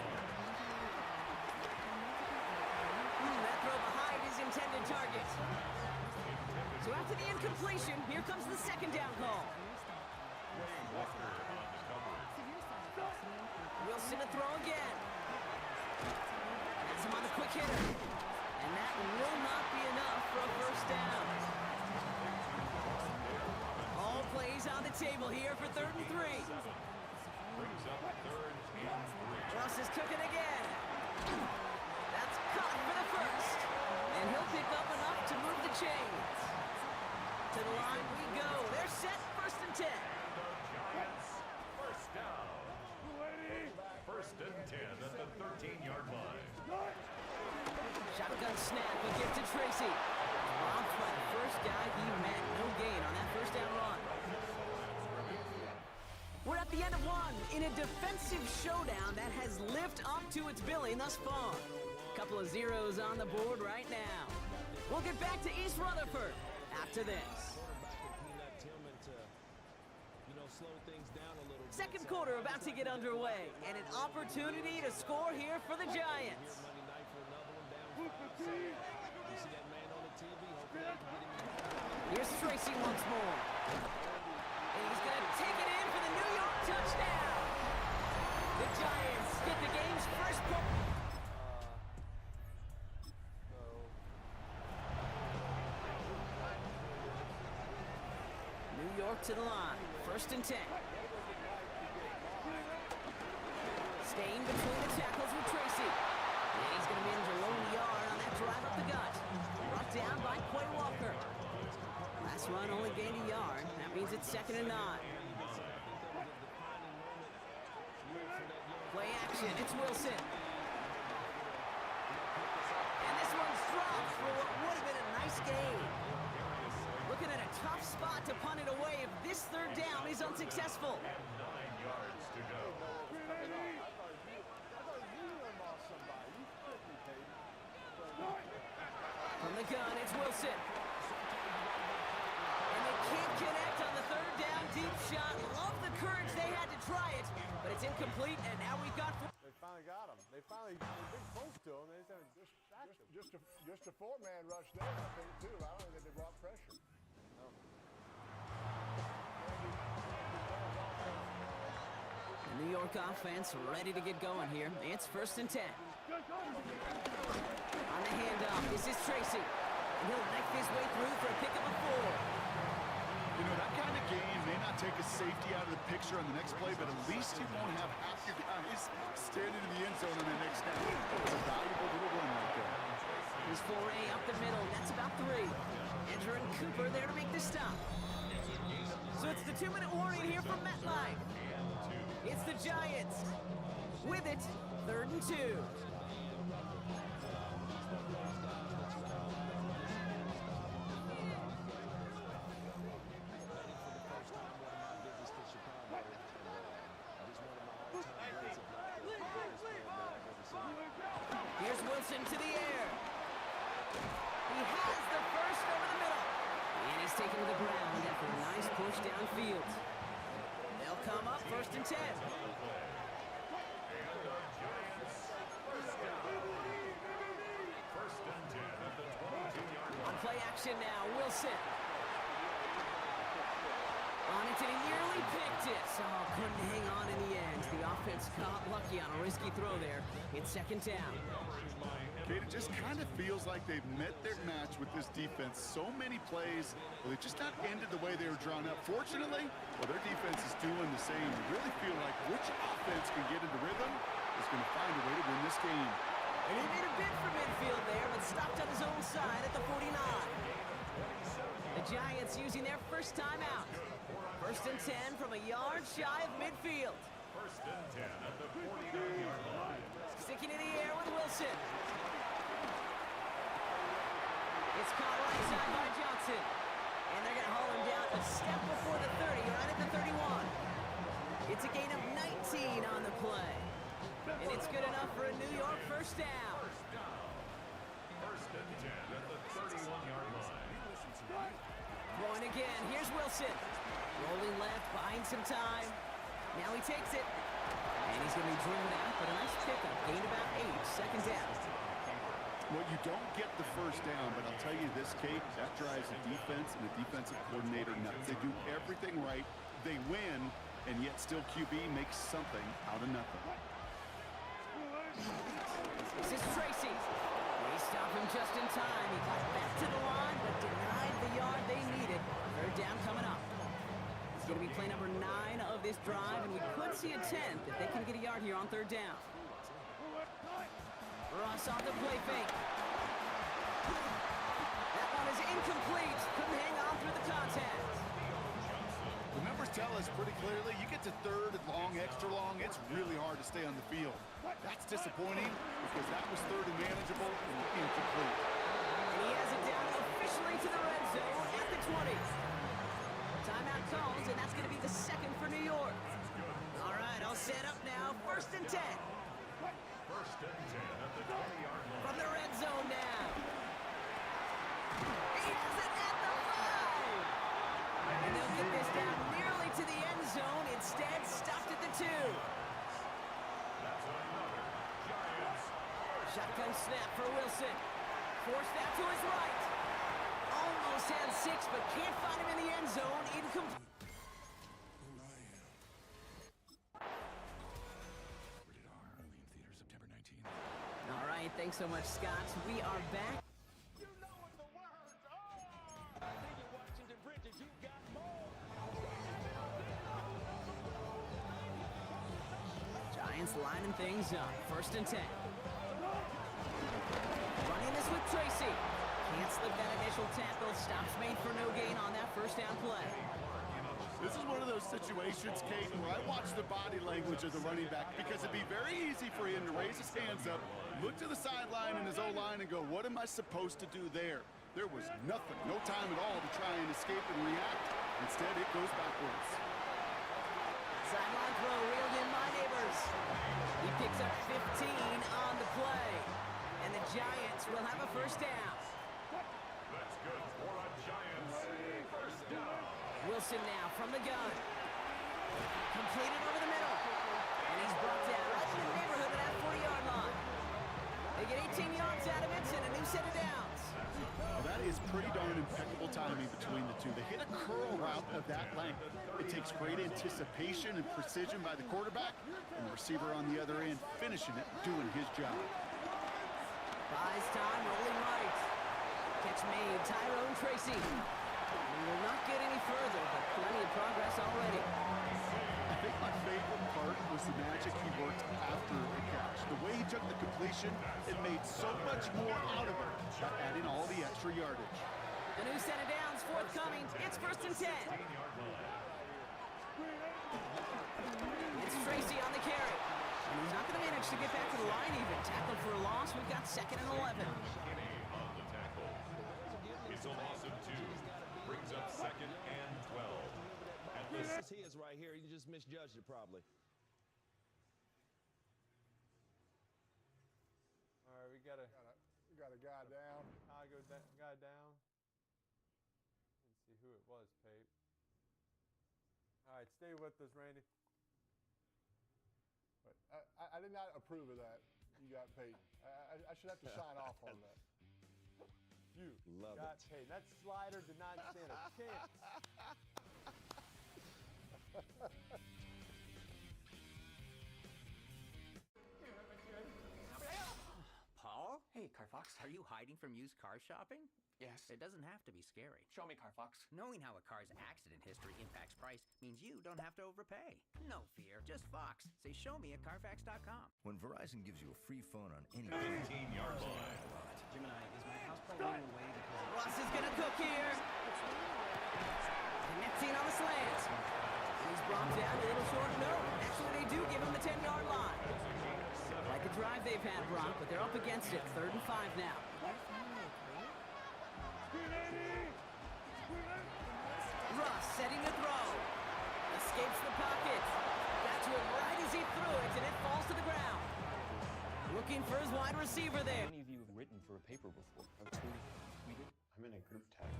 That throw behind his intended target. So after the incompletion, here comes the 2nd down call. Wilson to throw again. That's him on the quick hitter. And that will not be enough for a first down. All plays on the table here for 3rd and 3. Brings up 3rd and 3. Ross is cooking again. That's caught for the first. And he'll pick up enough to move the chains. To the line we go. They're set, 1st and 10. Giants, first down. First and 10 at the 13-yard line. Shotgun snap, a gift to Tracy. Robbed by the first guy he met. No gain on that first down run. We're at the end of one in a defensive showdown that has lived up to its billing thus far. Couple of zeros on the board right now. We'll get back to East Rutherford after this. Second quarter about to get underway, and an opportunity to score here for the Giants. Here's Tracy once more. And he's going to take it in for the New York touchdown. The Giants get the game's first point. New York to the line. 1st and 10. Staying between the tackles with Tracy. And he's going to manage a lone yard on that drive up the gut. Brought down by Quay Walker. Last run only gained a yard. That means it's 2nd and 9. Play action. It's Wilson. And this one's dropped for what would have been a nice gain. Looking at a tough spot to punt it away if this 3rd down is unsuccessful. 9 yards to go. From the gun, it's Wilson. And they can't connect on the 3rd down deep shot. Love the courage they had to try it, but it's incomplete, and now we've got... They finally got him. They've been close to him. They just haven't distracted him. Just a 4-man rush there, I think, too. I don't think they brought pressure. No. The New York offense ready to get going here. It's 1st and 10. On the handoff, this is Tracy. And he'll knife his way through for a pick of a 4. You know, that kind of game may not take a safety out of the picture on the next play, but at least you won't have half your guys standing in the end zone on the next snap. It's a valuable little run right there. His foray up the middle. That's about 3. Andrew and Cooper there to make the stop. So it's the 2-minute warning here from MetLife. It's the Giants. With it, 3rd and 2. Here's Wilson to the air. He has the first over the middle. And he's taken to the ground after a nice push downfield. They'll come up 1st and 10. On play action now, Wilson. On it, and he nearly picked it. So couldn't hang on in the end. The offense got lucky on a risky throw there. It's 2nd down. Kate, it just kind of feels like they've met their match with this defense. So many plays, well, they just not ended the way they were drawn up. Fortunately, well, their defense is doing the same. You really feel like which offense can get into rhythm is going to find a way to win this game. And he made a bid for midfield there, but stopped on his own side at the 49. The Giants using their first timeout. 1st and 10 from a yard shy of midfield. 1st and 10 at the 49-yard line. Sticking in the air with Wilson. It's caught right side by Johnson. And they're going to haul him down a step before the 30, right at the 31. It's a gain of 19 on the play. And it's good enough for a New York first down. 1st and 10 at the 31-yard line. Going again. Here's Wilson. Rolling left, buying some time. Now he takes it. And he's going to be driven out, but a nice pickup. Gain about 8, 2nd down. Well, you don't get the first down, but I'll tell you this, Kate, that drives the defense and the defensive coordinator nuts. They do everything right. They win, and yet still QB makes something out of nothing. This is Tracy. They stop him just in time. He got back to the line, but denied the yard they needed. 3rd down coming up. It's going to be play number 9 of this drive, and we could see a 10th if they can get a yard here on 3rd down. Ross off the play fake. That one is incomplete. Couldn't hang on through the contact. The numbers tell us pretty clearly, you get to 3rd and long, extra long, it's really hard to stay on the field. That's disappointing because that was 3rd and manageable and incomplete. And he has it down officially to the red zone at the 20. Timeout calls, and that's going to be the 2nd for New York. All right, I'll set up now. 1st and 10. 1st and 10 at the 20-yard line. From the red zone now. He has it at the 5. And they'll get this down nearly to the end zone. Instead, stopped at the 2. Shotgun snap for Wilson. Forced out to his right. Almost had 6, but can't find him in the end zone. Incomplete. All right, thanks so much, Scott. We are back. Giants lining things up. 1st and 10. Running this with Tracy. Can't slip that initial tackle. Stops made for no gain on that 1st down play. This is one of those situations, Kate, where I watch the body language of the running back because it'd be very easy for him to raise his hands up, look to the sideline in his O-line and go, what am I supposed to do there? There was nothing, no time at all to try and escape and react. Instead, it goes backwards. Sideline throw reeled in by Neighbors. He picks up 15 on the play. And the Giants will have a 1st down. That's good for a Giants 1st down. Wilson now from the gun. Completed over the middle. And he's brought down right in the neighborhood of that 40-yard line. They get 18 yards out of it and a new set of downs. Well, that is pretty darn impeccable timing between the two. They hit a curl route of that length. It takes great anticipation and precision by the quarterback, and the receiver on the other end finishing it, doing his job. Buys time, rolling right. Catch made, Tyrone Tracy. And We will not get any further, but plenty of progress already. I think my favorite part was the magic he worked after the catch. The way he took the completion, it made so much more out of it by adding all the extra yardage. A new set of downs forthcoming. It's 1st and 10. It's Tracy on the carry. And he's not going to manage to get back to the line even. Tackled for a loss. We've got 2nd and 11. It's a loss of 2. Brings up 2nd and 12. This is his right here. You just misjudged it probably. All right, we got a guy down. Guy down. Let's see who it was, Pape. All right, stay with us, Randy. But I did not approve of that. You got paid. I should have to sign off on that. You Love got it. paid. That slider did not stand a chance. Paul? Hey, Carfox, are you hiding from used car shopping? Yes. It doesn't have to be scary. Show me, Carfox. Knowing how a car's accident history impacts price means you don't have to overpay. No fear, just Fox. Say show me at Carfax.com. When Verizon gives you a free phone on any 15-yard line. Gemini, is my house play going away because... Ross is going to cook here. Connecting on the slant. He's brought down a little short. No, actually they do give him the 10-yard line. Like a drive they've had, Brock, but they're up against it. 3rd and 5 now. Russ setting the throw. Escapes the pocket. Got to it right as he threw it, and it falls to the ground. Looking for his wide receiver there. How many of you have written for a paper before? I've tweeted. I'm in a group tag.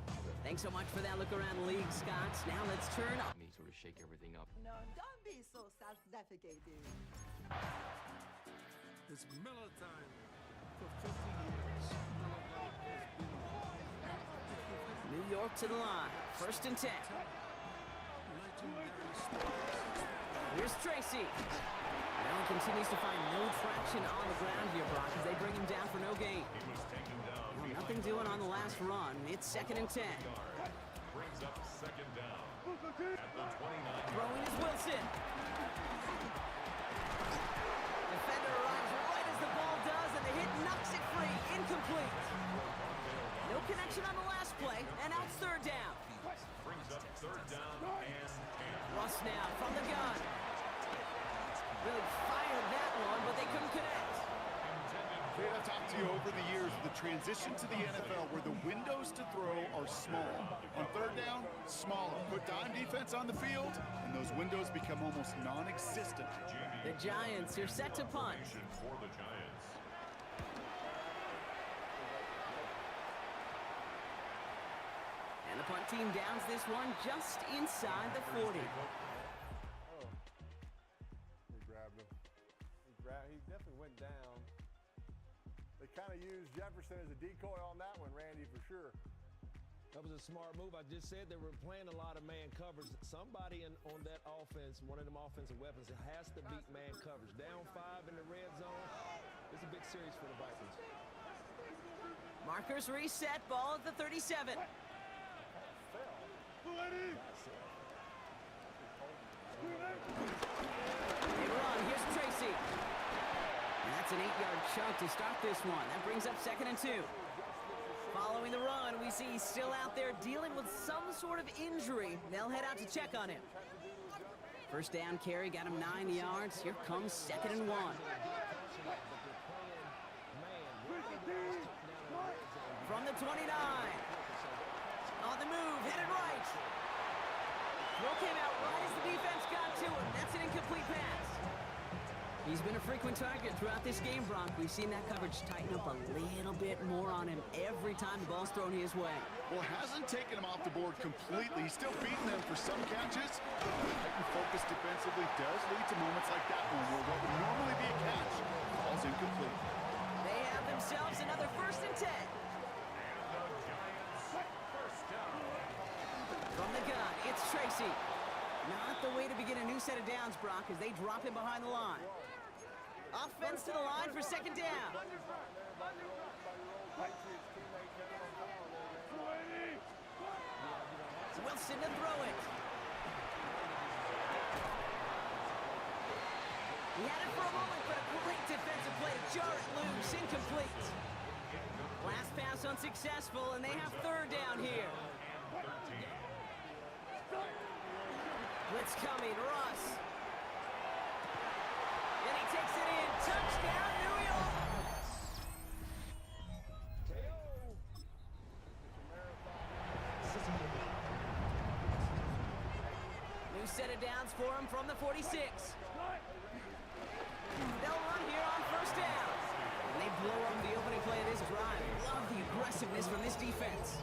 Thanks so much for that look around the league, Scott. Now let's turn up. Let me sort of shake everything up. No, don't be so self-defecating. It's Miller time. For 50 years, Miller Lite has been New York to the line. 1st and 10. Here's Tracy. Allen continues to find no traction on the ground here, Brock, as they bring him down for no gain. He was taken down. Well, nothing doing on the last run. It's 2nd and 10. Brings up 2nd down. At the 29. Throwing is Wilson. Defender arrives right as the ball does, and the hit knocks it free. Incomplete. No connection on the last play, and out 3rd down. Brings up 3rd down and 10. Russ now from the gun. Really fired that one, but they couldn't connect. Kate, I've talked to you over the years, the transition to the NFL where the windows to throw are small. On 3rd down, smaller. Put dime defense on the field, and those windows become almost non-existent. The Giants are set to punt. For the Giants. And the punt team downs this one just inside the 40. He grabbed him. He definitely went down. They kind of used Jefferson as a decoy on that one, Randy, for sure. That was a smart move. I just said they were playing a lot of man coverage. Somebody on that offense, one of them offensive weapons, has to beat man coverage. Down 5 in the red zone. It's a big series for the Vikings. Markers reset, ball at the 37. They run, here's Tracy. And that's an 8-yard chunk to start this one. That brings up 2nd and 2. Following the run, we see he's still out there dealing with some sort of injury. They'll head out to check on him. 1st down carry, got him 9 yards. Here comes 2nd and 1. From the 29. On the move, headed right. Throw came out right as the defense got to him. That's an incomplete pass. He's been a frequent target throughout this game, Bronk. We've seen that coverage tighten up a little bit more on him every time the ball's thrown his way. Well, hasn't taken him off the board completely. He's still beating them for some catches. Heightened focus defensively does lead to moments like that one where what would normally be a catch falls incomplete. They have themselves another 1st and 10. From the gun, it's Tracy. Not the way to begin a new set of downs, Brock, as they drop him behind the line. Offense to the line for 2nd down. Wilson to throw it. He had it for a moment, but a great defensive play to jar it loose. Incomplete. Last pass unsuccessful, and they have third down here. Blitz coming, Russ. And he takes it in. Touchdown, New York. New set of downs for him from the 46. They'll run here on first down. And they blow up the opening play of this drive. Love the aggressiveness from this defense.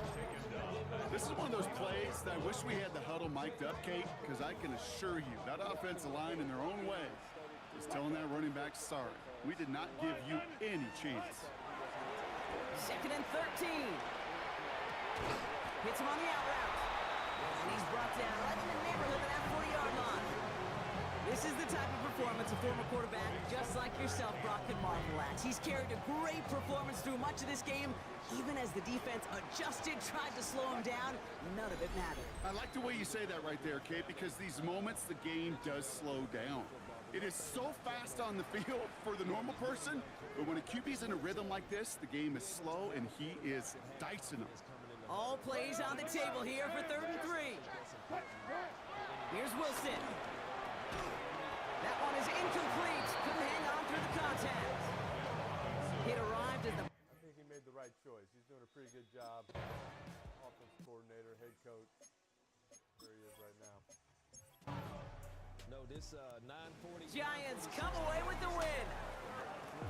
This is one of those plays that I wish we had the huddle mic'd up, Kate, because I can assure you that offensive line in their own way is telling that running back, sorry, we did not give you any chance. 2nd and 13. Hits him on the out route. And he's brought down right in the neighborhood of that 40-yard line. This is the type of performance a former quarterback, just like yourself, Brock, can marvel at. He's carried a great performance through much of this game. Even as the defense adjusted, tried to slow him down, none of it mattered. I like the way you say that right there, Kate, because these moments the game does slow down. It is so fast on the field for the normal person, but when a QB's in a rhythm like this, the game is slow and he is dicing them. All plays on the table here for 3rd and 3. Here's Wilson. That one is incomplete. Couldn't hang on through the contact. It arrived at the... I think he made the right choice. He's doing a pretty good job. Offensive coordinator, head coach. There he is right now. No, this 9:40. Giants come away with the win.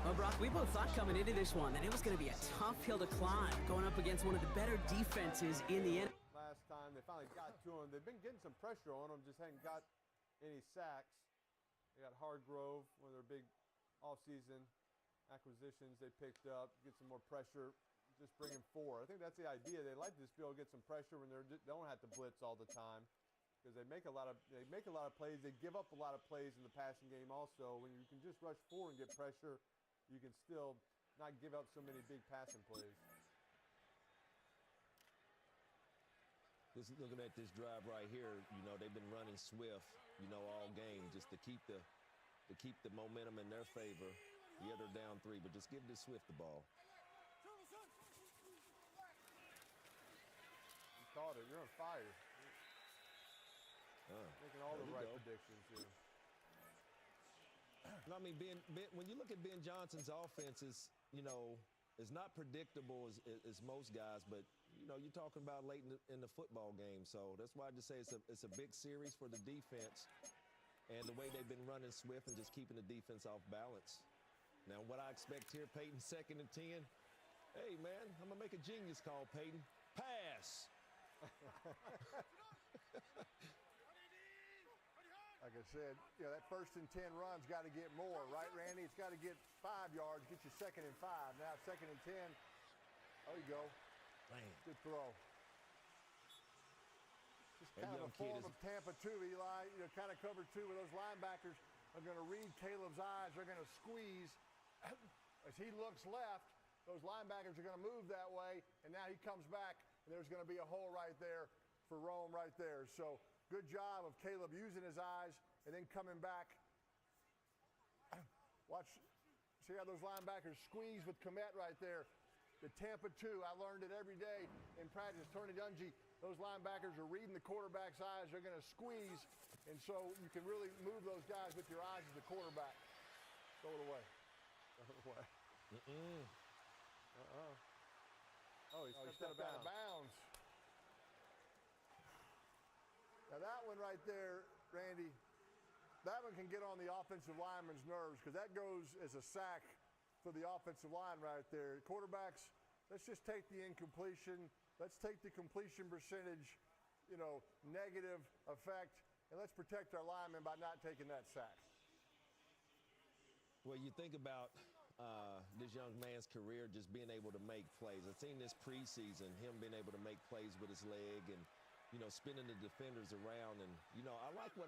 Well, Brock, we both thought coming into this one that it was going to be a tough hill to climb, going up against one of the better defenses in the NFL. Last time they finally got to him. They've been getting some pressure on him, just hadn't got any sacks. They got Hargrove, one of their big offseason acquisitions they picked up, get some more pressure, just bring him 4. I think that's the idea. They like to just be able to get some pressure when they don't have to blitz all the time, because they make a lot of plays. They give up a lot of plays in the passing game also. When you can just rush 4 and get pressure, you can still not give up so many big passing plays. Just looking at this drive right here, you know, they've been running swift, you know, all game just to keep the momentum in their favor. Yeah, they're down 3, but just give this Swift the ball. You caught it. You're on fire. Making all the right predictions here. I mean, when you look at Ben Johnson's offenses, you know, it's not predictable as most guys, but you know, you're talking about late in the football game, so that's why I just say it's a big series for the defense, and the way they've been running swift and just keeping the defense off balance. Now, what I expect here, Peyton, 2nd and 10. Hey, man, I'm gonna make a genius call, Peyton. Pass. Like I said, you know, that 1st and 10 run's got to get more, right, Randy? It's got to get 5 yards, get you 2nd and 5. Now 2nd and 10. There you go. Man. Good throw. Just kind of a form of Tampa 2, Eli. You know, kind of cover 2 where those linebackers are going to read Caleb's eyes. They're going to squeeze. As he looks left, those linebackers are going to move that way, and now he comes back, and there's going to be a hole right there for Rome right there. So good job of Caleb using his eyes and then coming back. Watch, see how those linebackers squeeze with Komet right there. The Tampa 2, I learned it every day in practice. Tony Dungy, those linebackers are reading the quarterback's eyes. They're going to squeeze, and so you can really move those guys with your eyes as the quarterback. Throw it away. Throw it away. Oh, he stepped out of bounds. Now that one right there, Randy, that one can get on the offensive lineman's nerves because that goes as a sack for the offensive line right there. Quarterbacks, let's just take the incompletion. Let's take the completion percentage, you know, negative effect, and let's protect our linemen by not taking that sack. Well, you think about this young man's career just being able to make plays. I've seen this preseason, him being able to make plays with his leg and, you know, spinning the defenders around. And, you know, I like what